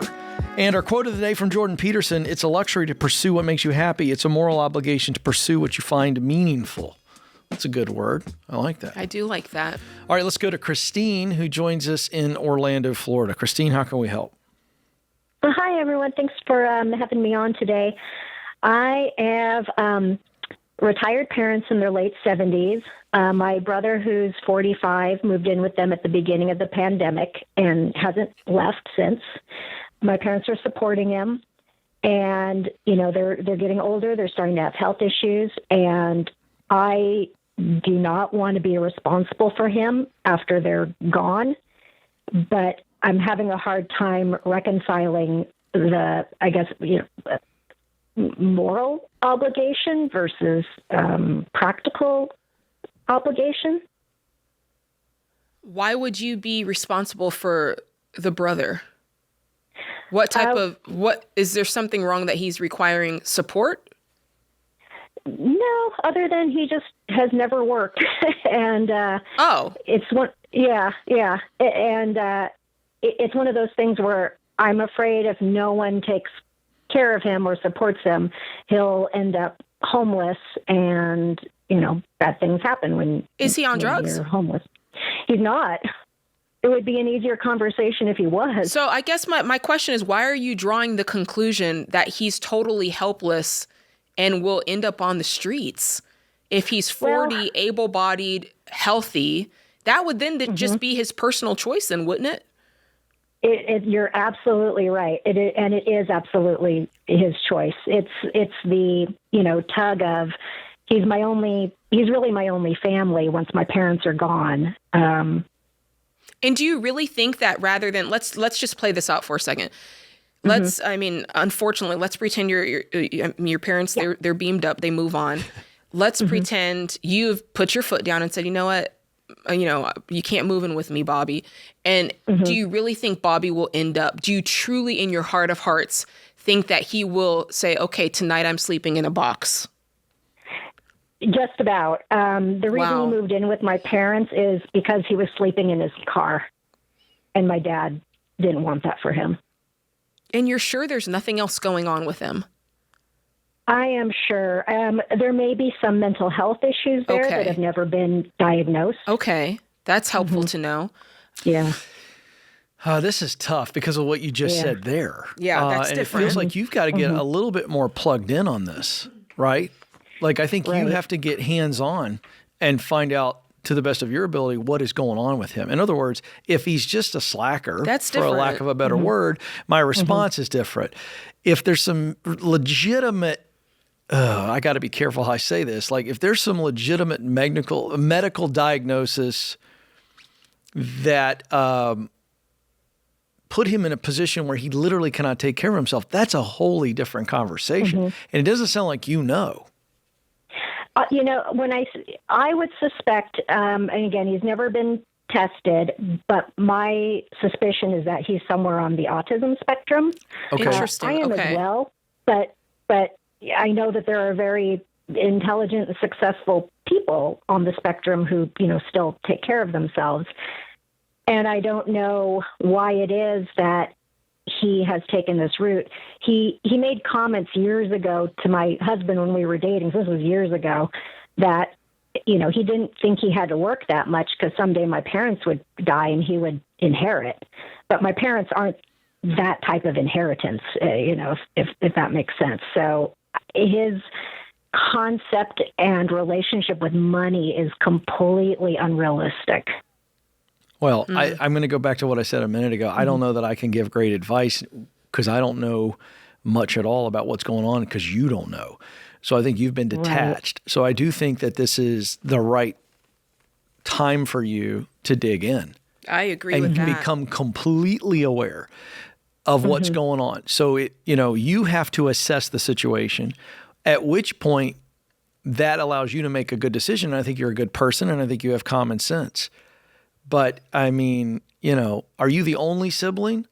And our quote of the day from Jordan Peterson, it's a luxury to pursue what makes you happy. It's a moral obligation to pursue what you find meaningful. That's a good word. I like that. I do like that. All right, let's go to Christine, who joins us in Orlando, Florida. Christine, how can we help? Well, hi, everyone. Thanks for having me on today. I have retired parents in their late 70s. My brother, who's 45, moved in with them at the beginning of the pandemic and hasn't left since. My parents are supporting him, and they're getting older. They're starting to have health issues, and I do not want to be responsible for him after they're gone. But I'm having a hard time reconciling the, moral obligation versus practical obligation. Why would you be responsible for the brother? What type is there something wrong that he's requiring support? No, other than he just has never worked. And it's one, and it's one of those things where I'm afraid if no one takes care of him or supports him, he'll end up homeless, and bad things happen when is he on drugs? You're homeless. He's not. It would be an easier conversation if he was. So I guess my question is, why are you drawing the conclusion that he's totally helpless and will end up on the streets. If he's 40, able-bodied, healthy, that would then just be his personal choice then, wouldn't it? You're absolutely right. It is absolutely his choice. It's the, tug of he's really my only family once my parents are gone. And do you really think that rather than let's just play this out for a second. Unfortunately, let's pretend your parents, they're beamed up, they move on. Let's pretend you've put your foot down and said, you know what, you can't move in with me, Bobby. And do you really think Bobby will do you truly in your heart of hearts think that he will say, okay, tonight I'm sleeping in a box? Just about. The reason he moved in with my parents is because he was sleeping in his car. And my dad didn't want that for him. And you're sure there's nothing else going on with him? I am sure. There may be some mental health issues there that have never been diagnosed. Okay. That's helpful to know. Yeah. This is tough because of what you just said there. Yeah, that's and different. It feels like you've got to get a little bit more plugged in on this, right? Like I think you have to get hands-on and find out to the best of your ability what is going on with him. In other words, if he's just a slacker, for a lack of a better word, my response is different. If there's some legitimate I got to be careful how I say this. Like if there's some legitimate medical diagnosis that put him in a position where he literally cannot take care of himself, that's a wholly different conversation. And it doesn't sound like when I would suspect, and again, he's never been tested, but my suspicion is that he's somewhere on the autism spectrum. Okay. Interesting. I am as well, but I know that there are very intelligent and successful people on the spectrum who, still take care of themselves. And I don't know why it is that he has taken this route. He made comments years ago to my husband when we were dating, so this was years ago, that, he didn't think he had to work that much because someday my parents would die and he would inherit. But my parents aren't that type of inheritance, if that makes sense. So his concept and relationship with money is completely unrealistic. Well, I'm going to go back to what I said a minute ago. I don't know that I can give great advice because I don't know much at all about what's going on because you don't know. So I think you've been detached. Right. So I do think that this is the right time for you to dig in. I agree with that. And become completely aware of what's going on. So you have to assess the situation, at which point that allows you to make a good decision. And I think you're a good person and I think you have common sense. But I mean, are you the only sibling?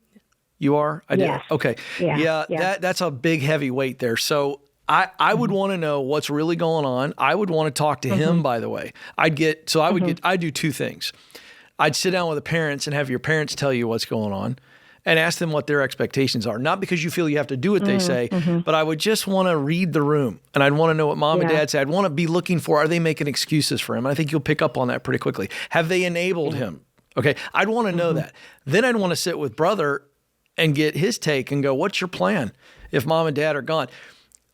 You are? I did. Yes. Okay. Yeah. That's a big heavy weight there. So I would want to know what's really going on. I would want to talk to him, by the way. I'd do two things. I'd sit down with the parents and have your parents tell you what's going on and ask them what their expectations are. Not because you feel you have to do what they say, but I would just want to read the room and I'd want to know what mom and dad say. I'd want to be looking for, are they making excuses for him? And I think you'll pick up on that pretty quickly. Have they enabled him? Okay. I'd want to know that. Then I'd want to sit with brother and get his take and go, what's your plan if mom and dad are gone?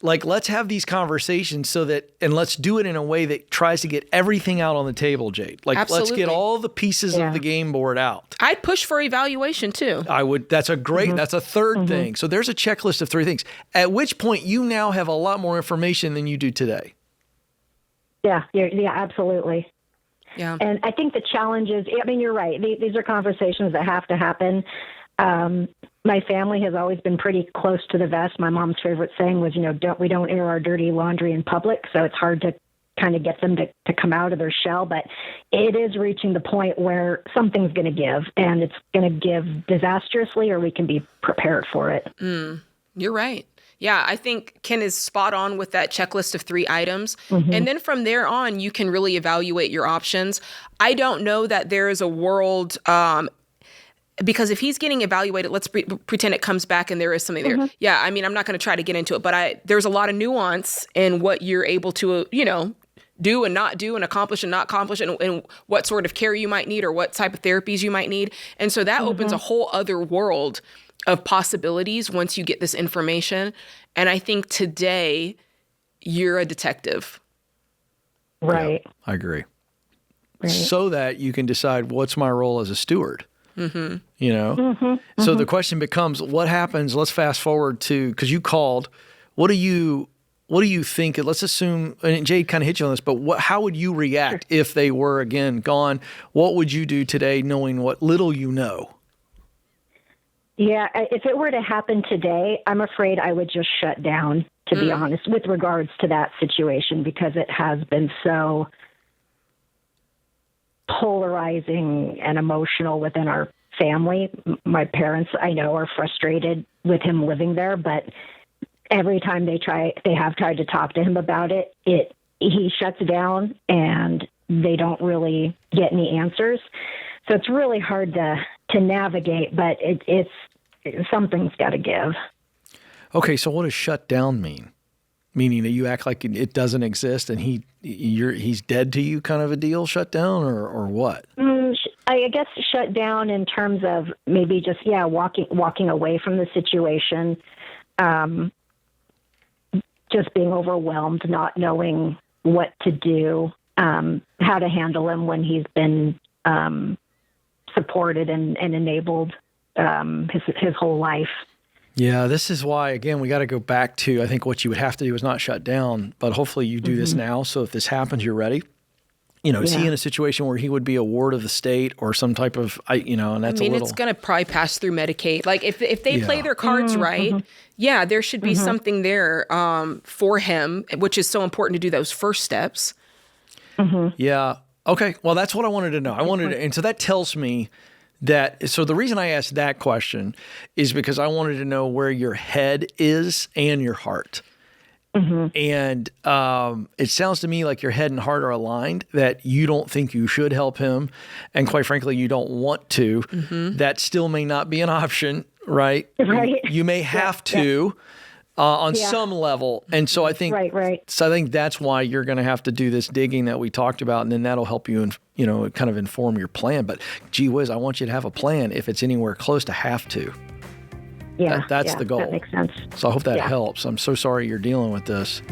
Like, let's have these conversations and let's do it in a way that tries to get everything out on the table, Jade. Like, Absolutely. Let's get all the pieces of the game board out. I'd push for evaluation too. I would. That's a great, that's a third thing. So there's a checklist of 3 things, at which point you now have a lot more information than you do today. Yeah, absolutely. Yeah. And I think the challenge is, you're right. These are conversations that have to happen. My family has always been pretty close to the vest. My mom's favorite saying was, we don't air our dirty laundry in public. So it's hard to kind of get them to come out of their shell. But it is reaching the point where something's going to give, and it's going to give disastrously, or we can be prepared for it. You're right. Yeah, I think Ken is spot on with that checklist of 3 items. And then from there on, you can really evaluate your options. I don't know that there is a world because if he's getting evaluated, let's pretend it comes back and there is something there. Yeah, I'm not going to try to get into it, but there's a lot of nuance in what you're able to, do and not do and accomplish and not accomplish and what sort of care you might need or what type of therapies you might need. And so that opens a whole other world of possibilities once you get this information. And I think today you're a detective. Right. Yeah, I agree. Right. So that you can decide what's my role as a steward. Mm-hmm. You know? Mm-hmm. So the question becomes, what happens? Let's fast forward to, because you called, what do you think? Let's assume, and Jade kind of hit you on this, but how would you react if they were again gone? What would you do today knowing what little you know? Yeah, if it were to happen today, I'm afraid I would just shut down, to be honest, with regards to that situation, because it has been so polarizing and emotional within our family. My parents, I know, are frustrated with him living there, but every time they have tried to talk to him about it, he shuts down and they don't really get any answers. So it's really hard to navigate, but it's something's got to give. Okay, so what does shut down mean? Meaning that you act like it doesn't exist and he's dead to you, kind of a deal, shut down, or what? I guess shut down in terms of maybe just walking away from the situation, just being overwhelmed, not knowing what to do, how to handle him when he's been supported and enabled his whole life. Yeah, this is why, again, we got to go back to, I think what you would have to do is not shut down, but hopefully you do this now. So if this happens, you're ready. You know, is he in a situation where he would be a ward of the state or some type of, and that's it's going to probably pass through Medicaid. Like if they play their cards right, there should be something there for him, which is so important to do those first steps. Yeah. Okay. Well, that's what I wanted to know. And so that tells me so the reason I asked that question is because I wanted to know where your head is and your heart. And it sounds to me like your head and heart are aligned, that you don't think you should help him. And quite frankly, you don't want to. That still may not be an option, right? Right. You may have to on some level. And so I think, So I think that's why you're going to have to do this digging that we talked about. And then that'll help you, kind of inform your plan. But gee whiz, I want you to have a plan if it's anywhere close to have to. Yeah, that's the goal. That makes sense. So I hope that helps. I'm so sorry you're dealing with this.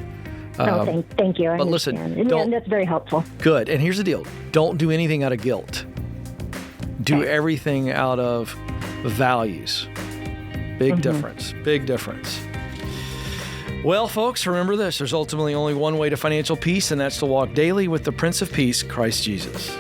Thank you. But listen, that's very helpful. Good. And here's the deal. Don't do anything out of guilt. Do everything out of values. Big difference. Big difference. Well, folks, remember this. There's ultimately only one way to financial peace, and that's to walk daily with the Prince of Peace, Christ Jesus.